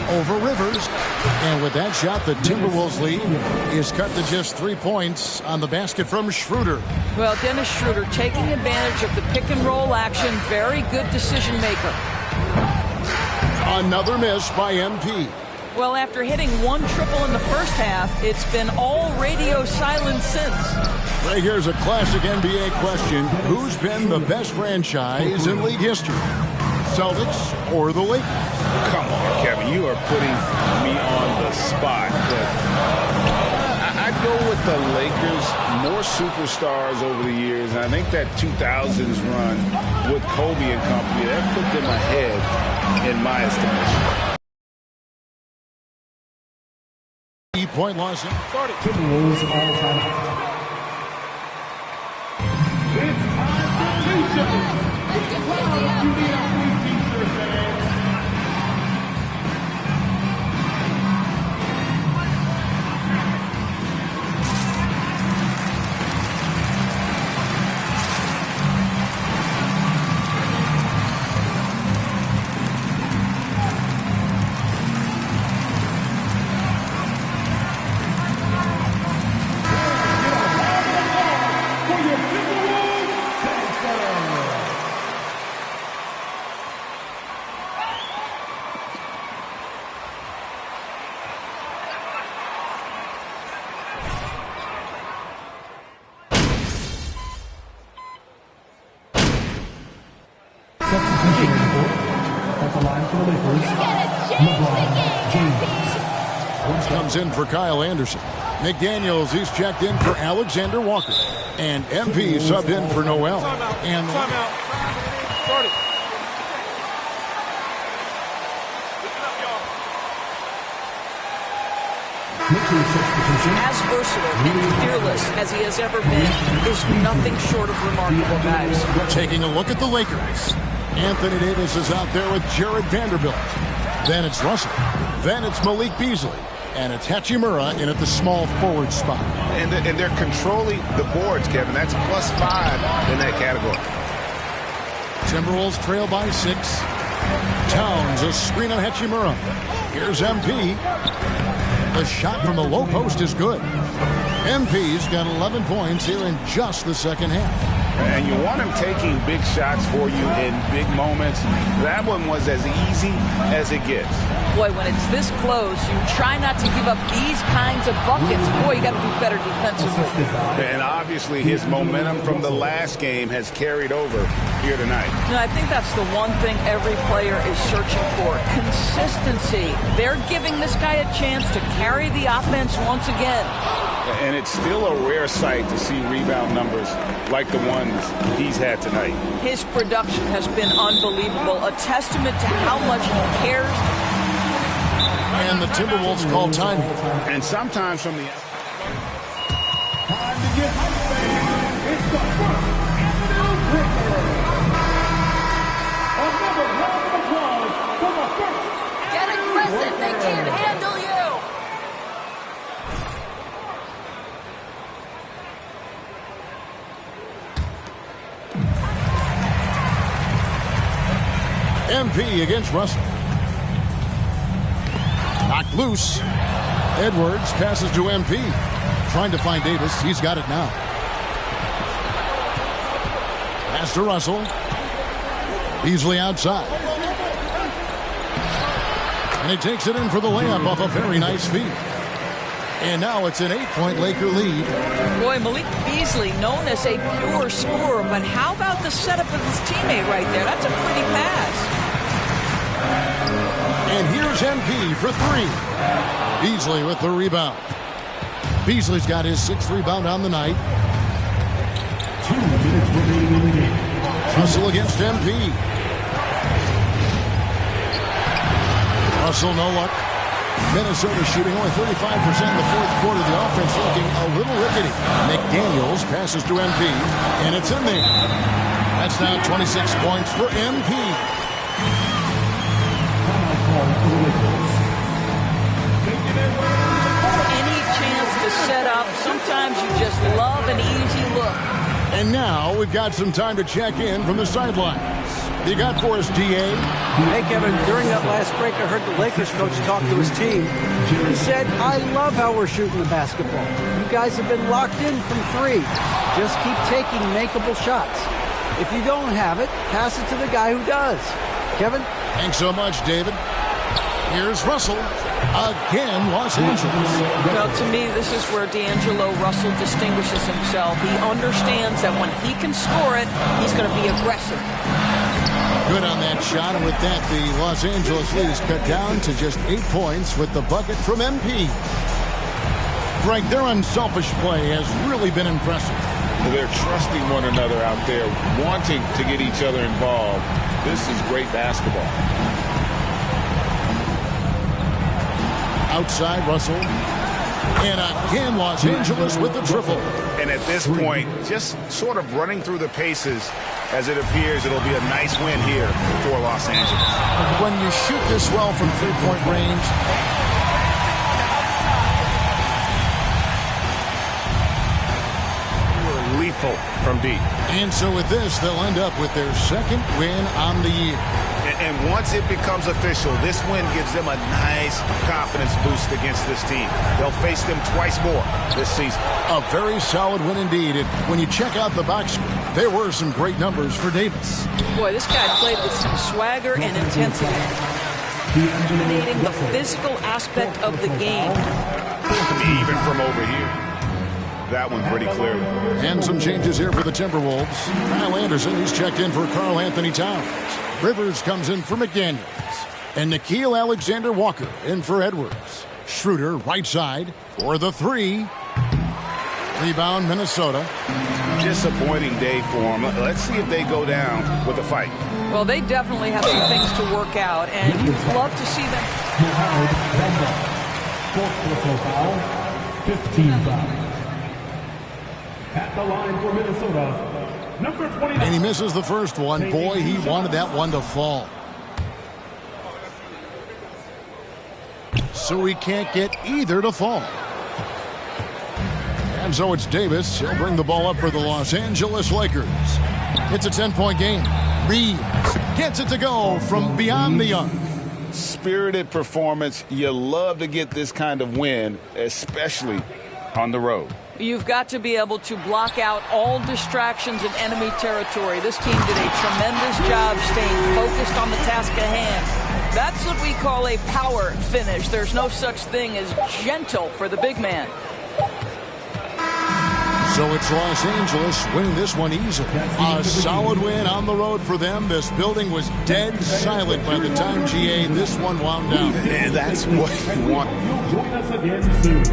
Over Rivers. And with that shot, the Timberwolves lead is cut to just 3 points on the basket from Schroeder. Well, Dennis Schroeder taking advantage of the pick-and-roll action. Very good decision maker. Another miss by MP. Well, after hitting 1 triple in the first half, it's been all radio silence since. Right, here's a classic NBA question. Who's been the best franchise in league history? Celtics or the Lakers? Come on, Kevin. You are putting me on the spot. But I'd go with the Lakers. More superstars over the years. And I think that 2000s run with Kobe and company, that put them ahead in my estimation. Point loss. Timberwolves all time. It's time for two-shows. It's the cloud of beauty athlete t-shirt fans. Comes in for Kyle Anderson. McDaniels, he's checked in for Alexander Walker. And MP subbed in for Noel. And as versatile and fearless as he has ever been is nothing short of remarkable, guys. Taking a look at the Lakers. Anthony Davis is out there with Jared Vanderbilt. Then it's Russell. Then it's Malik Beasley. And it's Hachimura in at the small forward spot. And they're controlling the boards, Kevin. That's +5 in that category. Timberwolves trail by 6. Towns, a screen on Hachimura. Here's MP. The shot from the low post is good. MP's got 11 points here in just the second half. And you want him taking big shots for you in big moments. That one was as easy as it gets. Boy, when it's this close, you try not to give up these kinds of buckets. Boy, you got to do better defensively. And obviously his momentum from the last game has carried over here tonight. And I think that's the one thing every player is searching for. Consistency. They're giving this guy a chance to carry the offense once again. And it's still a rare sight to see rebound numbers like the ones he's had tonight. His production has been unbelievable, a testament to how much he cares. And the Timberwolves call time. And sometimes from the... Time to get hype, fans. It's the first afternoon breaker. Another round of applause for the first. Get aggressive, they can't handle you. MP against Russell. Knocked loose. Edwards passes to MP. Trying to find Davis. He's got it now. Pass to Russell. Beasley outside. And he takes it in for the layup off a very nice feed. And now it's an 8-point Laker lead. Boy, Malik Beasley, known as a pure scorer, but how about the setup of his teammate right there? That's a pretty pass. And here's MP for three. Beasley with the rebound. Beasley's got his 6th rebound on the night. 2 minutes remaining in the game. Russell against MP. Russell, no luck. Minnesota shooting only 35% in the fourth quarter. The offense looking a little rickety. McDaniels passes to MP, and it's in there. That's now 26 points for MP. Any chance to set up, sometimes you just love an easy look. And now we've got some time to check in from the sidelines. You got for us, DA? Hey, Kevin, during that last break, I heard the Lakers coach talk to his team. He said, I love how we're shooting the basketball. You guys have been locked in from three. Just keep taking makeable shots. If you don't have it, pass it to the guy who does. Kevin? Thanks so much, David. Here's Russell. Again, Los Angeles. Well, to me, this is where D'Angelo Russell distinguishes himself. He understands that when he can score it, he's going to be aggressive. Good on that shot, and with that, the Los Angeles lead is cut down to just 8 points with the bucket from MP. Greg, their unselfish play has really been impressive. They're trusting one another out there, wanting to get each other involved. This is great basketball. Outside, Russell. And again, Los Angeles with the triple. And at this point, just sort of running through the paces, as it appears it'll be a nice win here for Los Angeles. When you shoot this well from three-point range, we're lethal from deep. And so with this, they'll end up with their 2nd win on the year. And once it becomes official, this win gives them a nice confidence boost against this team. They'll face them twice more this season. A very solid win indeed. And when you check out the box score, there were some great numbers for Davis. Boy, this guy played with some swagger and intensity, dominating the physical aspect of the game. Even from over here. That one pretty clearly. And some changes here for the Timberwolves. Kyle Anderson, he's checked in for Karl Anthony Towns. Rivers comes in for McDaniels. And Nickeil Alexander-Walker in for Edwards. Schroeder, right side, for the three. Rebound, Minnesota. Disappointing day for them. Let's see if they go down with a fight. Well, they definitely have some things to work out, and you'd love to see them. Fourth personal foul, 15 foul. At the line for Minnesota, number 29. And he misses the first one. Boy, he wanted that one to fall. So he can't get either to fall. And so it's Davis. He'll bring the ball up for the Los Angeles Lakers. It's a 10-point game. Reeves gets it to go from beyond the arc. Spirited performance. You love to get this kind of win, especially on the road. You've got to be able to block out all distractions in enemy territory. This team did a tremendous job staying focused on the task at hand. That's what we call a power finish. There's no such thing as gentle for the big man. So it's Los Angeles winning this one easily. A solid win on the road for them. This building was dead silent by the time, GA, this one wound down. And that's what you want. Join us again soon.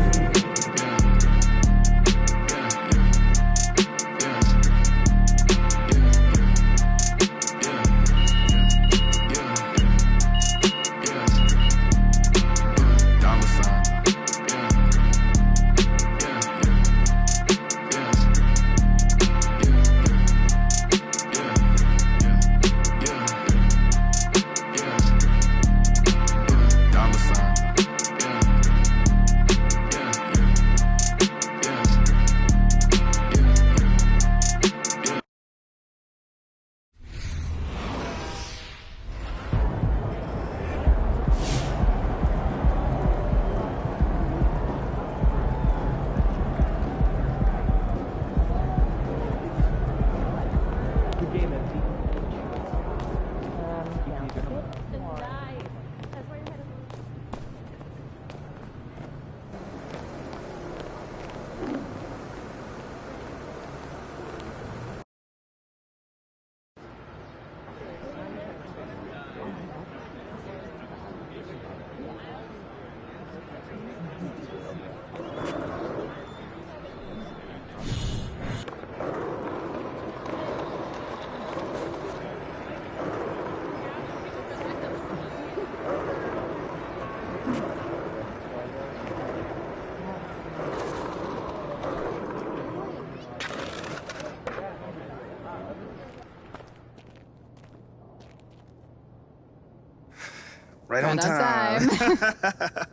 Right on Right on time. time.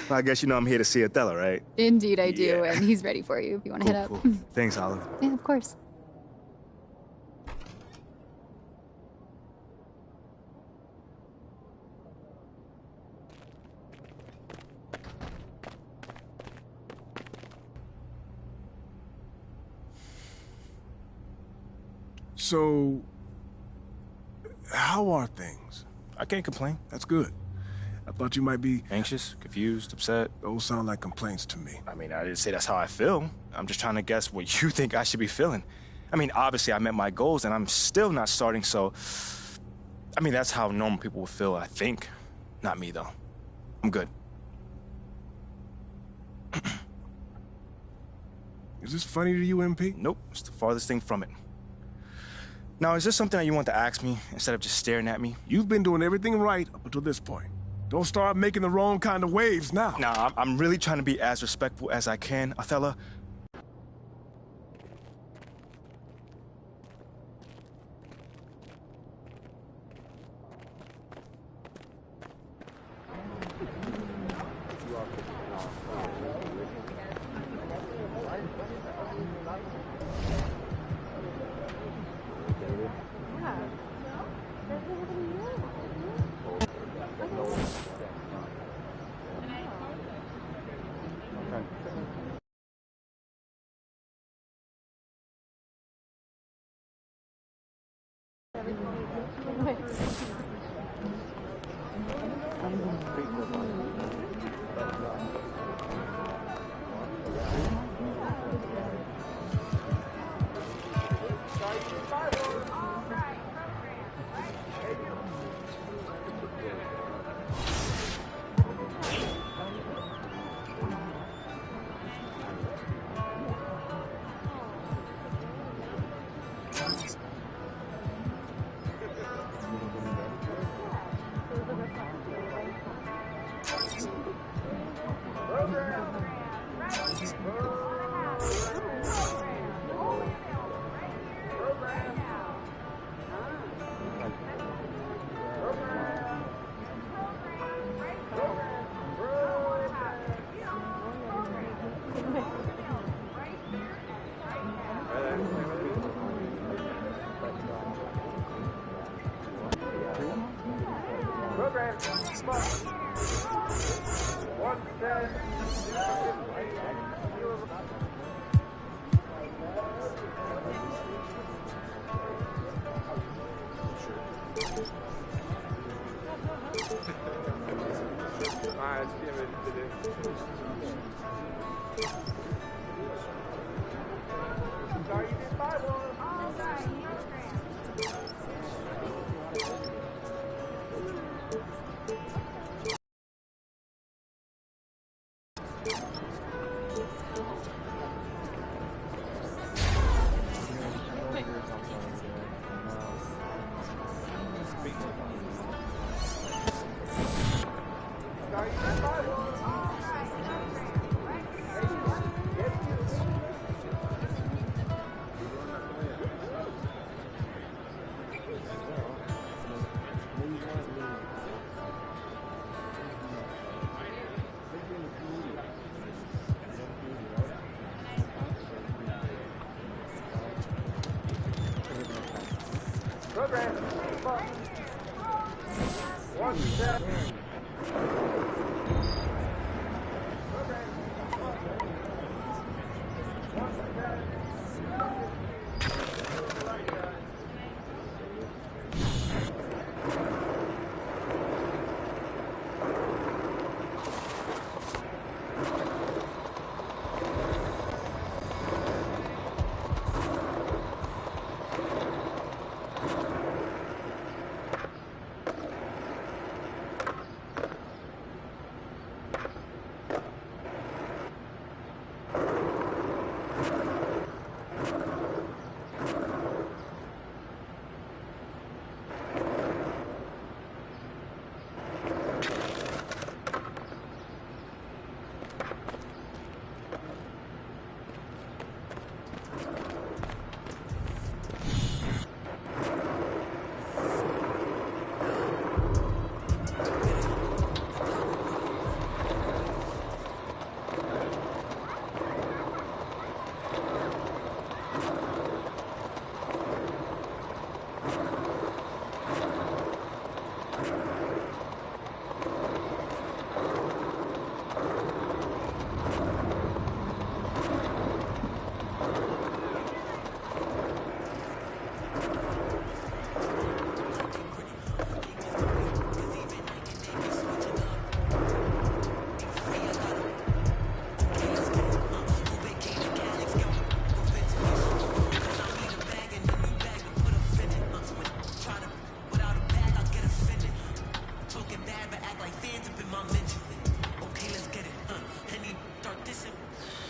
Well, I guess you know I'm here to see Othello, right? Indeed, I do, Yeah. and he's ready for you if you want to hit up. Cool. Thanks, Olive. Yeah, of course. So, how are things? I can't complain. That's good. I thought you might be... Anxious, confused, upset. Those sound like complaints to me. I mean, I didn't say that's how I feel. I'm just trying to guess what you think I should be feeling. I mean, obviously I met my goals and I'm still not starting, so... I mean, that's how normal people would feel, I think. Not me, though. I'm good. Is this funny to you, MP? Nope, it's the farthest thing from it. Now, is this something that you want to ask me instead of just staring at me? You've been doing everything right up until this point. Don't start making the wrong kind of waves now. Nah, I'm really trying to be as respectful as I can, Othello.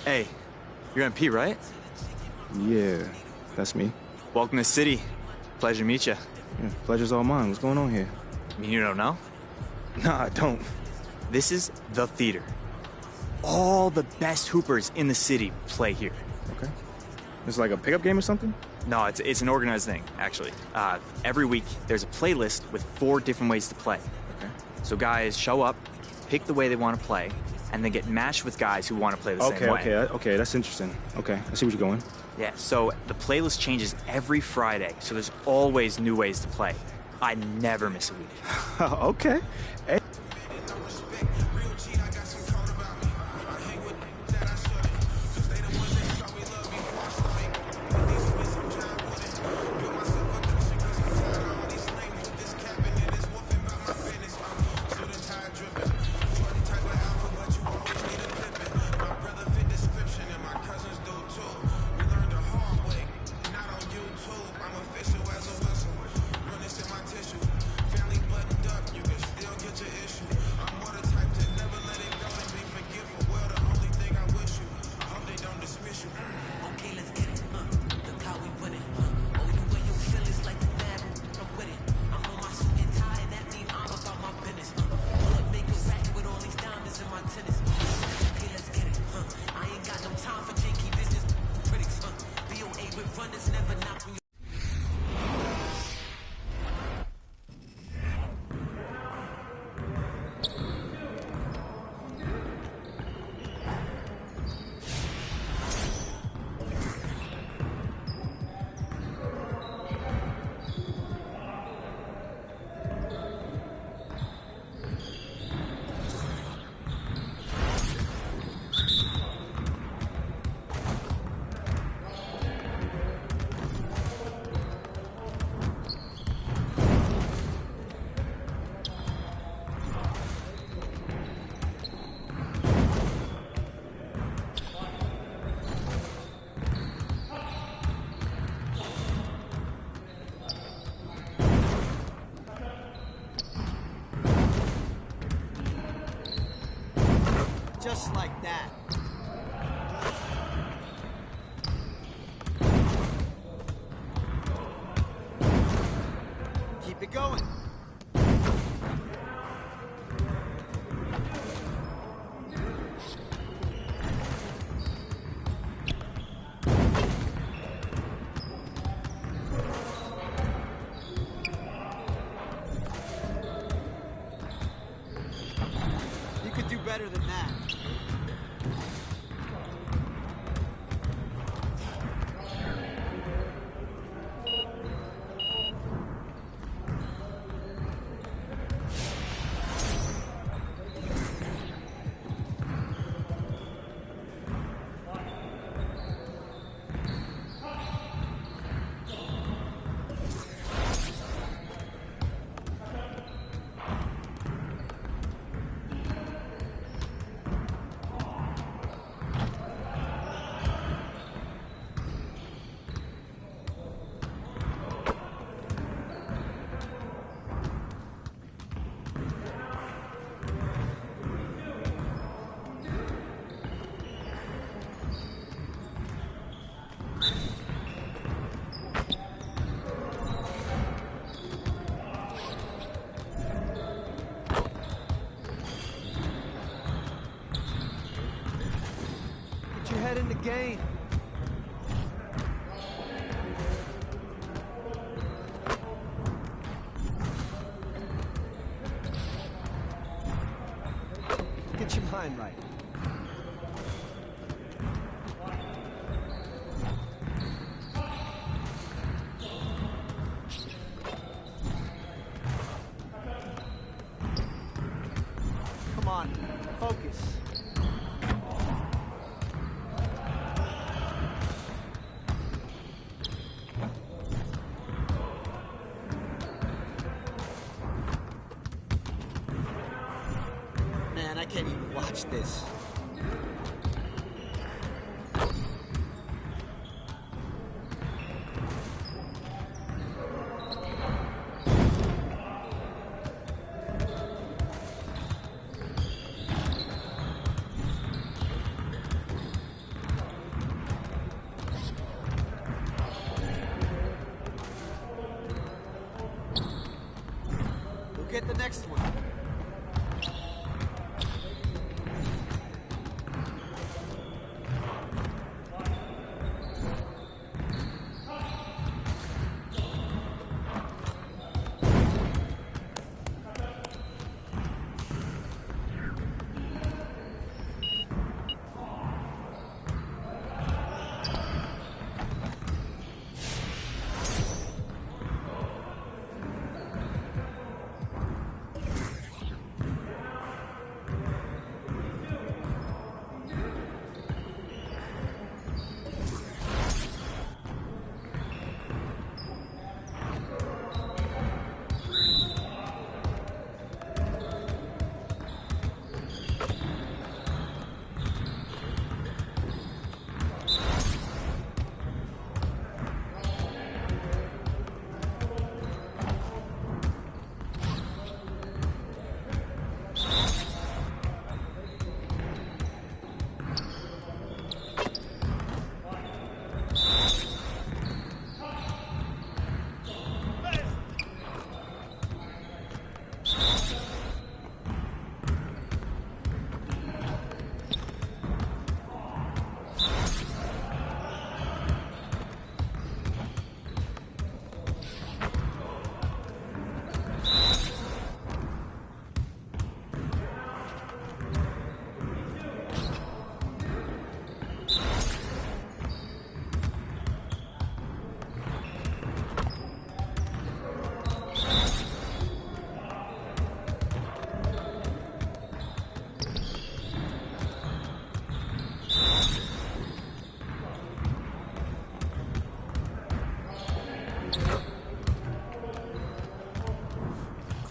Hey, you're MP, right? Yeah, that's me. Welcome to the city. Pleasure to meet you. Yeah, pleasure's all mine. What's going on here? I mean, you don't know? Nah, I don't. This is the theater. All the best hoopers in the city play here. Okay. It's like a pickup game or something? No, it's an organized thing, actually. Every week, there's a playlist with 4 different ways to play. Okay. So guys show up, pick the way they want to play, and then get matched with guys who want to play the same way. Okay, that's interesting. Okay, I see where you're going. Yeah, so the playlist changes every Friday, so there's always new ways to play. I never miss a week. Okay. Hey. Just like that. Keep it going. You could do better than that. Put your head in the game. Get your mind right. Come on, focus. Man, I can't even watch this. get the next one.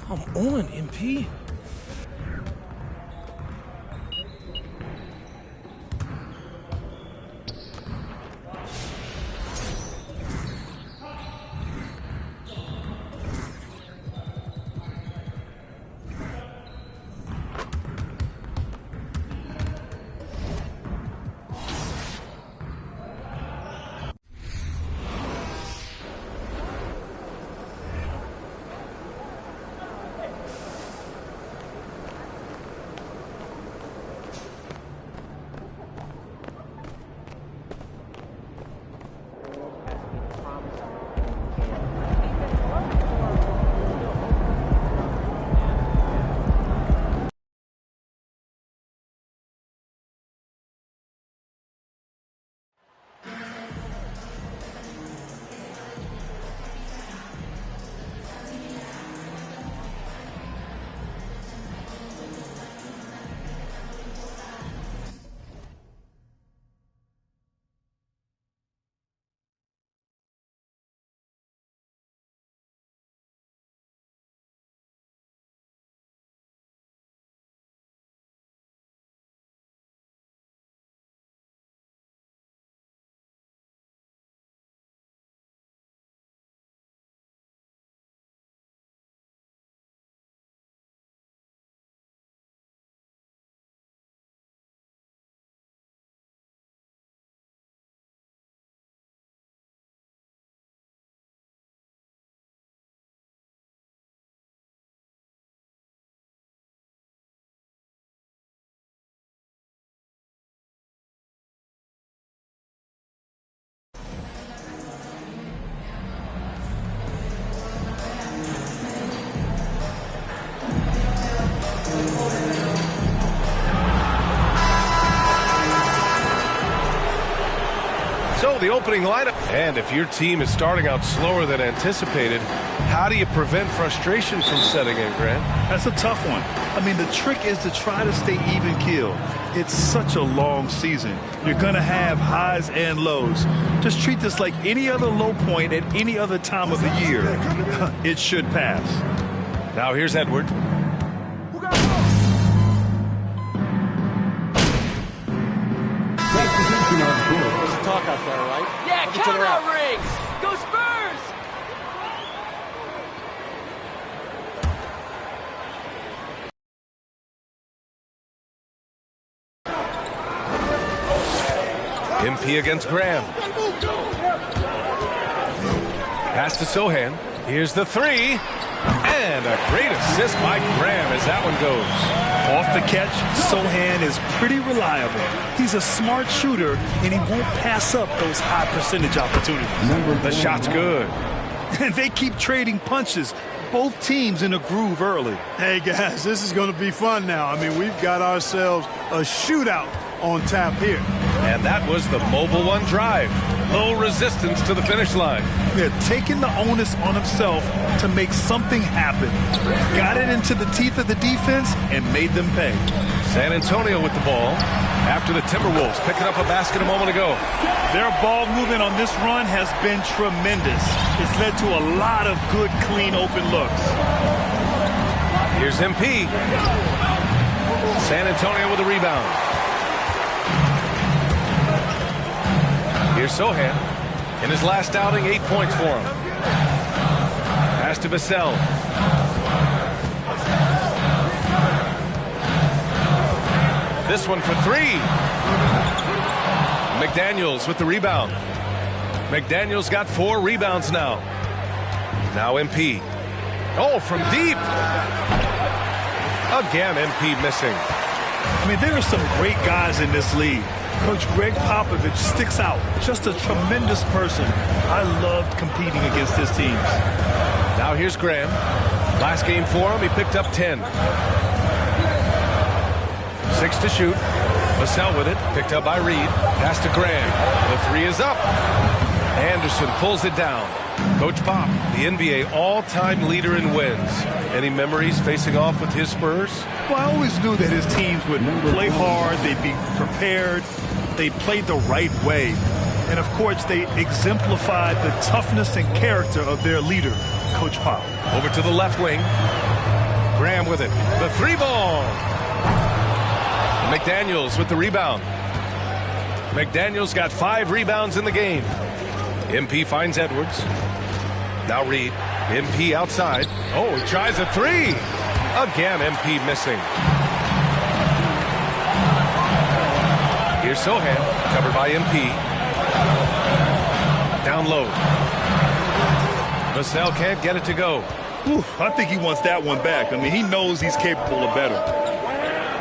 Come on, MP. So the opening lineup. And if your team is starting out slower than anticipated, how do you prevent frustration from setting in, Grant? That's a tough one. I mean, the trick is to try to stay even keel. It's such a long season. You're going to have highs and lows. Just treat this like any other low point at any other time of the year. It should pass. Now here's Edward. There's a talk out there, right? Yeah, count out rings! Go Spurs! MP against Graham. Pass to Sohan. Here's the three. And a great assist by Graham as that one goes. Off the catch, Sohan is pretty reliable. He's a smart shooter, and he won't pass up those high percentage opportunities. The shot's good. And they keep trading punches. Both teams in a groove early. Hey, guys, this is going to be fun now. I mean, we've got ourselves a shootout on tap here. And that was the Mobile One drive. Low resistance to the finish line. They're taking the onus on himself to make something happen. Got it into the teeth of the defense and made them pay. San Antonio with the ball after the Timberwolves picking up a basket a moment ago. Their ball movement on this run has been tremendous. It's led to a lot of good, clean, open looks. Here's MP. San Antonio with a rebound. Here's Sohan. In his last outing, 8 points for him. Pass to Vassell. This one for three. McDaniels with the rebound. McDaniels got 4 rebounds now. Now MP. Oh, from deep. Again, MP missing. I mean, there are some great guys in this league. Coach Greg Popovich sticks out. Just a tremendous person. I loved competing against his teams. Now here's Graham. Last game for him, he picked up 10. 6 to shoot. Vassell with it. Picked up by Reed. Pass to Graham. The 3 is up. Anderson pulls it down. Coach Pop, the NBA all-time leader in wins. Any memories facing off with his Spurs? Well, I always knew that his teams would play hard. They'd be prepared. They played the right way. And, of course, they exemplified the toughness and character of their leader, Coach Pop. Over to the left wing. Graham with it. The 3-ball. McDaniels with the rebound. McDaniels got 5 rebounds in the game. MP finds Edwards. Now Reed. MP outside. Oh, he tries a 3. Again, MP missing. Here's Sohan, covered by MP. Down low. Vassell can't get it to go. Ooh, I think he wants that one back. I mean, he knows he's capable of better.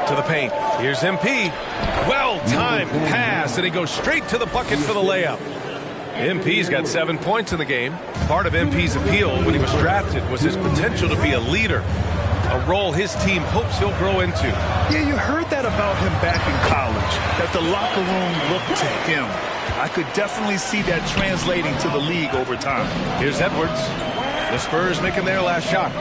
To the paint. Here's MP. Well-timed pass, and he goes straight to the bucket for the layup. MP's got 7 points in the game. Part of MP's appeal when he was drafted was his potential to be a leader, a role his team hopes he'll grow into. Yeah, you heard that about him back in college, that the locker room looked to him. I could definitely see that translating to the league over time. Here's Edwards. The Spurs making their last shot.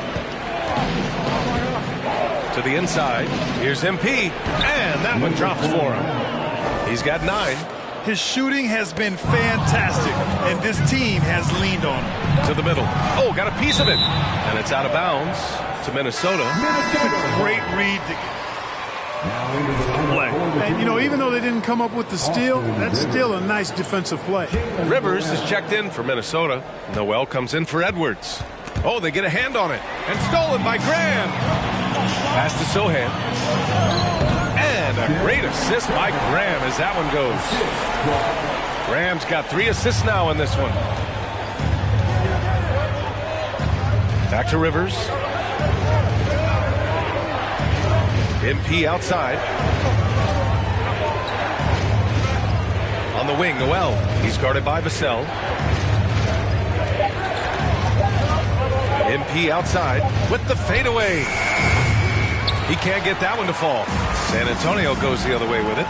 To the inside. Here's MP. And that one drops for him. He's got 9. His shooting has been fantastic, and this team has leaned on him. To the middle. Oh, got a piece of it. And it's out of bounds to Minnesota. Great read to play. And, you know, even though they didn't come up with the steal, that's still a nice defensive play. Rivers is checked in for Minnesota. Noel comes in for Edwards. Oh, they get a hand on it. And stolen by Graham. Pass to Sohan. And a great assist by Graham as that one goes. Graham's got 3 assists now in this one. Back to Rivers. MP outside. On the wing, Noel. He's guarded by Vassell. MP outside with the fadeaway. He can't get that one to fall. San Antonio goes the other way with it.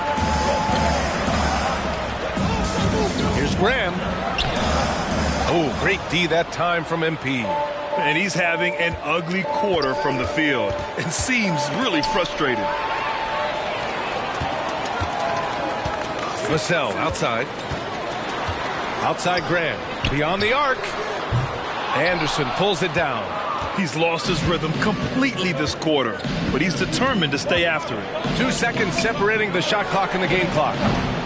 Here's Graham. Oh, great D that time from MP. And he's having an ugly quarter from the field and seems really frustrated. Vassell outside. Outside Graham. Beyond the arc. Anderson pulls it down. He's lost his rhythm completely this quarter, but he's determined to stay after it. 2 seconds separating the shot clock and the game clock.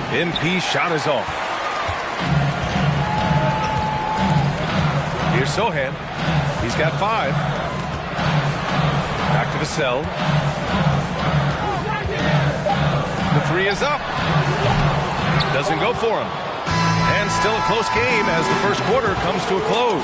MP's shot is off. Here's Sohan. He's got 5. Back to Vassell. The 3 is up. Doesn't go for him. And still a close game as the first quarter comes to a close.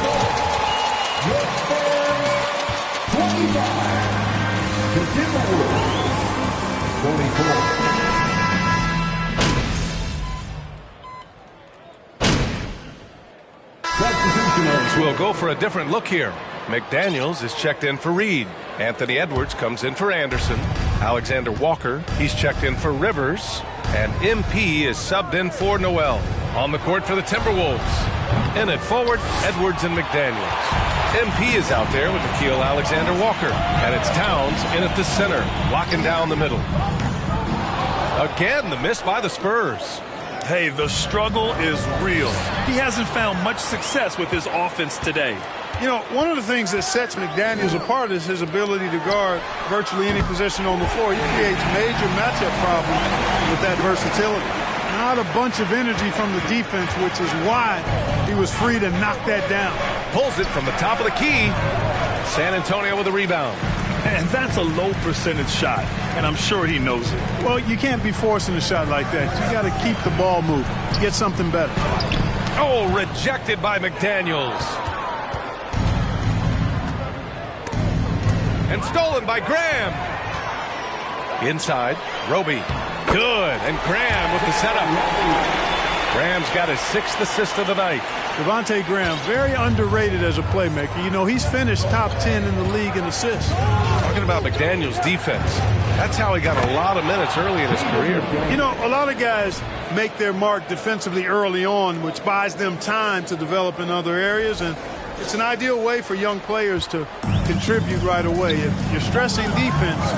We'll go for a different look here. McDaniels is checked in for Reed. Anthony Edwards comes in for Anderson. Alexander Walker, he's checked in for Rivers. And MP is subbed in for Noel. On the court for the Timberwolves. In at forward, Edwards and McDaniels. MP is out there with Nickeil Alexander-Walker. And it's Towns in at the center, locking down the middle. Again, the miss by the Spurs. Hey, the struggle is real. He hasn't found much success with his offense today. You know, one of the things that sets McDaniels apart is his ability to guard virtually any position on the floor. He creates major matchup problems with that versatility. Not a bunch of energy from the defense, which is why he was free to knock that down. Pulls it from the top of the key. San Antonio with a rebound. And that's a low percentage shot, and I'm sure he knows it. Well, you can't be forcing a shot like that. You got to keep the ball moving. Get something better. Oh, rejected by McDaniels. And stolen by Graham. Inside, Roby. Good, and Graham with the setup. Graham's got his 6th assist of the night. Devontae Graham, very underrated as a playmaker. You know, he's finished top 10 in the league in assists. Talking about McDaniels' defense. That's how he got a lot of minutes early in his career. You know, a lot of guys make their mark defensively early on, which buys them time to develop in other areas, and it's an ideal way for young players to contribute right away. If you're stressing defense,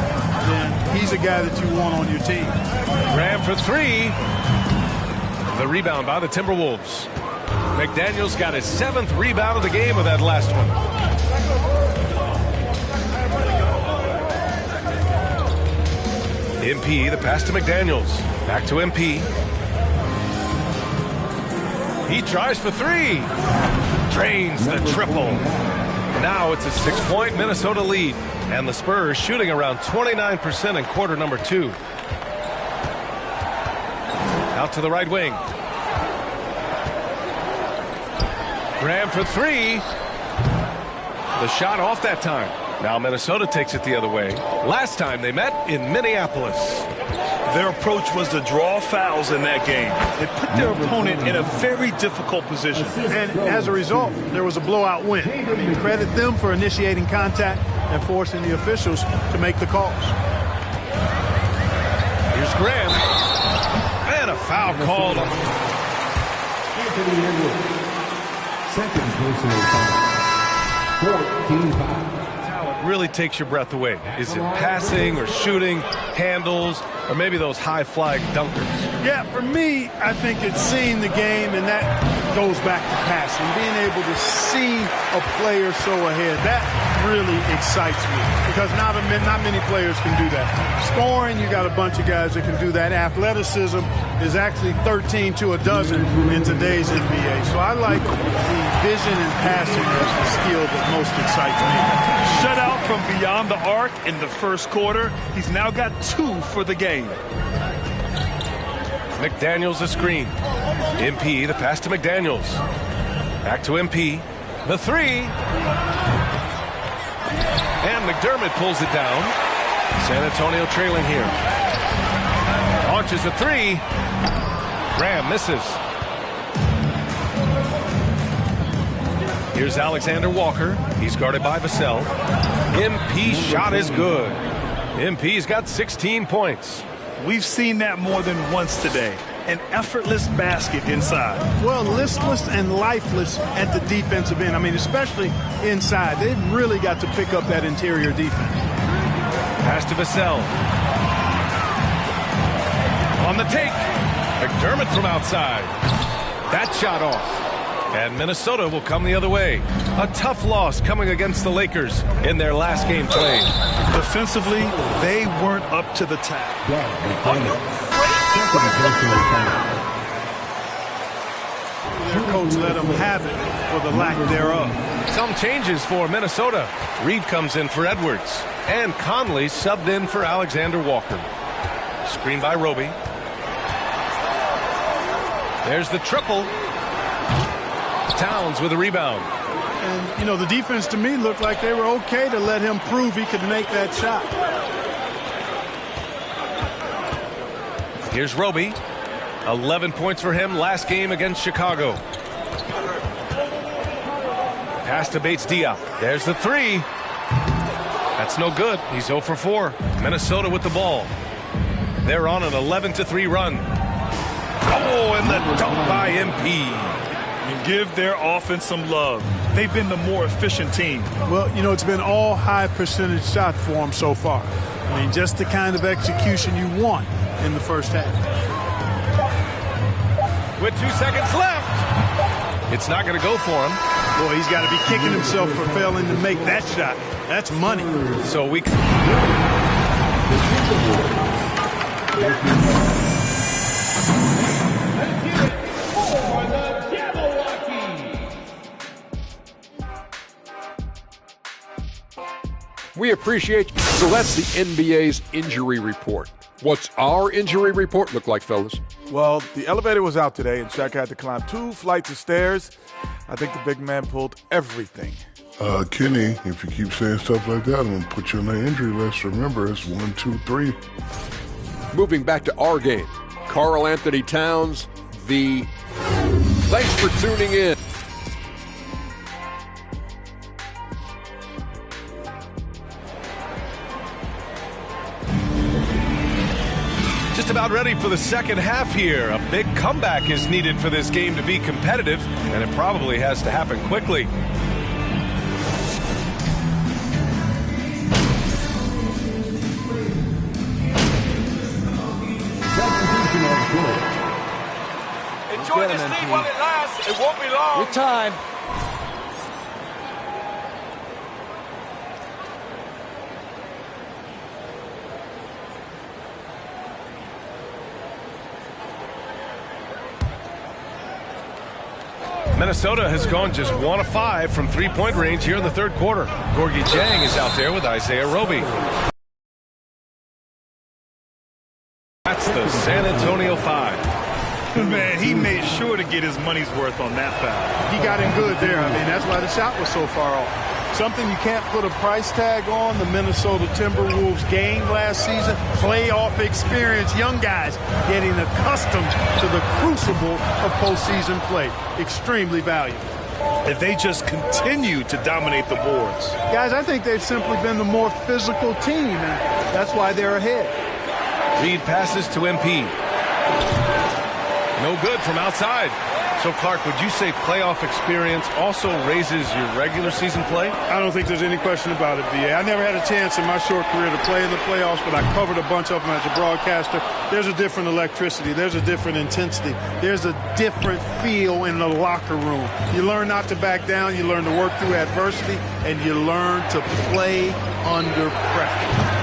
then he's a guy that you want on your team. Graham for 3. The rebound by the Timberwolves. McDaniels got his 7th rebound of the game with that last one. MP, the pass to McDaniels. Back to MP. He tries for 3. Drains the triple. Now it's a 6-point Minnesota lead. And the Spurs shooting around 29% in quarter number 2. Out to the right wing. Graham for 3. The shot off that time. Now Minnesota takes it the other way. Last time they met in Minneapolis. Their approach was to draw fouls in that game. They put their opponent in a very difficult position. And as a result, there was a blowout win. I mean, credit them for initiating contact and forcing the officials to make the calls. Here's Graham. And a foul called. Anthony Edwards. Second personal foul. 14 foul. Really takes your breath away. Is it passing or shooting, handles, or maybe those high-flying dunkers? Yeah, for me, I think it's seeing the game, and that goes back to passing. Being able to see a player so ahead, that really excites me because not many players can do that. Scoring, you got a bunch of guys that can do that. Athleticism is actually 13 to a dozen in today's NBA. So I like the vision and passing as the skill that most excites me. Shutout from beyond the arc in the first quarter. He's now got 2 for the game. McDaniels a screen. MP, the pass to McDaniels. Back to MP. The 3. And McDermott pulls it down. San Antonio trailing here. Launches a 3. Graham misses. Here's Alexander Walker. He's guarded by Vassell. MP's shot is good. MP's got 16 points. We've seen that more than once today. An effortless basket inside. Well, listless and lifeless at the defensive end. I mean, especially inside. They've really got to pick up that interior defense. Pass to Vassell. On the take. McDermott from outside. That shot off. And Minnesota will come the other way. A tough loss coming against the Lakers in their last game played. Defensively, they weren't up to the task. Their coach let them have it for the lack thereof. Some changes for Minnesota. Reed comes in for Edwards. And Conley subbed in for Alexander Walker. Screen by Roby. There's the triple. Towns with a rebound. And, you know, the defense to me looked like they were okay to let him prove he could make that shot. Here's Roby. 11 points for him last game against Chicago. Pass to Bates Diop. There's the three. That's no good. He's 0 for 4. Minnesota with the ball. They're on an 11-3 run. Oh, and the dunk by MP. And give their offense some love. They've been the more efficient team. Well, you know, it's been all high percentage shots for them so far. I mean, just the kind of execution you want in the first half. With 2 seconds left. It's not going to go for him. Boy, he's got to be kicking himself for failing to make that shot. That's money. So we We appreciate you. So that's the NBA's injury report. What's our injury report look like, fellas? Well, the elevator was out today, and Shaq had to climb 2 flights of stairs. I think the big man pulled everything. Kenny, if you keep saying stuff like that, I'm going to put you on the injury list. Remember, it's 1, 2, 3. Moving back to our game, Karl Anthony Towns, the... Thanks for tuning in. just about ready for the second half here. A big comeback is needed for this game to be competitive, and it probably has to happen quickly. Enjoy this lead while it lasts. It won't be long. Good time. Minnesota has gone just 1 of 5 from three-point range here in the third quarter. Gorgie Jang is out there with Isaiah Roby. That's the San Antonio 5. Man, he made sure to get his money's worth on that foul. He got in good there. I mean, that's why the shot was so far off. Something you can't put a price tag on, the Minnesota Timberwolves game last season, playoff experience, young guys getting accustomed to the crucible of postseason play. Extremely valuable. If they just continue to dominate the boards. Guys, I think they've simply been the more physical team, and that's why they're ahead. Reed passes to MP. No good from outside. So, Clark, would you say playoff experience also raises your regular season play? I don't think there's any question about it, B.A. I never had a chance in my short career to play in the playoffs, but I covered a bunch of them as a broadcaster. There's a different electricity. There's a different intensity. There's a different feel in the locker room. You learn not to back down. You learn to work through adversity, and you learn to play under pressure.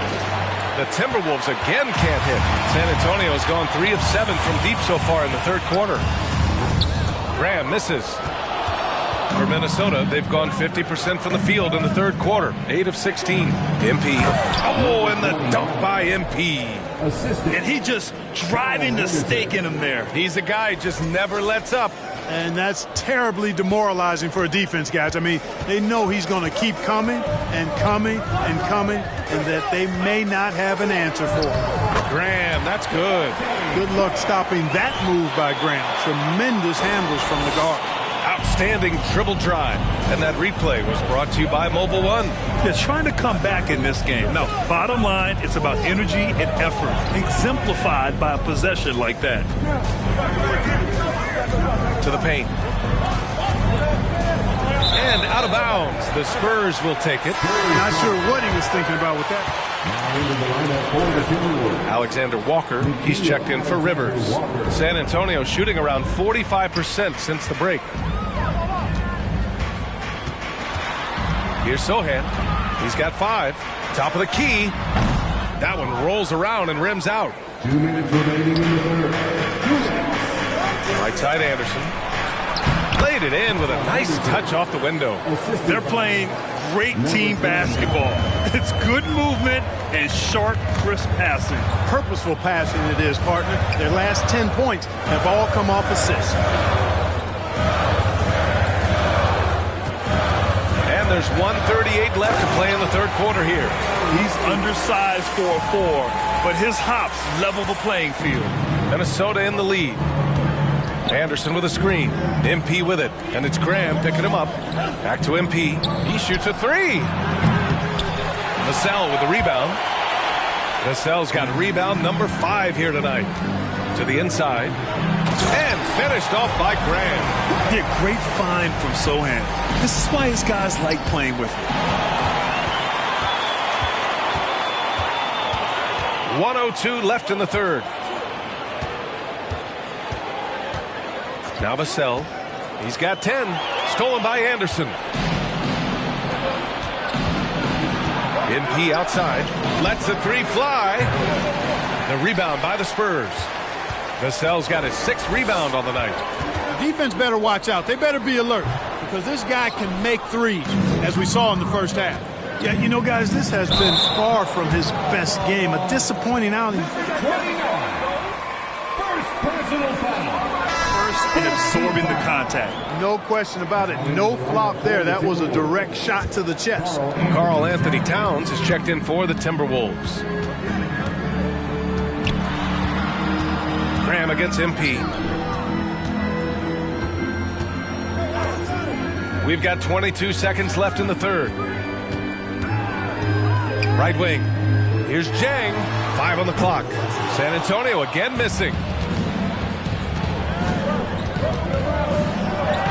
The Timberwolves again can't hit. San Antonio has gone 3 of 7 from deep so far in the third quarter. Graham misses. For Minnesota, they've gone 50% from the field in the third quarter. 8 of 16. MP. Oh, and the dunk by MP. And he just driving the stake in him there. He's a guy who just never lets up. And that's terribly demoralizing for a defense, guys. I mean, they know he's going to keep coming and coming and coming, and that they may not have an answer for him. Graham, that's good. Good luck stopping that move by Graham. Tremendous handles from the guard. Outstanding dribble drive. And that replay was brought to you by Mobile One. They're trying to come back in this game. No, bottom line, it's about energy and effort, exemplified by a possession like that. To the paint. And out of bounds. The Spurs will take it. Not sure what he was thinking about with that. Alexander Walker, he's checked in for Rivers. San Antonio shooting around 45% since the break. Here's Sohan. He's got 5. Top of the key. That one rolls around and rims out. 2 minutes remaining in the third. Right side Anderson. Played it in with a nice touch off the window. They're playing great team basketball. It's good movement and sharp, crisp passing. Purposeful passing it is, partner. Their last 10 points have all come off assists. And there's 1:38 left to play in the third quarter here. He's undersized for a 4, but his hops level the playing field. Minnesota in the lead. Anderson with a screen. MP with it. And it's Graham picking him up. Back to MP. He shoots a 3. Vassell with the rebound. Vassell's got rebound number 5 here tonight. To the inside. And finished off by Graham. Yeah, great find from Sohan. This is why his guys like playing with him. 1:02 left in the third. Now Vassell. He's got 10. Stolen by Anderson. MP outside. Lets the 3 fly. The rebound by the Spurs. Vassell's got his 6th rebound on the night. Defense better watch out. They better be alert because this guy can make threes, as we saw in the first half. Yeah, you know, guys, this has been far from his best game. A disappointing outing. First in absorbing the contact. No question about it. No flop there. That was a direct shot to the chest. Karl Anthony Towns is checked in for the Timberwolves. Graham against MP. We've got 22 seconds left in the third. Right wing. Here's Jang. 5 on the clock. San Antonio again missing.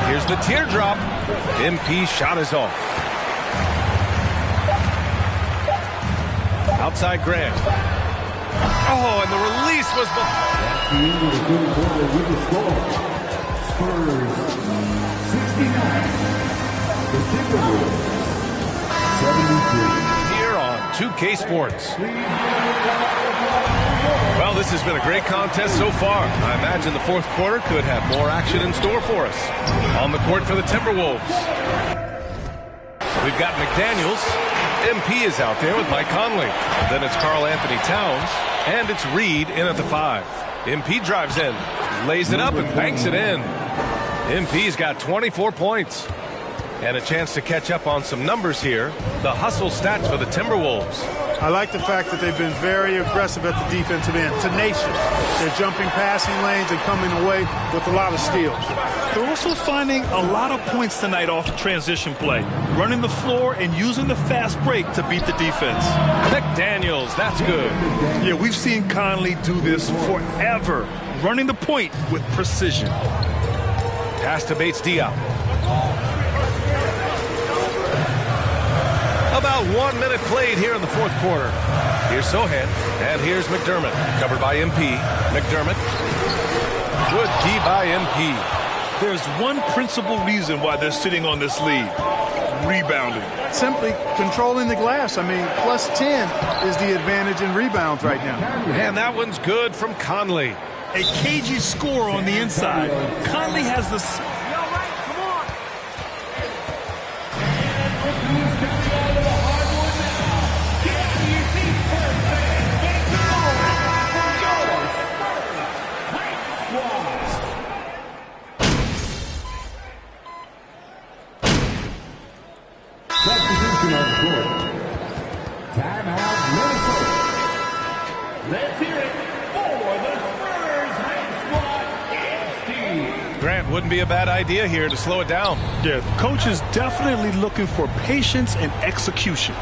Here's the teardrop. MP shot is off. Outside Graham. Oh, and the release was... That's the end of the third quarter with the score. Spurs 69. The Timberwolves 73. Here on 2K Sports. Well, this has been a great contest so far. I imagine the fourth quarter could have more action in store for us. On the court for the Timberwolves. We've got McDaniels. MP is out there with Mike Conley. And then it's Karl Anthony Towns. And it's Reed in at the 5. MP drives in, lays it up, and banks it in. MP's got 24 points. And a chance to catch up on some numbers here. The hustle stats for the Timberwolves. I like the fact that they've been very aggressive at the defensive end. Tenacious. They're jumping passing lanes and coming away with a lot of steals. They're also finding a lot of points tonight off transition play. Running the floor and using the fast break to beat the defense. McDaniels, that's good. Yeah, we've seen Conley do this forever. Running the point with precision. Pass to Bates-Diop. About 1 minute played here in the fourth quarter. Here's Sohan, and here's McDermott. Covered by MP. McDermott. Good D by MP. There's one principal reason why they're sitting on this lead. Rebounding. Simply controlling the glass. I mean, plus 10 is the advantage in rebounds right now. And that one's good from Conley. A cagey score on the inside. Conley has the... Substitution on the court. Timeout, Minnesota. Let's hear it for the Spurs high squad. Grant, wouldn't be a bad idea here to slow it down. Yeah, the coach is definitely looking for patience and execution.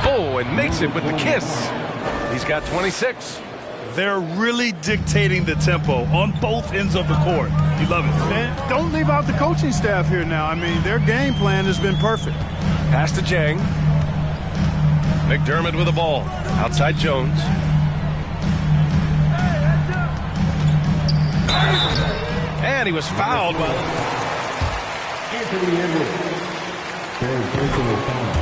Oh, and makes it with the kiss. He's got 26. They're really dictating the tempo on both ends of the court. You love it. And don't leave out the coaching staff here now. I mean, their game plan has been perfect. Pass to Jang. McDermott with the ball. Outside Jones. And he was fouled. Anthony Edwards. There's personal foul.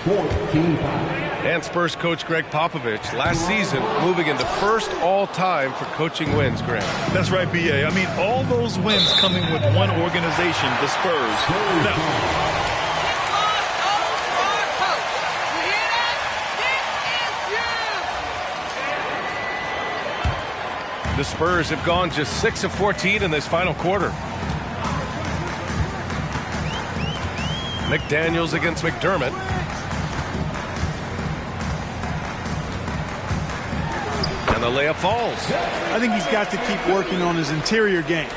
14-5. And Spurs coach Greg Popovich last season moving into first all-time for coaching wins, Grant. That's right, B.A. I mean, all those wins coming with one organization, the Spurs. Now, the Spurs have gone just 6 of 14 in this final quarter. McDaniels against McDermott. And the layup falls. I think he's got to keep working on his interior game.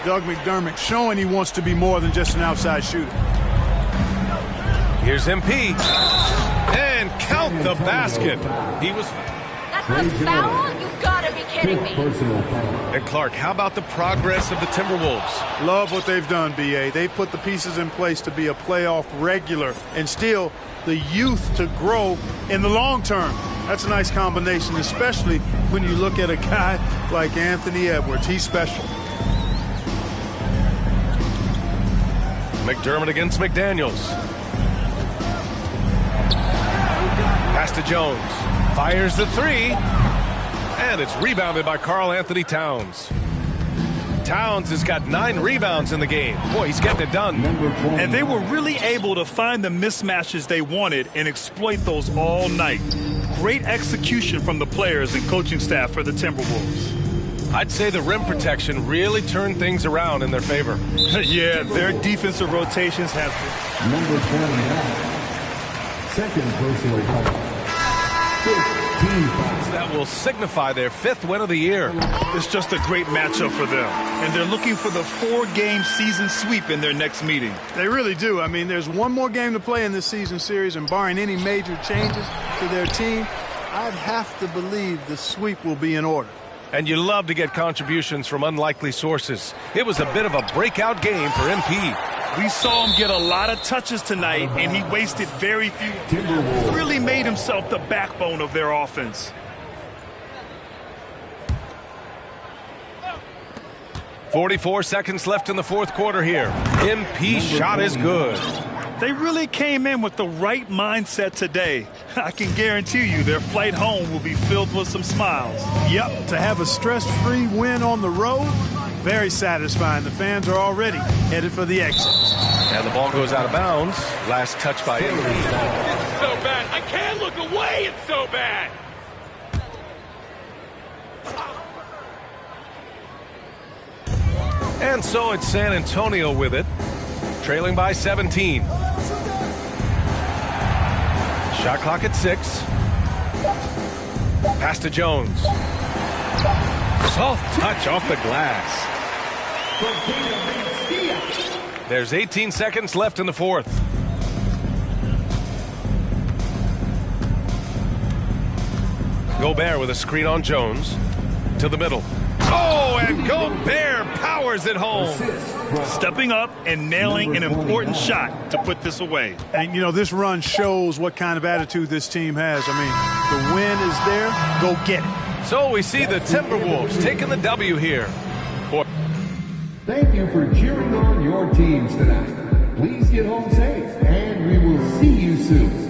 Doug McDermott showing he wants to be more than just an outside shooter. Here's MP. And count the basket. He was... That's a foul? You gotta be kidding me. And Clark, how about the progress of the Timberwolves? Love what they've done, B.A. They've put the pieces in place to be a playoff regular and still the youth to grow in the long term. That's a nice combination, especially when you look at a guy like Anthony Edwards. He's special. McDermott against McDaniels. Pass to Jones. Fires the three. And it's rebounded by Karl Anthony Towns. Towns has got 9 rebounds in the game. Boy, he's getting it done. And they were really able to find the mismatches they wanted and exploit those all night. Great execution from the players and coaching staff for the Timberwolves. I'd say the rim protection really turned things around in their favor. Yeah, their defensive rotations have been. Number 29. Second personal foul. 15 fouls. That will signify their 5th win of the year. It's just a great matchup for them. And they're looking for the 4-game season sweep in their next meeting. They really do. I mean, there's one more game to play in this season series, and barring any major changes to their team, I'd have to believe the sweep will be in order. And you love to get contributions from unlikely sources. It was a bit of a breakout game for MP. We saw him get a lot of touches tonight, and he wasted very few. Really made himself the backbone of their offense. 44 seconds left in the 4th quarter here. MP shot is good. They really came in with the right mindset today. I can guarantee you their flight home will be filled with some smiles. Yep, to have a stress-free win on the road, very satisfying. The fans are already headed for the exit. And the ball goes out of bounds. Last touch by MP. It's so bad. I can't look away. It's so bad. And so it's San Antonio with it, trailing by 17. Shot clock at 6. Pass to Jones. Soft touch off the glass. There's 18 seconds left in the 4th. Gobert with a screen on Jones. To the middle. Oh, and Gobert powers it home. Stepping up and nailing an important shot to put this away. And, you know, this run shows what kind of attitude this team has. I mean, the win is there. Go get it. So we see the Timberwolves taking the W here. Boy. Thank you for cheering on your teams tonight. Please get home safe, and we will see you soon.